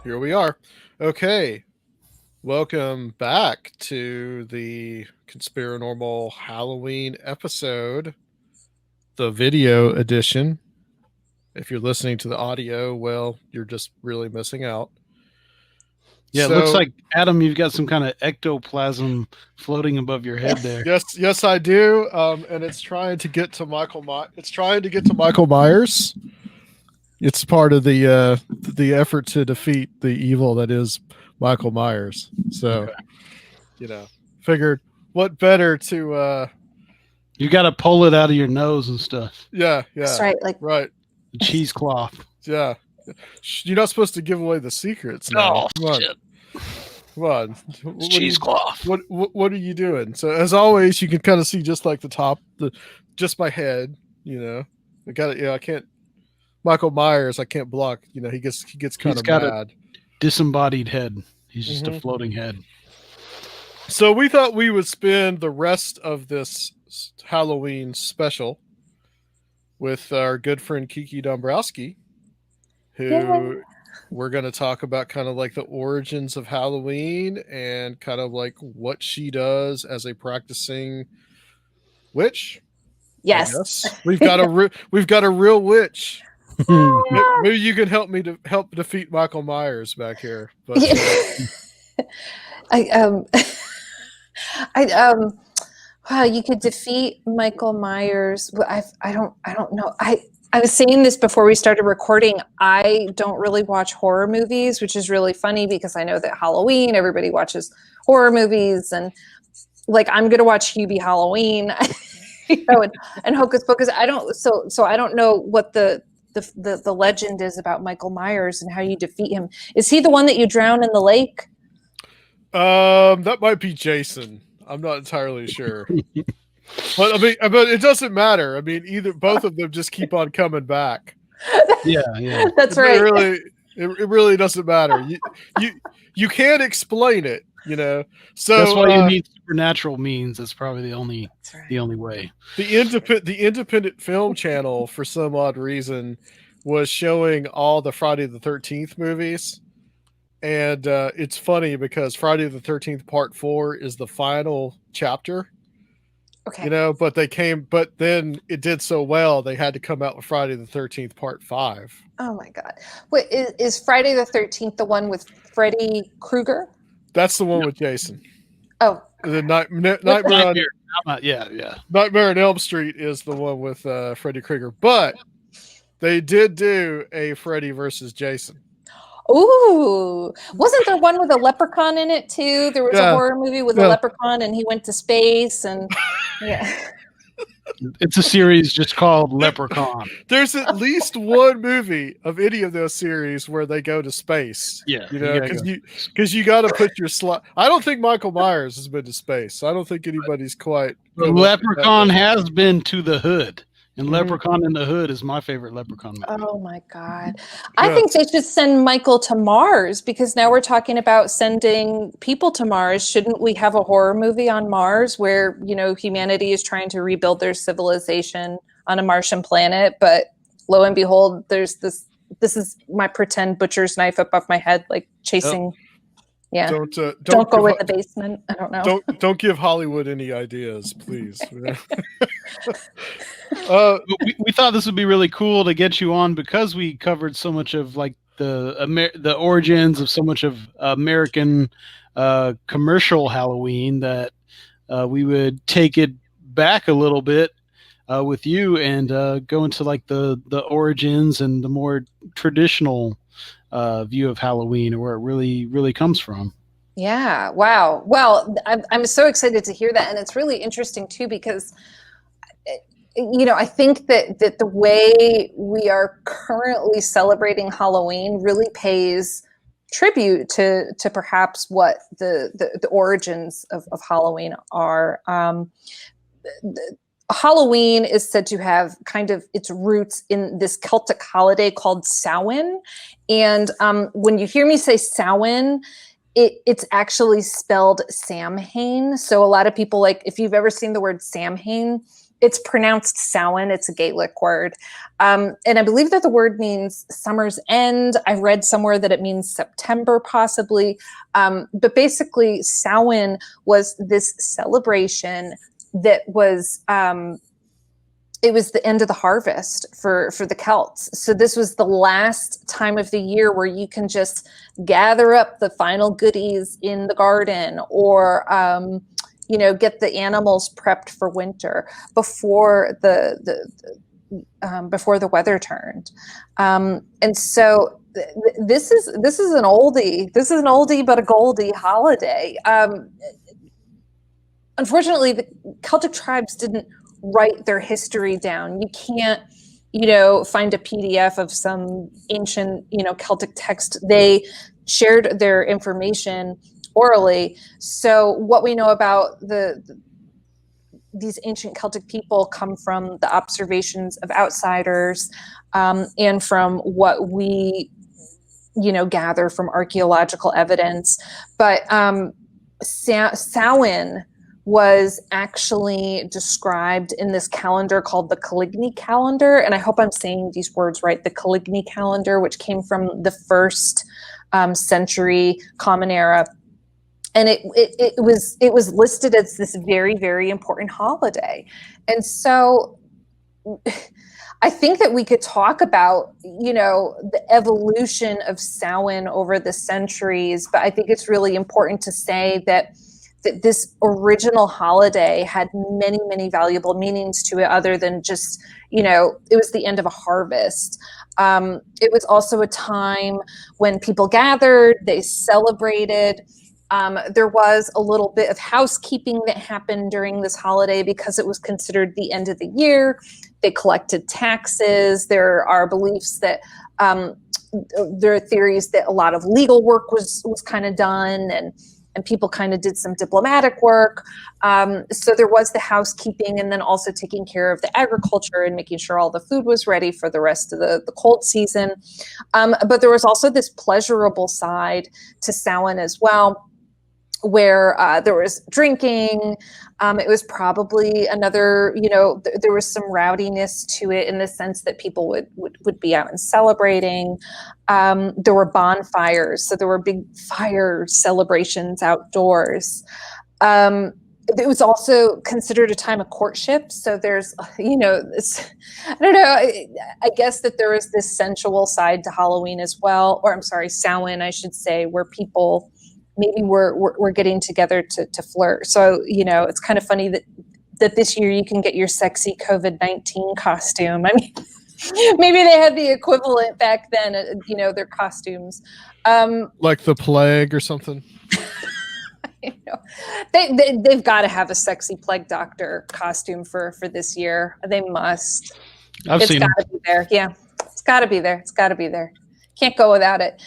Here we are. Okay. Welcome back to the Conspirinormal Halloween episode, the video edition. If you're listening to the audio, well, you're just really missing out. Yeah, it looks like, Adam, you've got some kind of ectoplasm floating above your head there. Yes, I do. And it's trying to get to Michael Myers. It's part of the effort to defeat the evil that is Michael Myers. So, figured what better to you got to pull it out of your nose and stuff. Yeah. That's right. Right. Cheesecloth. Yeah. You're not supposed to give away the secrets now. Oh, shit. Come on. Cheesecloth. What are you doing? So as always, you can kind of see just like the top, just my head, I got it. I can't, Michael Myers, I can't block, he gets kind of mad. A disembodied head. He's just a floating head. So we thought we would spend the rest of this Halloween special with our good friend Kiki Dombrowski, who we're going to talk about kind of like the origins of Halloween and kind of like what she does as a practicing witch. Yes. We've got a real witch. Maybe you can help me to help defeat Michael Myers back here. But wow, you could defeat Michael Myers. I don't know. I was saying this before we started recording. I don't really watch horror movies, which is really funny because I know that Halloween, everybody watches horror movies, and like I'm gonna watch Hubie Halloween, and Hocus Pocus. I don't know what the legend is about Michael Myers and how you defeat him. Is he the one that you drown in the lake? That might be Jason. I'm not entirely sure. But it doesn't matter. Both of them just keep on coming back. Yeah. That's right. It really doesn't matter. You can't explain it, So that's why you need supernatural means. That's probably the only way. The independent film channel, for some odd reason, was showing all the Friday the 13th movies. And it's funny because Friday the 13th Part 4 is the final chapter. Okay. But then it did so well, they had to come out with Friday the 13th Part 5. Oh my God. Wait, is Friday the 13th the one with Freddy Krueger? That's the one with Jason. Oh. The Nightmare on Elm Street is the one with Freddy Krueger. But they did do a Freddy versus Jason. Ooh, wasn't there one with a leprechaun in it too? There was a horror movie with a leprechaun and he went to space and It's a series just called Leprechaun. There's at least one movie of any of those series where they go to space. Yeah, because you got to put your slot. I don't think Michael Myers has been to space. I don't think anybody's quite. The Leprechaun has been to the hood. And Leprechaun in the Hood is my favorite Leprechaun movie. Oh my God. I think they should send Michael to Mars because now we're talking about sending people to Mars. Shouldn't we have a horror movie on Mars where, humanity is trying to rebuild their civilization on a Martian planet? But lo and behold, there's this is my pretend butcher's knife above my head, like chasing. Yeah. Don't go in the basement. I don't know. Don't give Hollywood any ideas, please. We thought this would be really cool to get you on because we covered so much of like the origins of so much of American commercial Halloween that we would take it back a little bit with you and go into like the origins and the more traditional view of Halloween or where it really comes from. Yeah. Wow. Well, I'm so excited to hear that. And it's really interesting too, because, I think that the way we are currently celebrating Halloween really pays tribute to perhaps what the origins of Halloween are. Halloween is said to have kind of its roots in this Celtic holiday called Samhain. And when you hear me say Samhain, it's actually spelled Samhain. So a lot of people, like if you've ever seen the word Samhain, it's pronounced Samhain. It's a Gaelic word. And I believe that the word means summer's end. I read somewhere that it means September, possibly. But basically, Samhain was this celebration that was, it was the end of the harvest for the Celts. So this was the last time of the year where you can just gather up the final goodies in the garden, or get the animals prepped for winter before before the weather turned. And so this is an oldie. This is an oldie but a goldie holiday. Unfortunately, the Celtic tribes didn't write their history down. You can't, find a PDF of some ancient, Celtic text. They shared their information orally. So what we know about these ancient Celtic people come from the observations of outsiders, and from what we, gather from archaeological evidence. But Samhain was actually described in this calendar called the Coligny calendar. And I hope I'm saying these words right. The Coligny calendar, which came from the first century Common Era. And it was listed as this very, very important holiday. And so I think that we could talk about, the evolution of Samhain over the centuries, but I think it's really important to say that this original holiday had many, many valuable meanings to it, other than just, it was the end of a harvest. It was also a time when people gathered, they celebrated. There was a little bit of housekeeping that happened during this holiday because it was considered the end of the year. They collected taxes. There are beliefs that there are theories that a lot of legal work was kind of done, and people kind of did some diplomatic work. So there was the housekeeping, and then also taking care of the agriculture and making sure all the food was ready for the rest of the cold season. But there was also this pleasurable side to Samhain as well, where there was drinking. It was probably another, there was some rowdiness to it in the sense that people would be out and celebrating. There were bonfires, so there were big fire celebrations outdoors. It was also considered a time of courtship. So there's, this, I don't know, I guess that there is this sensual side to Halloween as well, or I'm sorry, Samhain, I should say, where people maybe we're getting together to flirt. So, it's kind of funny that this year you can get your sexy COVID-19 costume. I mean, maybe they had the equivalent back then, their costumes. Like the plague or something. They've got to have a sexy plague doctor costume for this year. They must. It's got to be there. Yeah, it's got to be there. It's got to be there. Can't go without it.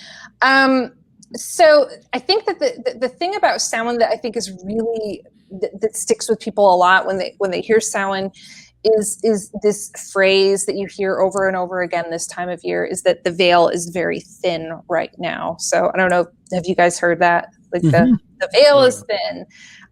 So I think that the thing about Samhain that I think is really that sticks with people a lot when they hear Samhain is this phrase that you hear over and over again this time of year, is that the veil is very thin right now. So I don't know, have you guys heard that? Like the veil is thin.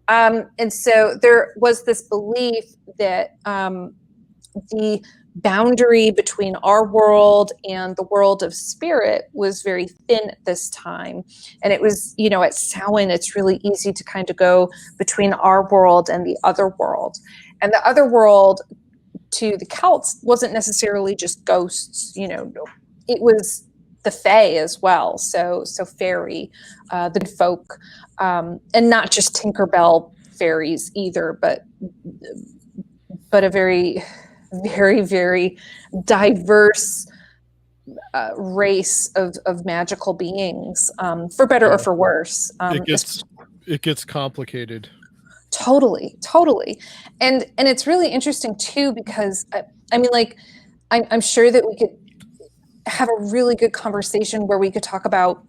And so there was this belief that the boundary between our world and the world of spirit was very thin at this time. And it was, at Samhain, it's really easy to kind of go between our world and the other world. And the other world to the Celts wasn't necessarily just ghosts, it was the Fae as well. So fairy, the folk, and not just Tinkerbell fairies either, but a very, very, very diverse race of magical beings, for better or for worse. It gets complicated. Totally. And it's really interesting too, because I'm sure that we could have a really good conversation where we could talk about,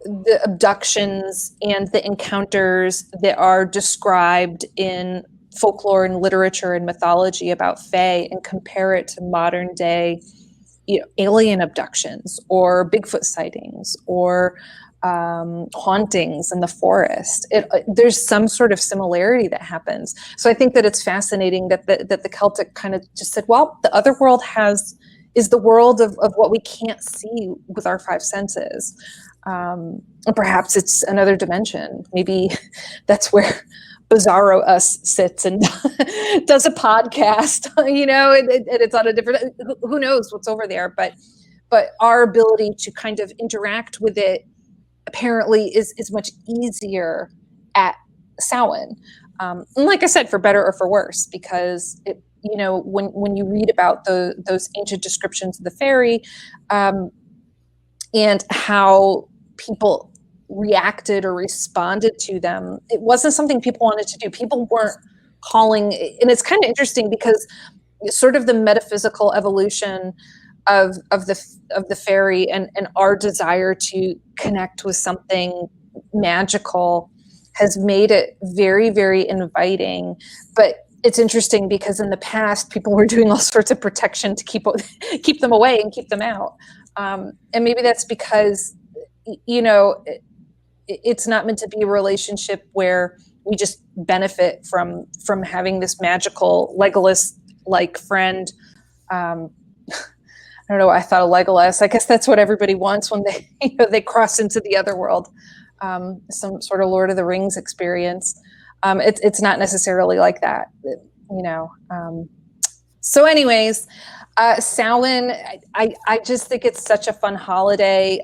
the abductions and the encounters that are described in folklore and literature and mythology about Fae, and compare it to modern day, alien abductions or Bigfoot sightings or hauntings in the forest. There's some sort of similarity that happens. So I think that it's fascinating that the Celtic kind of just said, well, the other world is the world of what we can't see with our five senses. And perhaps it's another dimension. Maybe that's where Bizarro Us sits and does a podcast, and it's on a different, who knows what's over there, but our ability to kind of interact with it apparently is much easier at Samhain. And like I said, for better or for worse, because when you read about those ancient descriptions of the fairy, and how people reacted or responded to them, it wasn't something people wanted to do. People weren't calling, and it's kind of interesting because sort of the metaphysical evolution of the fairy and our desire to connect with something magical has made it very, very inviting. But it's interesting because in the past, people were doing all sorts of protection to keep them away and keep them out. And maybe that's because, it's not meant to be a relationship where we just benefit from having this magical Legolas-like friend. I don't know why I thought of Legolas. I guess that's what everybody wants when they cross into the other world. Some sort of Lord of the Rings experience. It's not necessarily like that, So anyways, Samhain, I just think it's such a fun holiday.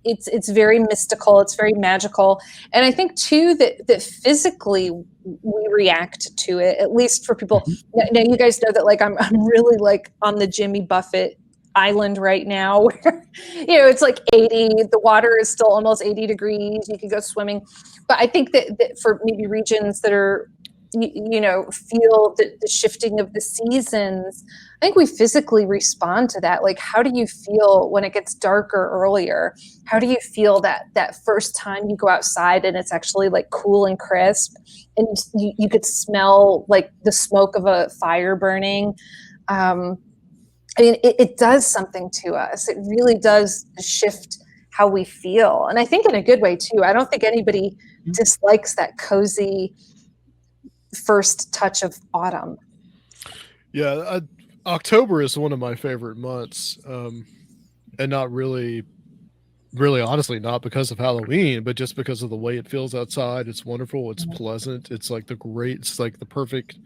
It's very mystical. It's very magical. And I think too that physically we react to it, at least for people. Now you guys know that I'm really on the Jimmy Buffett island right now where, it's 80, the water is still almost 80 degrees. You can go swimming. But I think that for maybe regions that are, feel the shifting of the seasons, I think we physically respond to that. How do you feel when it gets darker earlier? How do you feel that first time you go outside and it's actually cool and crisp and you could smell the smoke of a fire burning? It does something to us. It really does shift how we feel. And I think in a good way too. I don't think anybody dislikes that cozy first touch of autumn. Yeah, October is one of my favorite months, and not really honestly not because of Halloween, but just because of the way it feels outside. It's wonderful. It's pleasant. It's the perfect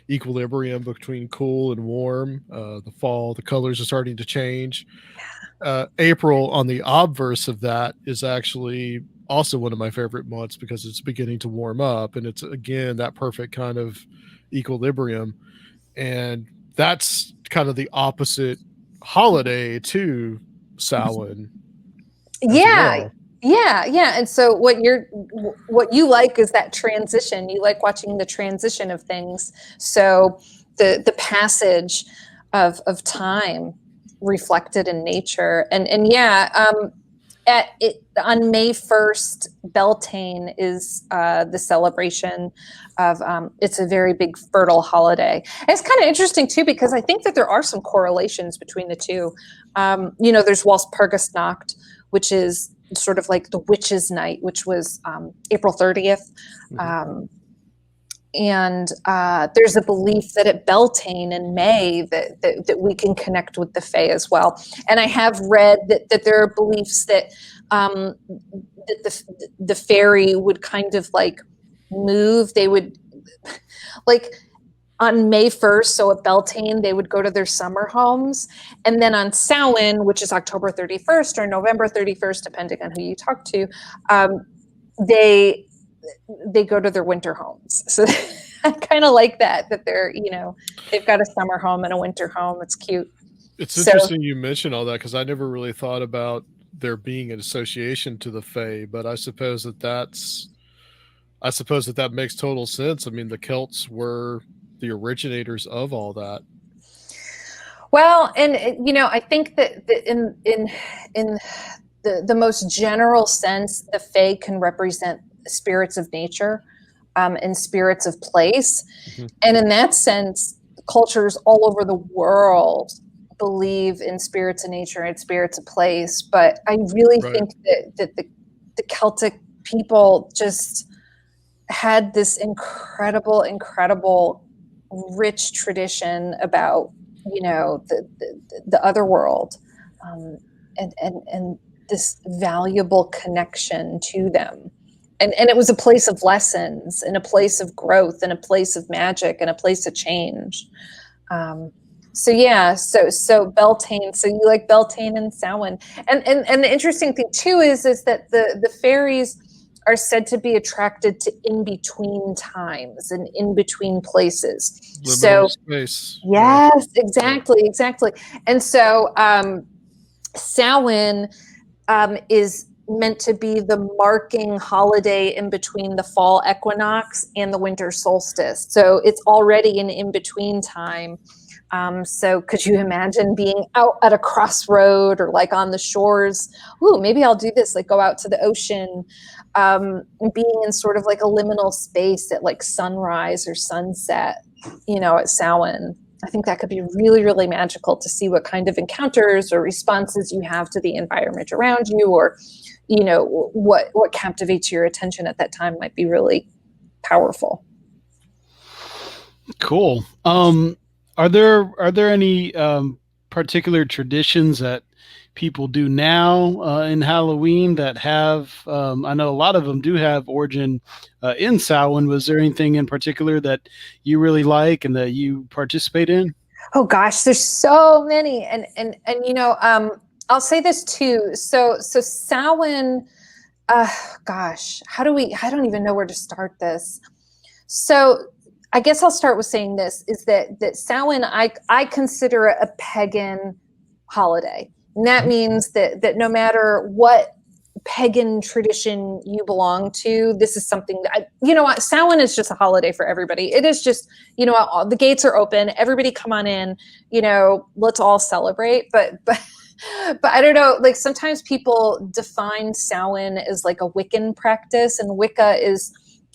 equilibrium between cool and warm. The fall, the colors are starting to change. April, on the obverse of that, is actually also one of my favorite months because it's beginning to warm up, and it's again that perfect kind of equilibrium. And that's kind of the opposite holiday to Samhain. Yeah. And so what you like is that transition. You like watching the transition of things. So the passage of time reflected in nature. And on May 1st, Beltane is the celebration of, it's a very big fertile holiday. And it's kind of interesting too, because I think that there are some correlations between the two. There's Walpurgisnacht, which is sort of like the witches' night, which was April 30th. And there's a belief that at Beltane in May that we can connect with the Fae as well. And I have read that there are beliefs that that the fairy would kind of move. They would on May 1st, so at Beltane, they would go to their summer homes. And then on Samhain, which is October 31st or November 31st, depending on who you talk to, they go to their winter homes. So I kind of like that they're, they've got a summer home and a winter home. It's cute. It's interesting you mention all that because I never really thought about there being an association to the Fae, but I suppose that makes total sense. I mean, the Celts were the originators of all that. Well, and I think that in the most general sense, the Fae can represent spirits of nature and spirits of place. And in that sense, cultures all over the world believe in spirits of nature and spirits of place, but I really think that the Celtic people just had this incredible rich tradition about, you know, the other world, and this valuable connection to them. And it was a place of lessons, and a place of growth, and a place of magic, and a place of change. So Beltane. So you like Beltane and Samhain, and the interesting thing too is that the fairies are said to be attracted to in between times and in between places. Liminal space. Yes, exactly. And so Samhain is meant to be the marking holiday in between the fall equinox and the winter solstice. So it's already an in-between time. So could you imagine being out at a crossroad or like on the shores? Ooh, maybe I'll do this, like go out to the ocean, being in sort of like a liminal space at like sunrise or sunset, you know, at Samhain. I think that could be really, really magical to see what kind of encounters or responses you have to the environment around you, or, you know, what captivates your attention at that time might be really powerful. Cool. Are there any particular traditions that people do now in Halloween that have? I know a lot of them do have origin in Samhain. Was there anything in particular that you really like and that you participate in? Oh gosh, there's so many, and you know, I'll say this too. So Samhain. Gosh, I don't even know where to start this. So I guess I'll start with saying this, is that Samhain, I consider it a pagan holiday. And that means that no matter what pagan tradition you belong to, this is something that, you know what, Samhain is just a holiday for everybody. It is just, you know, the gates are open, everybody come on in, you know, let's all celebrate. But I don't know, like sometimes people define Samhain as like a Wiccan practice, and Wicca is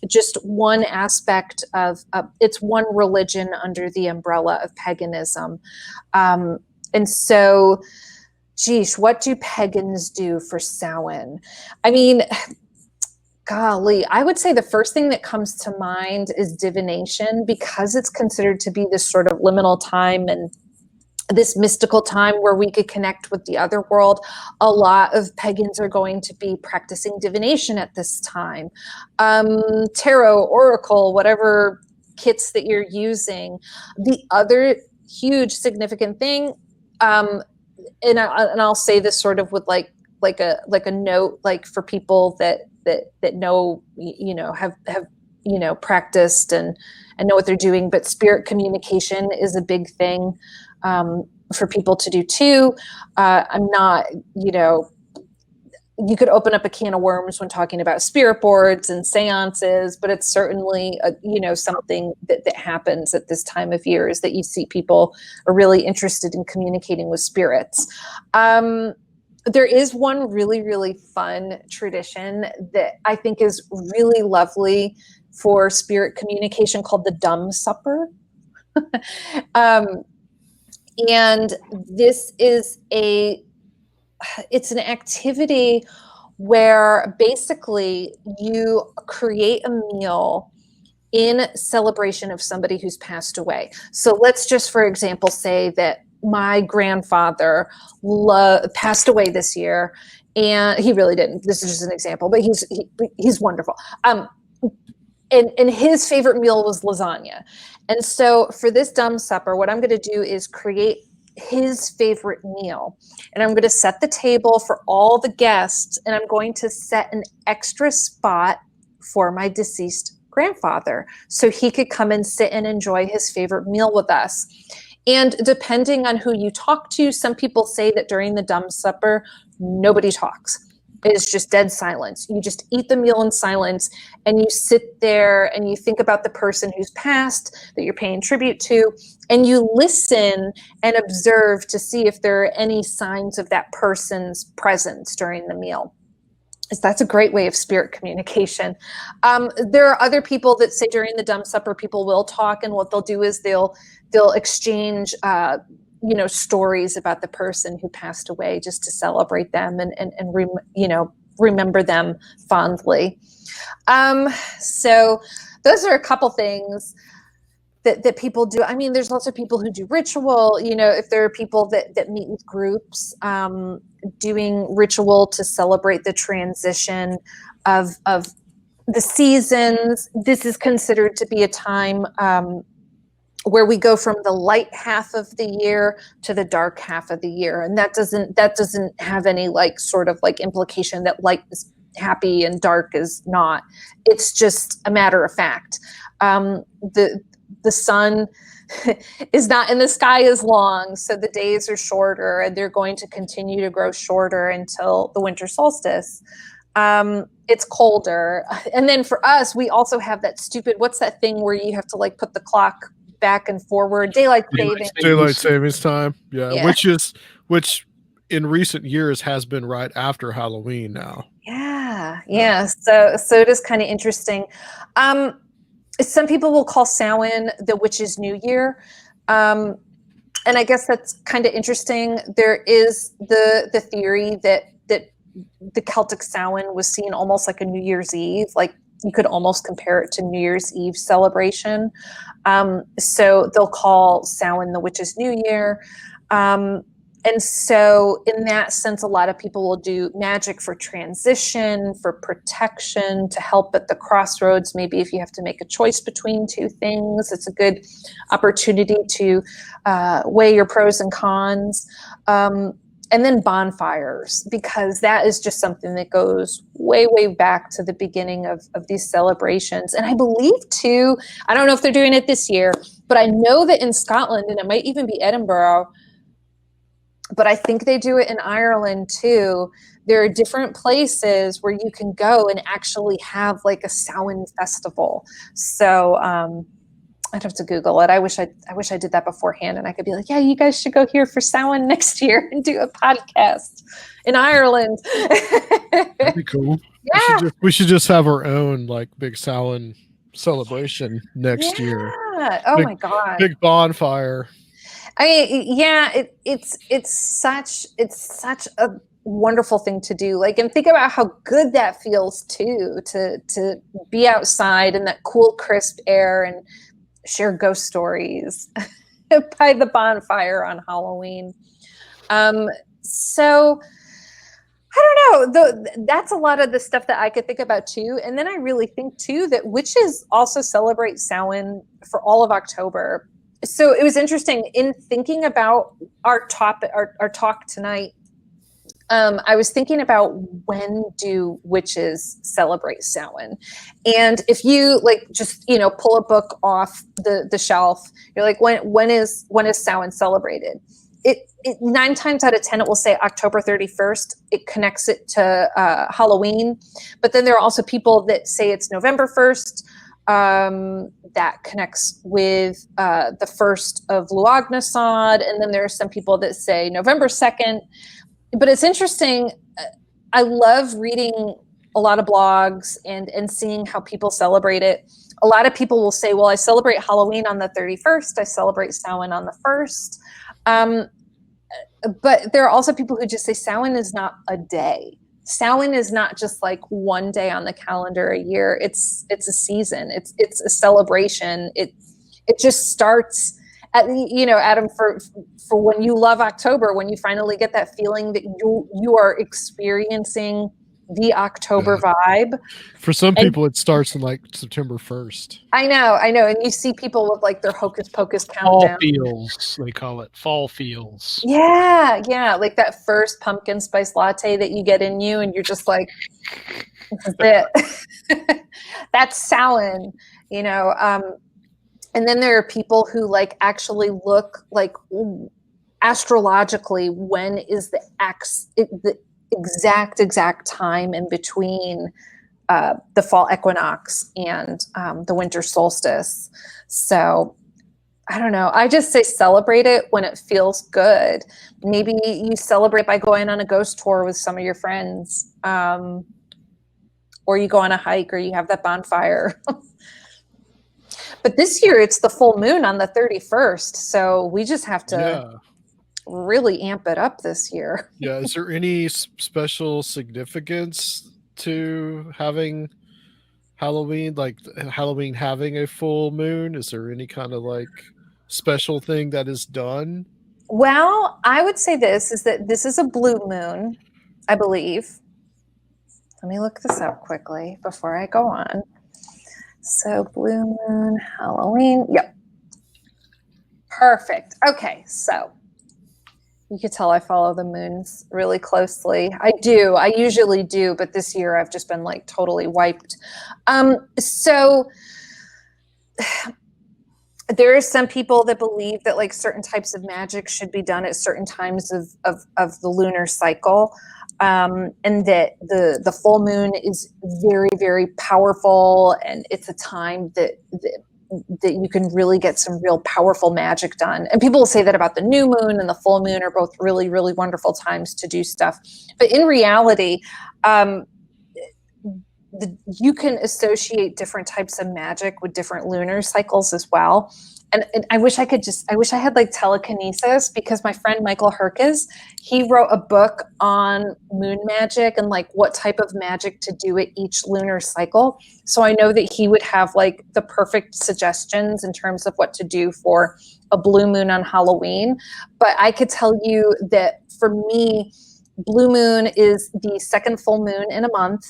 just one aspect of it's one religion under the umbrella of paganism. And so, geez, what do pagans do for Samhain? I mean, golly, I would say the first thing that comes to mind is divination, because it's considered to be this sort of liminal time and this mystical time where we could connect with the other world. A lot of pagans are going to be practicing divination at this time. Tarot, oracle, whatever kits that you're using. The other huge significant thing, and I'll say this sort of with like a note, like for people that know, you know, have you know, practiced and know what they're doing, but spirit communication is a big thing for people to do too. I'm not, you know, you could open up a can of worms when talking about spirit boards and seances, but it's certainly you know, something that happens at this time of year, is that you see people are really interested in communicating with spirits. There is one really, really fun tradition that I think is really lovely for spirit communication called the Dumb Supper. And this is it's an activity where basically you create a meal in celebration of somebody who's passed away. So let's just, for example, say that my grandfather passed away this year, and he really didn't. This is just an example, but he's wonderful. And his favorite meal was lasagna. And so for this Dumb Supper, what I'm going to do is create his favorite meal. And I'm going to set the table for all the guests, and I'm going to set an extra spot for my deceased grandfather so he could come and sit and enjoy his favorite meal with us. And depending on who you talk to, some people say that during the Dumb Supper, nobody talks. It's just dead silence. You just eat the meal in silence, and you sit there and you think about the person who's passed that you're paying tribute to, and you listen and observe to see if there are any signs of that person's presence during the meal. That's a great way of spirit communication. There are other people that say during the Dumb Supper, people will talk, and what they'll do is they'll exchange stories about the person who passed away, just to celebrate them and remember them fondly. So those are a couple things that people do. I mean, there's lots of people who do ritual, if there are people that meet with groups, doing ritual to celebrate the transition of the seasons. This is considered to be a time where we go from the light half of the year to the dark half of the year. And that doesn't have any sort of implication that light is happy and dark is not. It's just a matter of fact. The sun is not in the sky as long, so the days are shorter, and they're going to continue to grow shorter until the winter solstice. It's colder. And then for us, we also have that stupid, what's that thing where you have to put the clock back and forward? Daylight savings time. Yeah. Which in recent years has been right after Halloween now. Yeah. So it is kind of interesting. Some people will call Samhain the witch's new year. And I guess that's kind of interesting. There is the theory that the Celtic Samhain was seen almost like a New Year's Eve. You could almost compare it to New Year's Eve celebration. So they'll call Samhain the witch's new year. And so in that sense, a lot of people will do magic for transition, for protection, to help at the crossroads. Maybe if you have to make a choice between two things, it's a good opportunity to weigh your pros and cons. And then bonfires, because that is just something that goes way, way back to the beginning of these celebrations. And I believe too, I don't know if they're doing it this year, but I know that in Scotland, and it might even be Edinburgh, but I think they do it in Ireland too. There are different places where you can go and actually have a Samhain festival. So I'd have to Google it. I wish I did that beforehand, and I could be like, yeah, you guys should go here for Samhain next year and do a podcast in Ireland. That'd be cool. Yeah. We should just have our own big Samhain celebration next year. Oh my God. Big bonfire. I mean, yeah, it's such a wonderful thing to do. And think about how good that feels too, to be outside in that cool, crisp air and share ghost stories by the bonfire on Halloween. So I don't know, that's a lot of the stuff that I could think about too. And then I really think too that witches also celebrate Samhain for all of October. So it was interesting in thinking about our topic, our talk tonight. I was thinking about, when do witches celebrate Samhain? And if you just pull a book off the shelf, you're like, when is Samhain celebrated? It 9 times out of 10 it will say October 31st. It connects it to Halloween, but then there are also people that say it's November 1st. That connects with the 1st of Luagna, and then there are some people that say November 2nd. But it's interesting. I love reading a lot of blogs and seeing how people celebrate it. A lot of people will say, well, I celebrate Halloween on the 31st. I celebrate Samhain on the 1st. But there are also people who just say Samhain is not a day. Samhain is not just one day on the calendar a year. It's a season. It's a celebration. It just starts at, Adam, for when you love October, when you finally get that feeling that you are experiencing the October vibe. For some people, it starts in September 1st. I know. And you see people with their hocus pocus countdown. Fall feels, they call it. Fall feels. Yeah. That first pumpkin spice latte that you get in you, and you're just like, this is it. That's Samhain, and then there are people who actually look astrologically, when is the exact time in between the fall equinox and the winter solstice. So I don't know. I just say celebrate it when it feels good. Maybe you celebrate by going on a ghost tour with some of your friends, or you go on a hike, or you have that bonfire. But this year it's the full moon on the 31st, so we just have to really amp it up this year. Yeah. Is there any special significance to having Halloween, like Halloween having a full moon? Is there any kind of like special thing that is done? Well, I would say this is that this is a blue moon, I believe. Let me look this up quickly before I go on. So blue moon, Halloween. Yep. Perfect. Okay, so you could tell I follow the moons really closely. I do. I usually do, but this year I've just been like totally wiped. So there are some people that believe that like certain types of magic should be done at certain times of the lunar cycle. And that the full moon is very, very powerful, and it's a time that you can really get some real powerful magic done. And people will say that about the new moon and the full moon are both really, really wonderful times to do stuff. But in reality, you can associate different types of magic with different lunar cycles as well. And I wish I had like telekinesis, because my friend Michael Herkes, he wrote a book on moon magic and like what type of magic to do at each lunar cycle. So I know that he would have like the perfect suggestions in terms of what to do for a blue moon on Halloween. But I could tell you that for me, blue moon is the second full moon in a month.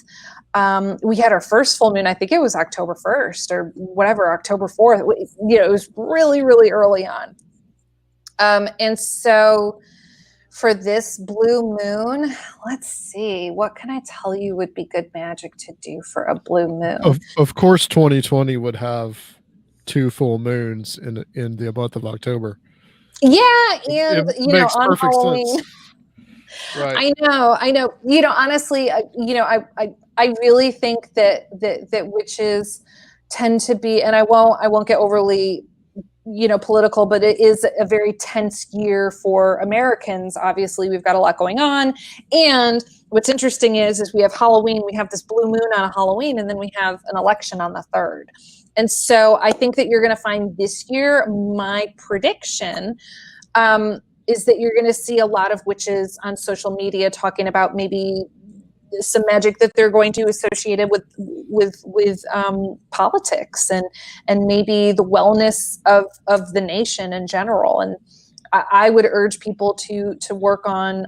We had our first full moon, I think it was October 1st or whatever, October 4th. You know, it was really, really early on. And so for this blue moon, let's see, what can I tell you would be good magic to do for a blue moon? Of course, 2020 would have 2 full moons in the month of October. Yeah, and it you know, makes on perfect Halloween. sense. Right. I know. You know, honestly, I really think that witches tend to be, and I won't get overly, you know, political, but it is a very tense year for Americans. Obviously, we've got a lot going on, and what's interesting is we have Halloween, we have this blue moon on Halloween, and then we have an election on the 3rd. And so I think that you're going to find this year, my prediction, is that you're going to see a lot of witches on social media talking about maybe some magic that they're going to associate it with politics and maybe the wellness of the nation in general. And I would urge people to work on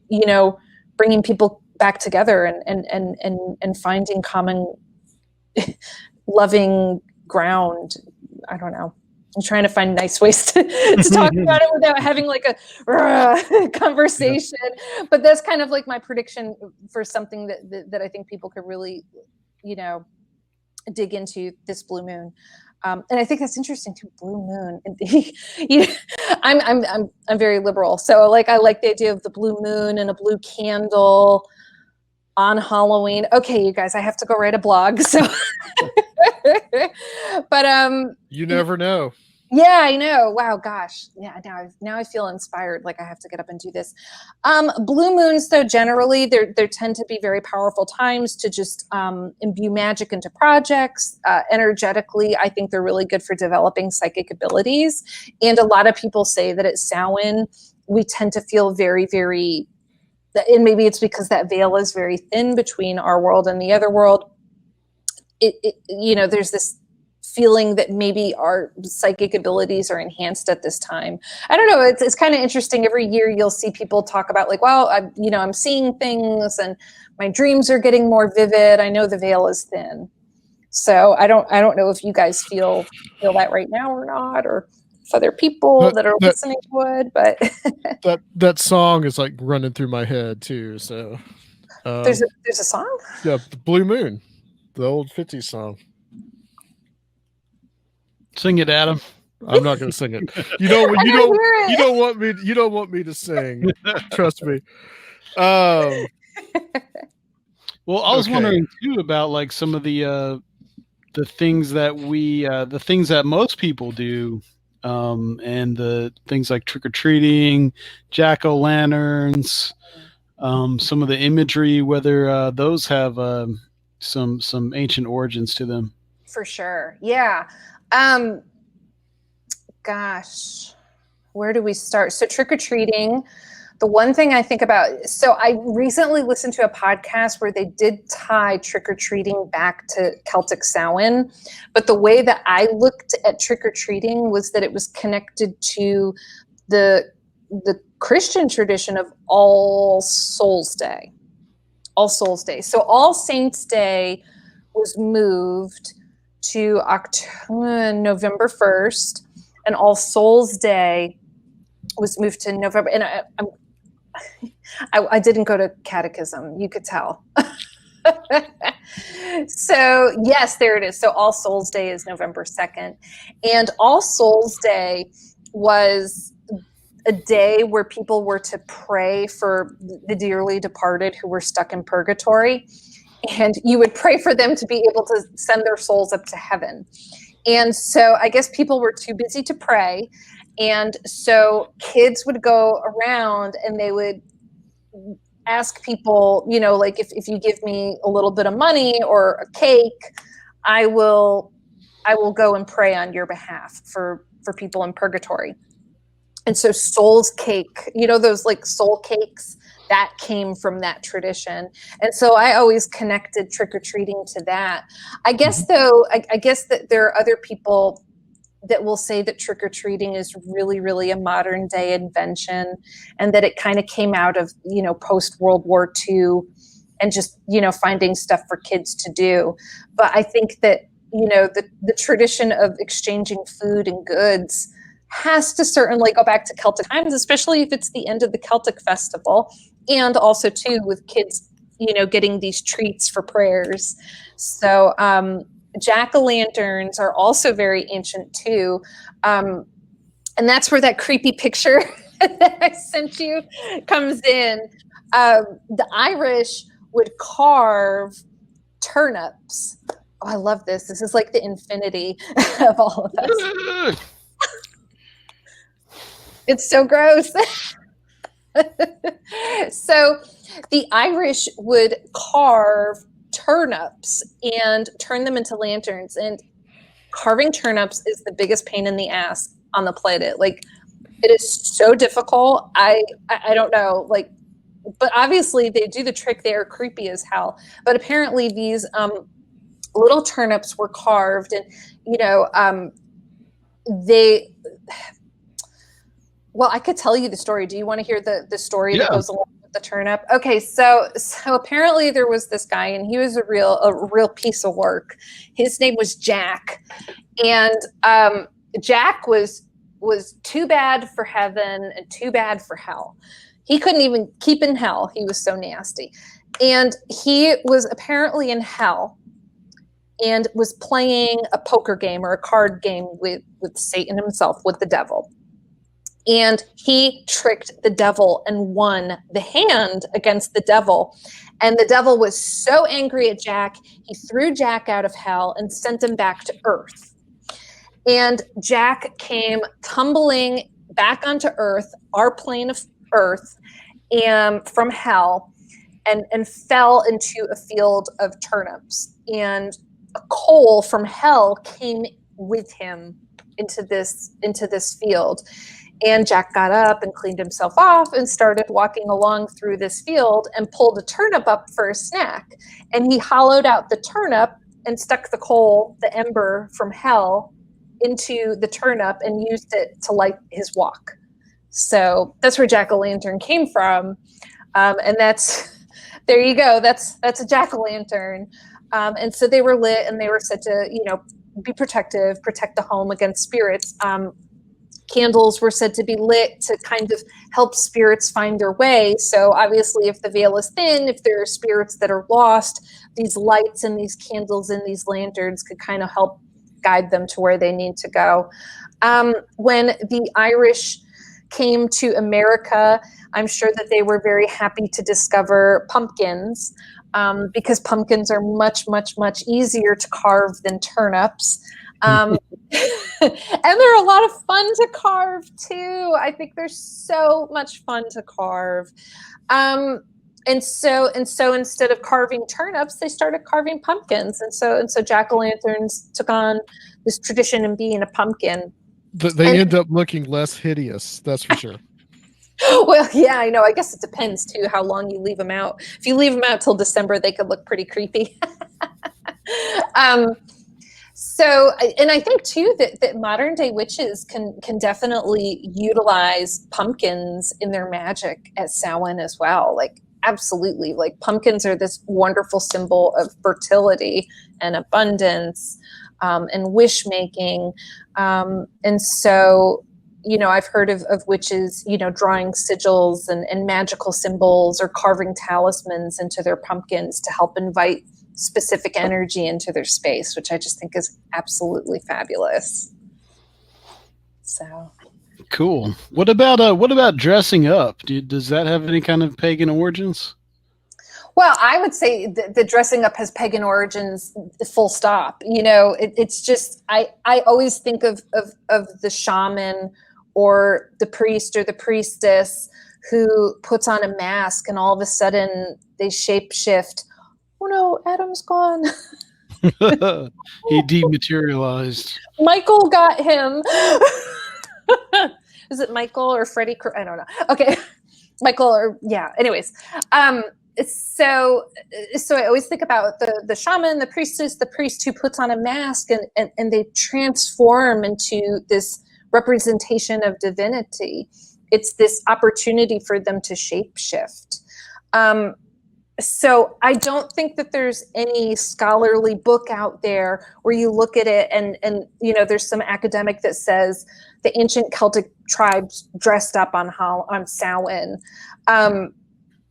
you know, bringing people back together and finding common loving ground. I don't know. I'm trying to find nice ways to talk about it without having like a conversation. Yeah. But that's kind of like my prediction for something that I think people could really, you know, dig into this blue moon. And I think that's interesting too. Blue moon. You know, I'm very liberal, so like I like the idea of the blue moon and a blue candle on Halloween. Okay, you guys, I have to go write a blog. So, but you never know. Yeah, I know. Wow, gosh. Yeah, now I feel inspired. Like I have to get up and do this. Blue moons, though, generally they tend to be very powerful times to just imbue magic into projects. Energetically, I think they're really good for developing psychic abilities. And a lot of people say that at Samhain, we tend to feel very, very, and maybe it's because that veil is very thin between our world and the other world. You know, there's this feeling that maybe our psychic abilities are enhanced at this time. I don't know. It's kind of interesting. Every year you'll see people talk about like, well, I'm seeing things and my dreams are getting more vivid. I know the veil is thin. So I don't know if you guys feel that right now or not, or if other people that are listening would, but that song is like running through my head too. So there's a song? Yeah, Blue Moon, the old 50s song. Sing it, Adam. I'm not going to sing it. You don't want me to sing. Trust me. Well, I was wondering too about like some of the things that the things that most people do, and the things like trick or treating, jack-o'-lanterns, some of the imagery, whether those have some ancient origins to them. For sure, yeah. Gosh, where do we start? So trick-or-treating, the one thing I think about, so I recently listened to a podcast where they did tie trick-or-treating back to Celtic Samhain, but the way that I looked at trick-or-treating was that it was connected to the Christian tradition of All Souls Day. All Souls Day. So All Saints Day was moved to November 1st, and All Souls Day was moved to November. And I didn't go to catechism, you could tell. So yes, there it is. So All Souls Day is November 2nd. And All Souls Day was a day where people were to pray for the dearly departed who were stuck in purgatory. And you would pray for them to be able to send their souls up to heaven. And so I guess people were too busy to pray. And so kids would go around and they would ask people, you know, like, if you give me a little bit of money or a cake, I will go and pray on your behalf for people in purgatory. And so Soul's Cake, you know, those like soul cakes, that came from that tradition. And so I always connected trick-or-treating to that. I guess though, I guess that there are other people that will say that trick-or-treating is really, really a modern day invention, and that it kind of came out of, you know, post-World War II and just, you know, finding stuff for kids to do. But I think that, you know, the tradition of exchanging food and goods has to certainly go back to Celtic times, especially if it's the end of the Celtic festival, and also too with kids, you know, getting these treats for prayers. So jack-o'-lanterns are also very ancient too, and that's where that creepy picture that I sent you comes in. The Irish would carve turnips. Oh, I love this. This is like the infinity of all of us. It's so gross. So the Irish would carve turnips and turn them into lanterns. And carving turnips is the biggest pain in the ass on the planet. Like, it is so difficult. I don't know. Like, but obviously they do the trick. They are creepy as hell. But apparently these little turnips were carved, and you know, well, I could tell you the story. Do you want to hear the story that goes along with the turnip? Okay, so apparently there was this guy, and he was a real piece of work. His name was Jack, and Jack was too bad for heaven and too bad for hell. He couldn't even keep in hell. He was so nasty, and he was apparently in hell and was playing a poker game or a card game with Satan himself, with the devil. And he tricked the devil and won the hand against the devil. And the devil was so angry at Jack, he threw Jack out of hell and sent him back to earth. And Jack came tumbling back onto earth, our plane of earth, and from hell, and fell into a field of turnips. And a coal from hell came with him into this field. And Jack got up and cleaned himself off and started walking along through this field and pulled a turnip up for a snack. And he hollowed out the turnip and stuck the coal, the ember from hell, into the turnip and used it to light his walk. So that's where jack-o'-lantern came from. And that's, there you go. That's a jack-o'-lantern. And so they were lit, and they were said to, you know, be protective, protect the home against spirits. Candles were said to be lit to kind of help spirits find their way. So obviously, if the veil is thin, if there are spirits that are lost, these lights and these candles and these lanterns could kind of help guide them to where they need to go. When the Irish came to America, I'm sure that they were very happy to discover pumpkins, because pumpkins are much, much, much easier to carve than turnips. And they're a lot of fun to carve too. I think they're so much fun to carve. And so instead of carving turnips, they started carving pumpkins. And so jack-o'-lanterns took on this tradition of being a pumpkin. They end up looking less hideous. That's for sure. Well, yeah, I know. I guess it depends too how long you leave them out. If you leave them out till December, they could look pretty creepy. So, and I think too that modern day witches can definitely utilize pumpkins in their magic at Samhain as well. Like, absolutely. Like, pumpkins are this wonderful symbol of fertility and abundance, and wish making. And so, I've heard of witches, drawing sigils and magical symbols or carving talismans into their pumpkins to help invite specific energy into their space, which I just think is absolutely fabulous. So cool. What about dressing up? Does that have any kind of pagan origins? Well, I would say the dressing up has pagan origins, full stop. It's just, I always think of the shaman or the priest or the priestess who puts on a mask and all of a sudden they shapeshift. Oh no, Adam's gone. He dematerialized. Michael got him. Is it Michael or Freddie? I don't know. Okay. Michael or, yeah. Anyways. So I always think about the shaman, the priestess, the priest who puts on a mask and they transform into this representation of divinity. It's this opportunity for them to shapeshift. So I don't think that there's any scholarly book out there where you look at it and there's some academic that says the ancient Celtic tribes dressed up on Samhain.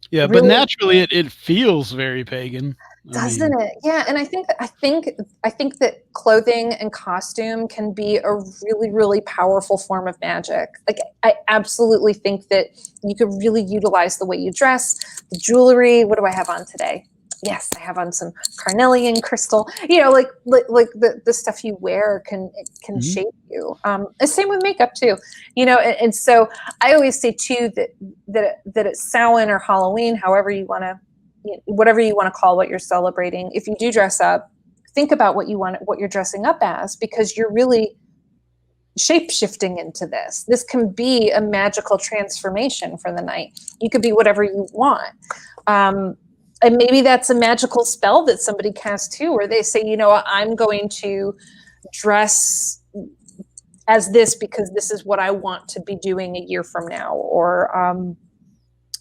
Yeah, really, but naturally it feels very pagan. Doesn't it? Yeah, and I think that clothing and costume can be a really, really powerful form of magic. Like, I absolutely think that you could really utilize the way you dress, the jewelry. What do I have on today? Yes, I have on some carnelian crystal. Like the stuff you wear can shape you. The same with makeup too. And so I always say too that it's Samhain or Halloween, however you want to. Whatever you want to call what you're celebrating, if you do dress up, think about what you're dressing up as, because you're really shape-shifting into this. This can be a magical transformation for the night. You could be whatever you want. And maybe that's a magical spell that somebody casts too, where they say, I'm going to dress as this because this is what I want to be doing a year from now. Or,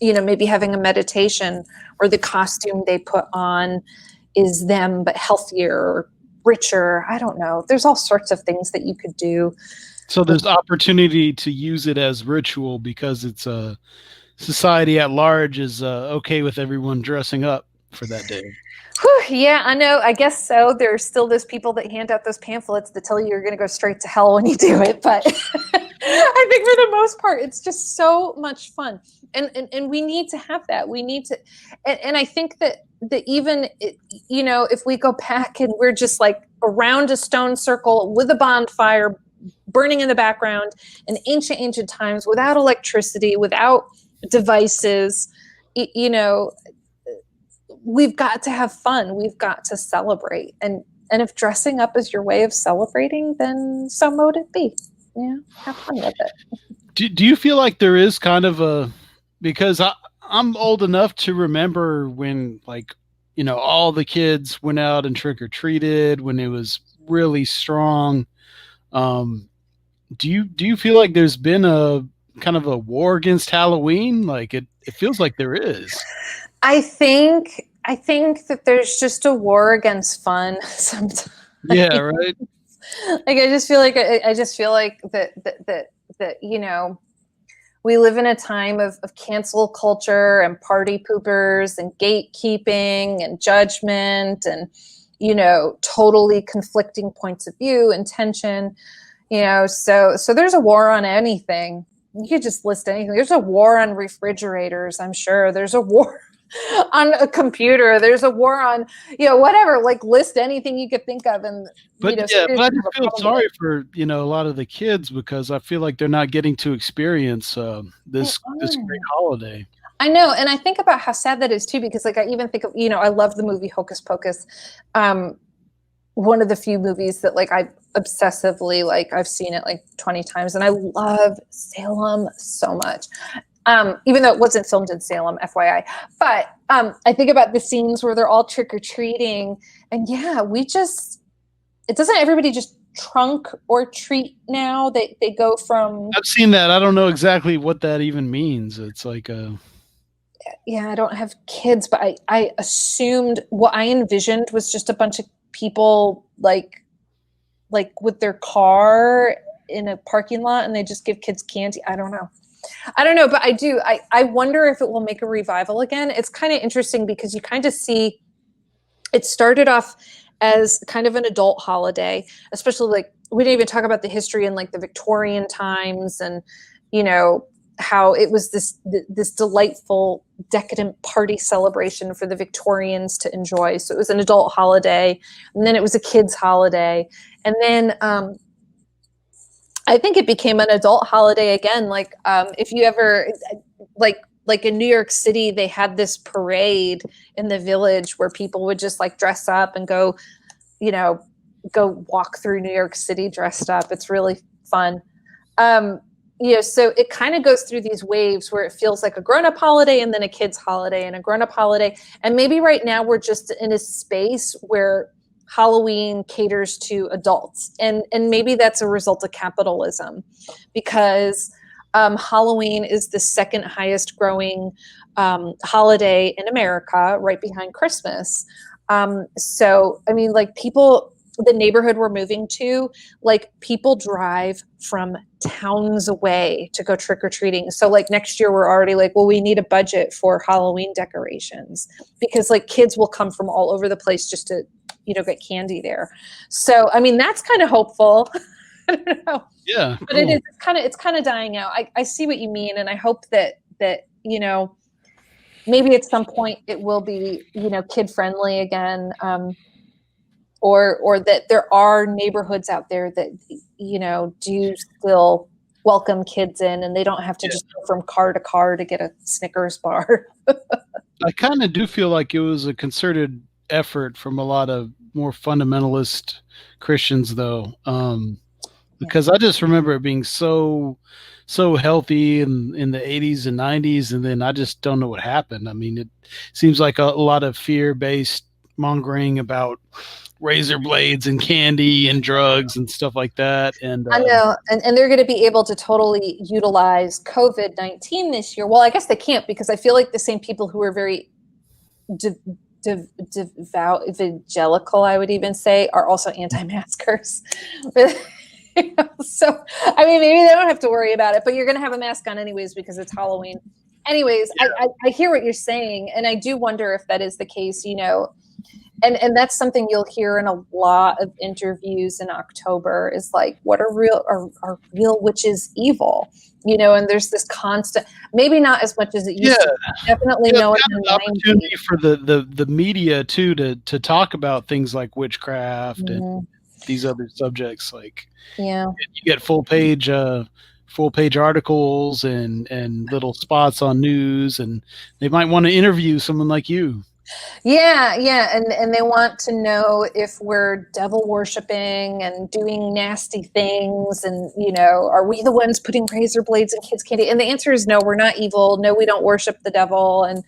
maybe having a meditation or the costume they put on is them, but healthier or richer. I don't know. There's all sorts of things that you could do. So there's opportunity to use it as ritual because it's a society at large is okay with everyone dressing up for that day. Whew, yeah, I know. I guess so. There's still those people that hand out those pamphlets that tell you you're going to go straight to hell when you do it. But I think for the most part, it's just so much fun. And we need to have that. We need to. And I think that even, if we go back and we're just like around a stone circle with a bonfire burning in the background in ancient times, without electricity, without devices, we've got to have fun. We've got to celebrate. And if dressing up is your way of celebrating, then so mote it be. Yeah, have fun with it. Do you feel like there is kind of because I'm old enough to remember when, all the kids went out and trick-or-treated when it was really strong. Do you feel like there's been a kind of a war against Halloween? Like it feels like there is. I think that there's just a war against fun sometimes. Yeah, right. Like I just feel like that we live in a time of cancel culture and party poopers and gatekeeping and judgment and totally conflicting points of view and tension. So there's a war on anything. You could just list anything. There's a war on refrigerators, I'm sure. There's a war on a computer. There's a war on, whatever, like list anything you could think of. But I just feel sorry for, a lot of the kids because I feel like they're not getting to experience this great holiday. I know. And I think about how sad that is too, because I even think of, I love the movie Hocus Pocus. one of the few movies that like I obsessively, like I've seen it like 20 times, and I love Salem so much. Even though it wasn't filmed in Salem, FYI. But I think about the scenes where they're all trick-or-treating, and yeah, doesn't everybody just trunk or treat now? They go from... I've seen that. I don't know exactly what that even means. It's like a... Yeah, I don't have kids, but I assumed what I envisioned was just a bunch of people like with their car in a parking lot, and they just give kids candy. I don't know, but I wonder if it will make a revival again. It's kind of interesting because you kind of see it started off as kind of an adult holiday, especially like we didn't even talk about the history in like the Victorian times, and you know how it was this delightful decadent party celebration for the Victorians to enjoy. So it was an adult holiday, and then it was a kids holiday, and then I think it became an adult holiday again. Like if you ever like in New York City, they had this parade in the Village where people would just like dress up and go walk through New York City dressed up. It's really fun. So it kind of goes through these waves where it feels like a grown-up holiday and then a kid's holiday and a grown-up holiday. And maybe right now we're just in a space where Halloween caters to adults. And maybe that's a result of capitalism, because Halloween is the second highest growing holiday in America, right behind Christmas. So, I mean, like the neighborhood we're moving to, like people drive from towns away to go trick-or-treating. So like next year we're already like, well, we need a budget for Halloween decorations, because like kids will come from all over the place just to, get candy there. So, I mean, that's kind of hopeful. I don't know. Yeah. But cool. It's kind of dying out. I see what you mean. And I hope that, maybe at some point it will be, kid friendly again. Or that there are neighborhoods out there that, do still welcome kids in, and they don't have to just go from car to car to get a Snickers bar. I kind of do feel like it was a concerted effort from a lot of more fundamentalist Christians, though, because I just remember it being so healthy in the 80s and 90s, and then I just don't know what happened. I mean, it seems like a lot of fear-based mongering about razor blades and candy and drugs and stuff like that. And I know, and they're going to be able to totally utilize COVID-19 this year. Well, I guess they can't, because I feel like the same people who are very devout evangelical, I would even say, are also anti-maskers. So, I mean, maybe they don't have to worry about it, but you're going to have a mask on anyways because it's Halloween. Anyways, yeah. I hear what you're saying, and I do wonder if that is the case, And that's something you'll hear in a lot of interviews in October, is like, what are real witches evil? And there's this constant, maybe not as much as it used to. Definitely no opportunity for the media too to talk about things like witchcraft and these other subjects. Like, you get full page articles and little spots on news, and they might want to interview someone like you. Yeah. And they want to know if we're devil worshiping and doing nasty things. And, are we the ones putting razor blades in kids' candy? And the answer is no, we're not evil. No, we don't worship the devil. And,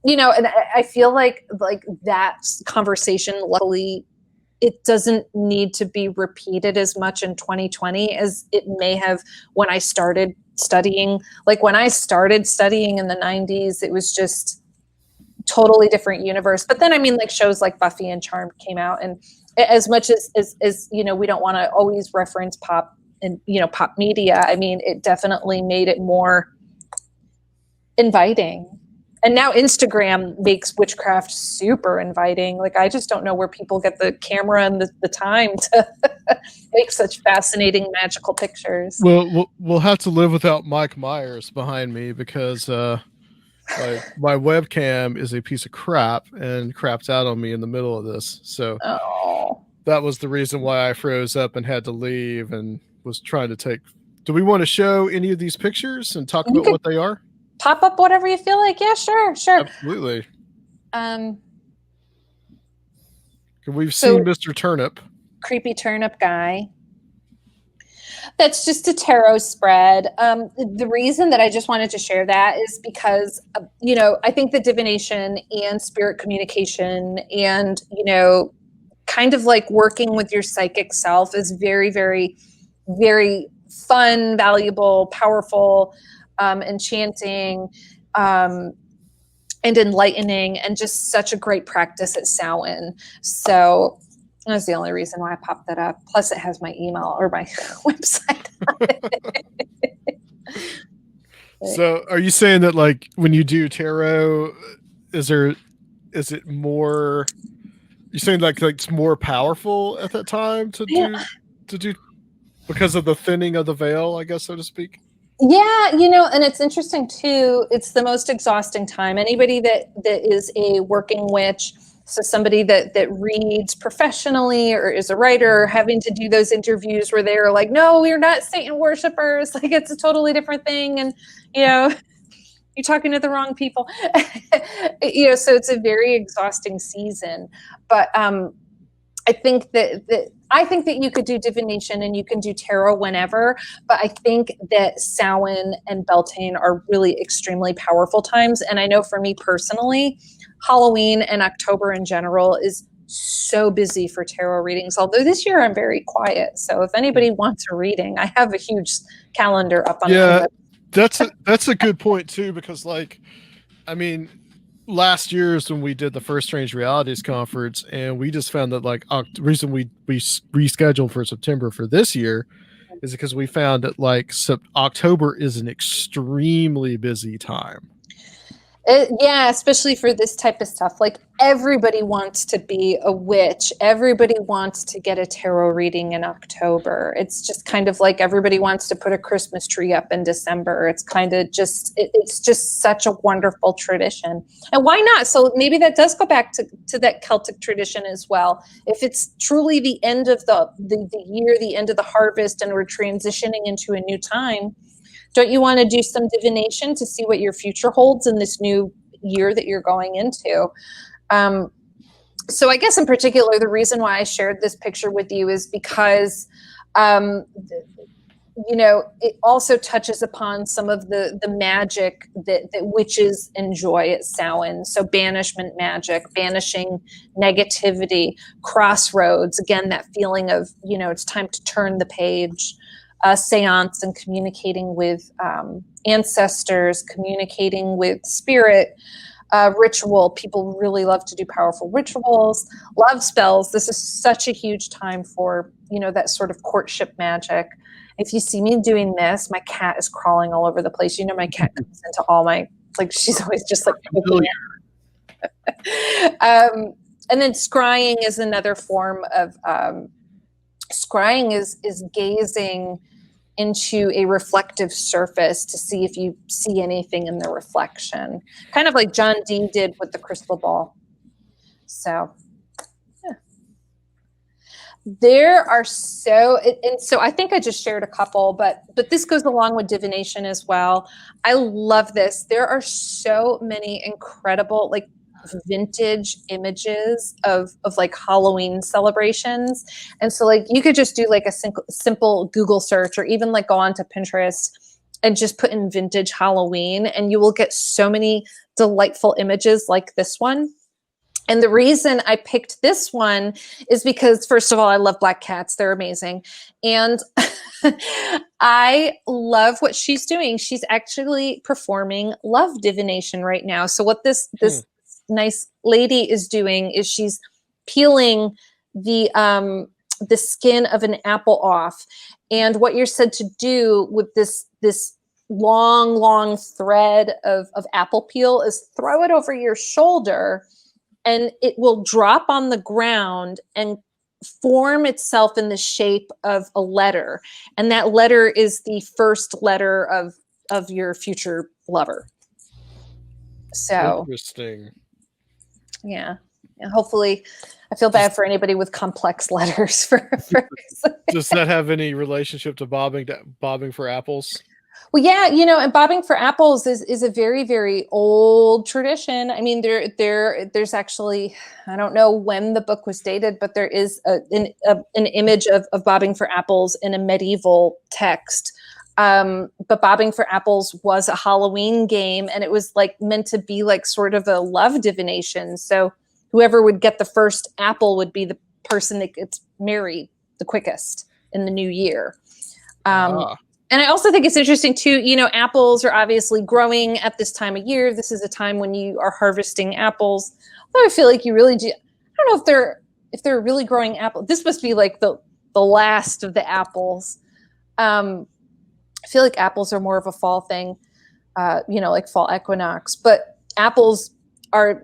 and I feel like that conversation, luckily, it doesn't need to be repeated as much in 2020 as it may have when I started studying. Like when I started studying in the 90s, it was just totally different universe. But then, I mean, like shows like Buffy and Charmed came out, and as much as we don't want to always reference pop and pop media, I mean, it definitely made it more inviting. And now Instagram makes witchcraft super inviting. Like, I just don't know where people get the camera and the time to make such fascinating, magical pictures. Well, we'll have to live without Mike Myers behind me, because my webcam is a piece of crap and crapped out on me in the middle of this. So that was the reason why I froze up and had to leave, and was trying to take. Do we want to show any of these pictures and talk about what they are? Pop up whatever you feel like. Yeah, sure. Absolutely. We've seen Mr. Turnip. creepy turnip guy. That's just a tarot spread. The reason that I just wanted to share that is because, I think that divination and spirit communication and, kind of like working with your psychic self is very, very, very fun, valuable, powerful, enchanting, and enlightening, and just such a great practice at Samhain. So that's the only reason why I popped that up. Plus, it has my email or my website on it. So, are you saying that, like, when you do tarot, is it more? You're saying like it's more powerful at that time to do because of the thinning of the veil, I guess, so to speak. Yeah, and it's interesting too. It's the most exhausting time. Anybody that is a working witch, so somebody that reads professionally or is a writer, having to do those interviews where they're like, no, we're not Satan worshipers. Like, it's a totally different thing. And, you're talking to the wrong people. So it's a very exhausting season. But I think that you could do divination and you can do tarot whenever, but I think that Samhain and Beltane are really extremely powerful times. And I know for me personally, Halloween and October in general is so busy for tarot readings. Although this year I'm very quiet. So if anybody wants a reading, I have a huge calendar up on the that's a good point too, because last year's when we did the first Strange Realities conference, and we just found that the reason we rescheduled for September for this year is because we found that October is an extremely busy time. Especially for this type of stuff. Like, everybody wants to be a witch. Everybody wants to get a tarot reading in October. It's just kind of like everybody wants to put a Christmas tree up in December. It's kind of just, it's just such a wonderful tradition. And why not? So maybe that does go back to that Celtic tradition as well. If it's truly the end of the year, the end of the harvest, and we're transitioning into a new time, don't you want to do some divination to see what your future holds in this new year that you're going into? So I guess in particular, the reason why I shared this picture with you is because, it also touches upon some of the magic that witches enjoy at Samhain. So banishment magic, banishing negativity, crossroads, again, that feeling of, it's time to turn the page. Seance and communicating with ancestors, communicating with spirit, ritual. People really love to do powerful rituals, love spells. This is such a huge time for, that sort of courtship magic. If you see me doing this, my cat is crawling all over the place. My cat comes into all my, she's always just and then scrying is another form of, scrying is gazing into a reflective surface to see if you see anything in the reflection, kind of like John Dee did with the crystal ball. So, yeah. There are and so I think I just shared a couple, but this goes along with divination as well. I love this. There are so many incredible, vintage images of Halloween celebrations. And so you could just do a simple Google search, or even go onto Pinterest and just put in vintage Halloween, and you will get so many delightful images like this one. And the reason I picked this one is because, first of all, I love black cats. They're amazing. And I love what she's doing. She's actually performing love divination right now. So what this nice lady is doing is she's peeling the skin of an apple off, and what you're said to do with this long thread of apple peel is throw it over your shoulder, and it will drop on the ground and form itself in the shape of a letter, and that letter is the first letter of your future lover. So interesting. Yeah. And hopefully, I feel bad for anybody with complex letters. For Does that have any relationship to bobbing for apples? Well, yeah, and bobbing for apples is a very, very old tradition. I mean, there's actually, I don't know when the book was dated, but there is an image of bobbing for apples in a medieval text. But bobbing for apples was a Halloween game, and it was like meant to be like sort of a love divination. So whoever would get the first apple would be the person that gets married the quickest in the new year. And I also think it's interesting too, apples are obviously growing at this time of year. This is a time when you are harvesting apples. Although I feel like you really do. I don't know if they're really growing apples. This must be like the last of the apples. I feel like apples are more of a fall thing, like fall equinox. But apples are,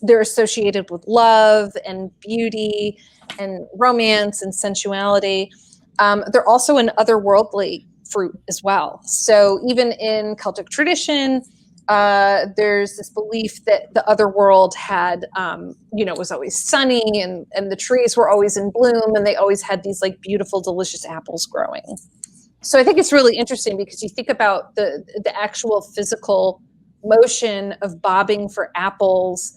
they're associated with love and beauty and romance and sensuality. They're also an otherworldly fruit as well. So even in Celtic tradition, there's this belief that the other world had, was always sunny and the trees were always in bloom and they always had these like beautiful, delicious apples growing. So I think it's really interesting because you think about the actual physical motion of bobbing for apples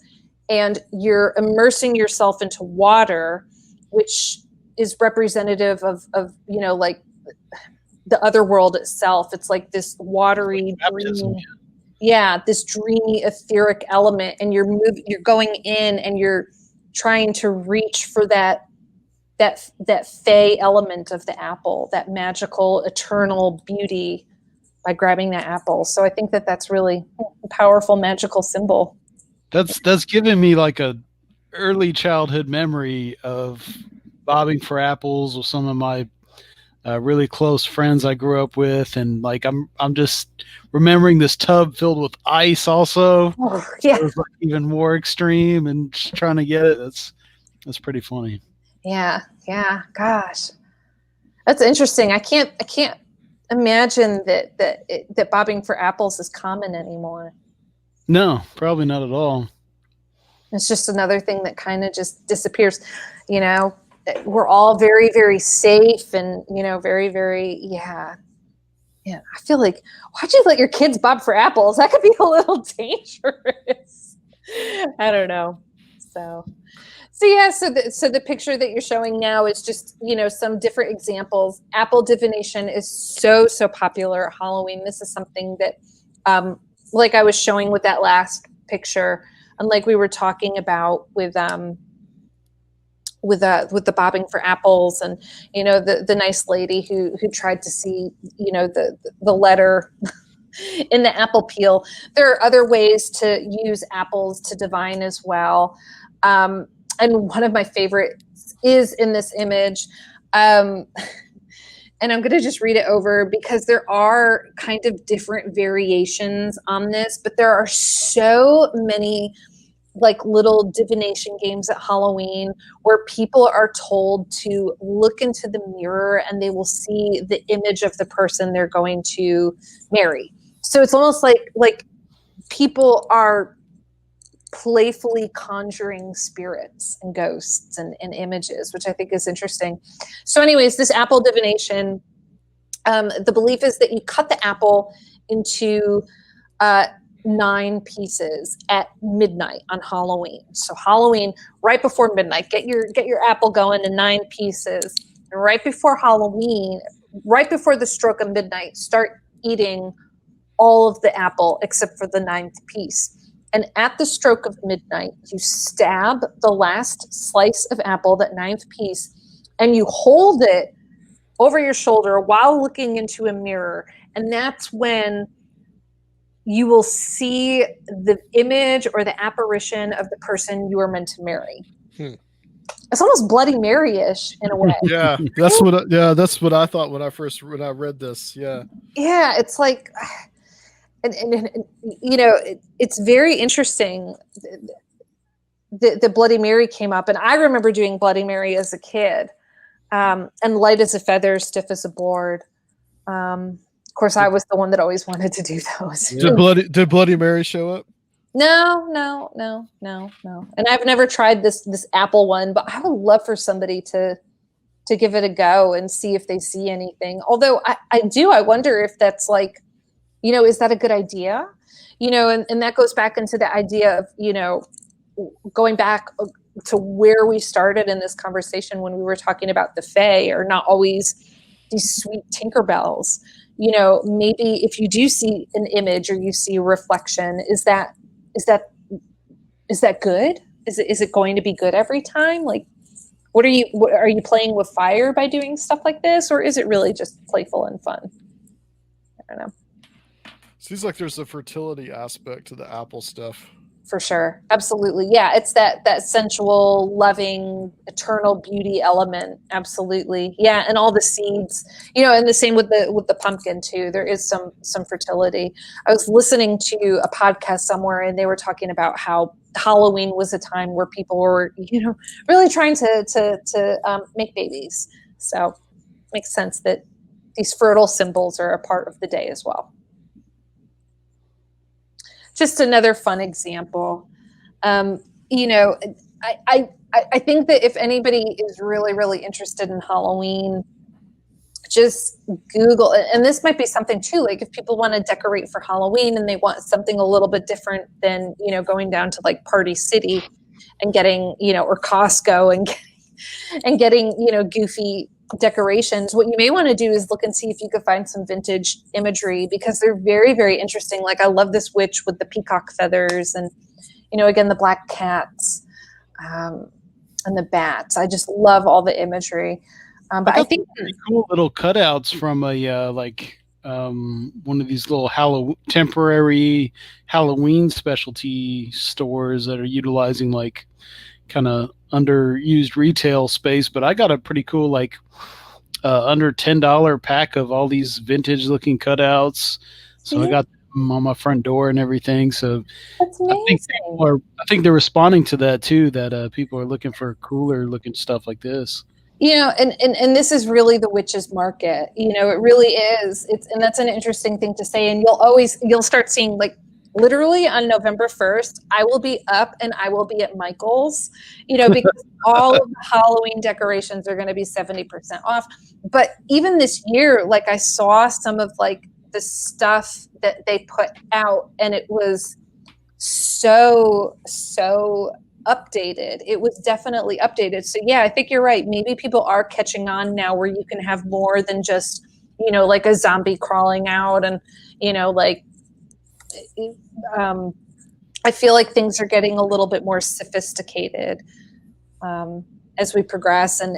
and you're immersing yourself into water, which is representative of like the other world itself. It's like this watery, dreamy, this dreamy, etheric element, and you're going in, and you're trying to reach for that fey element of the apple, that magical, eternal beauty by grabbing that apple. So I think that's really a powerful, magical symbol. That's given me like a early childhood memory of bobbing for apples with some of my really close friends I grew up with, and like I'm just remembering this tub filled with ice. Also, it was like even more extreme, and just trying to get it. That's pretty funny. Yeah. Gosh, that's interesting. I can't imagine that bobbing for apples is common anymore. No, probably not at all. It's just another thing that kind of just disappears. We're all very, very safe and, very, very, yeah. I feel like, why'd you let your kids bob for apples? That could be a little dangerous. I don't know. So the picture that you're showing now is just, some different examples. Apple divination is so, so popular at Halloween. This is something that, like I was showing with that last picture, and like we were talking about with the bobbing for apples, and the nice lady who tried to see the letter in the apple peel. There are other ways to use apples to divine as well, and one of my favorites is in this image, and I'm going to just read it over because there are kind of different variations on this, but there are so many like little divination games at Halloween where people are told to look into the mirror and they will see the image of the person they're going to marry. So it's almost like people are playfully conjuring spirits and ghosts and images, which I think is interesting. So anyways, this apple divination, the belief is that you cut the apple into 9 pieces at midnight on Halloween. So Halloween, right before midnight, get your apple going in 9 pieces. And right before Halloween, right before the stroke of midnight, start eating all of the apple except for the 9th piece. And at the stroke of midnight, you stab the last slice of apple, that 9th piece, and you hold it over your shoulder while looking into a mirror. And that's when you will see the image or the apparition of the person you are meant to marry. It's almost Bloody Mary-ish in a way. Yeah, that's what I thought when I read this. Yeah, it's like, and it's very interesting. The Bloody Mary came up, and I remember doing Bloody Mary as a kid, and light as a feather, stiff as a board. Of course, I was the one that always wanted to do those. Did Bloody Mary show up? No. And I've never tried this apple one, but I would love for somebody to to give it a go and see if they see anything. Although I wonder if that's like, is that a good idea? And that goes back into the idea of, going back to where we started in this conversation when we were talking about the Fae are not always these sweet Tinkerbells. Maybe if you do see an image or you see a reflection, is that good? Is it going to be good every time? Like, what are you playing with fire by doing stuff like this, or is it really just playful and fun? I don't know. Seems like there's a fertility aspect to the apple stuff. For sure. Absolutely. Yeah. It's that sensual, loving, eternal beauty element. Absolutely. Yeah. And all the seeds, and the same with the pumpkin too. There is some fertility. I was listening to a podcast somewhere and they were talking about how Halloween was a time where people were, really trying to make babies. So it makes sense that these fertile symbols are a part of the day as well. Just another fun example. I think that if anybody is really, really interested in Halloween, just Google, and this might be something too, like if people want to decorate for Halloween and they want something a little bit different than, going down to like Party City and getting, or Costco and getting, goofy decorations, what you may want to do is look and see if you could find some vintage imagery, because they're very, very interesting. Like I love this witch with the peacock feathers and, again, the black cats and the bats. I just love all the imagery. But I think pretty cool little cutouts from a one of these little temporary Halloween specialty stores that are utilizing like kind of underused retail space. But I got a pretty cool under $10 pack of all these vintage looking cutouts. So I got them on my front door and everything. So that's amazing. I think they're responding to that too, that people are looking for cooler looking stuff like this. And this is really the witches market. It really is. And that's an interesting thing to say. And you'll start seeing like literally on November 1st, I will be up and I will be at Michael's, because all of the Halloween decorations are going to be 70% off. But even this year, like I saw some of like the stuff that they put out and it was so updated. It was definitely updated. So yeah, I think you're right. Maybe people are catching on now where you can have more than just, like a zombie crawling out and, I feel like things are getting a little bit more sophisticated as we progress, and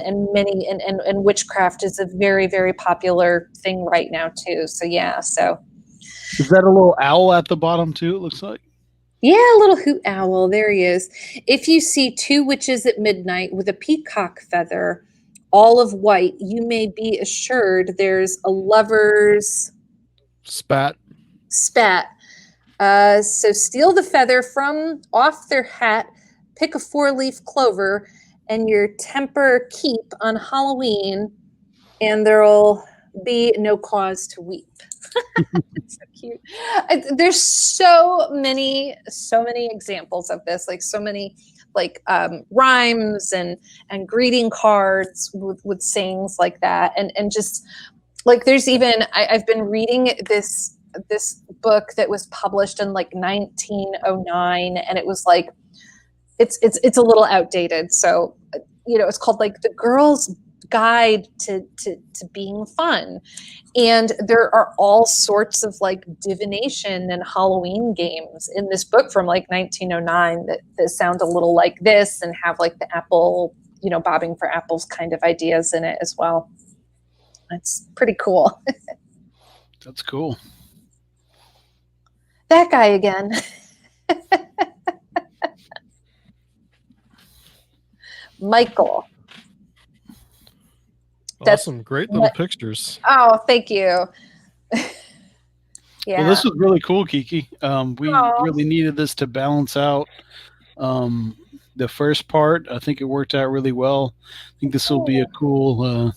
witchcraft is a very, very popular thing right now too. So yeah, so is that a little owl at the bottom too? It looks like. Yeah, a little hoot owl. There he is. If you see two witches at midnight with a peacock feather, all of white, you may be assured there's a lover's spat. So steal the feather from off their hat, pick a 4-leaf clover, and your temper keep on Halloween, and there'll be no cause to weep. It's so cute. There's so many examples of this, like so many rhymes and greeting cards with sayings like that, and just like there's even I've been reading this book that was published in like 1909, and it was like it's a little outdated, so it's called like The Girl's Guide to Being Fun, and there are all sorts of like divination and Halloween games in this book from like 1909 that sound a little like this and have like the apple, bobbing for apples kind of ideas in it as well. It's pretty cool. That's cool. That guy again. Michael. Awesome. Great little pictures. Oh, thank you. Yeah. Well, this was really cool, Kiki. We really needed this to balance out the first part. I think it worked out really well. I think this will be a cool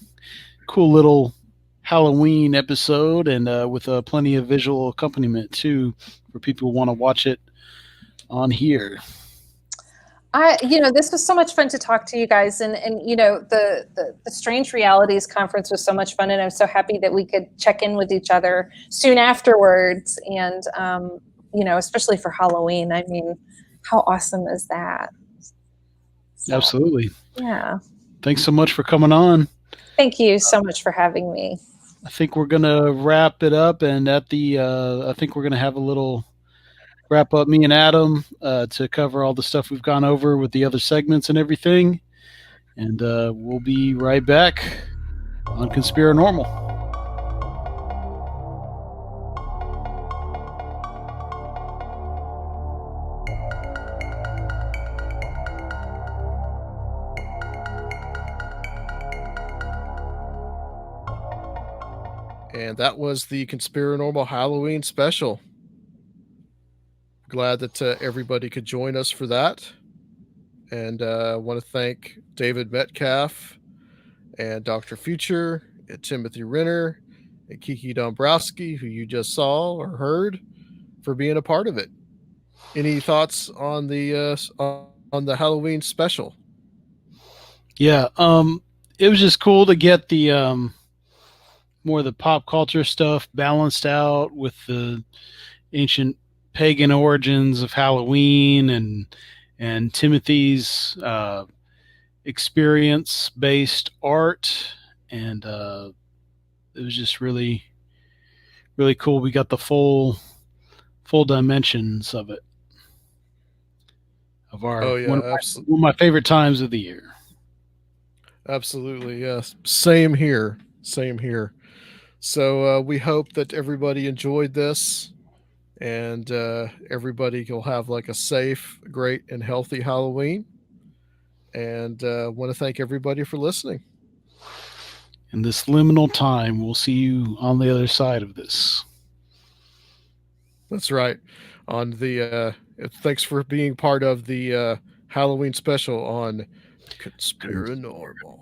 little Halloween episode, and with plenty of visual accompaniment too, for people who want to watch it on here. This was so much fun to talk to you guys, and the Strange Realities conference was so much fun, and I'm so happy that we could check in with each other soon afterwards, and especially for Halloween. I mean, how awesome is that? So, Absolutely. Yeah. Thanks so much for coming on. Thank you so much for having me. I think we're gonna wrap it up, and I think we're gonna have a little wrap up, me and Adam, to cover all the stuff we've gone over with the other segments and everything. And we'll be right back on Conspirinormal. And that was the Conspirinormal Halloween Special. Glad that everybody could join us for that. And I want to thank David Metcalfe and Dr. Future and Timothy Renner and Kiki Dombrowski, who you just saw or heard, for being a part of it. Any thoughts on the Halloween special? Yeah, it was just cool to get the more of the pop culture stuff balanced out with the ancient pagan origins of Halloween and Timothy's experience-based art, and it was just really, really cool. We got the full dimensions of it. Of our one of my favorite times of the year. Absolutely, yes. Same here. So we hope that everybody enjoyed this, and everybody will have like a safe, great, and healthy Halloween. And want to thank everybody for listening. In this liminal time, we'll see you on the other side of this. That's right. On the thanks for being part of the Halloween special on Conspirinormal.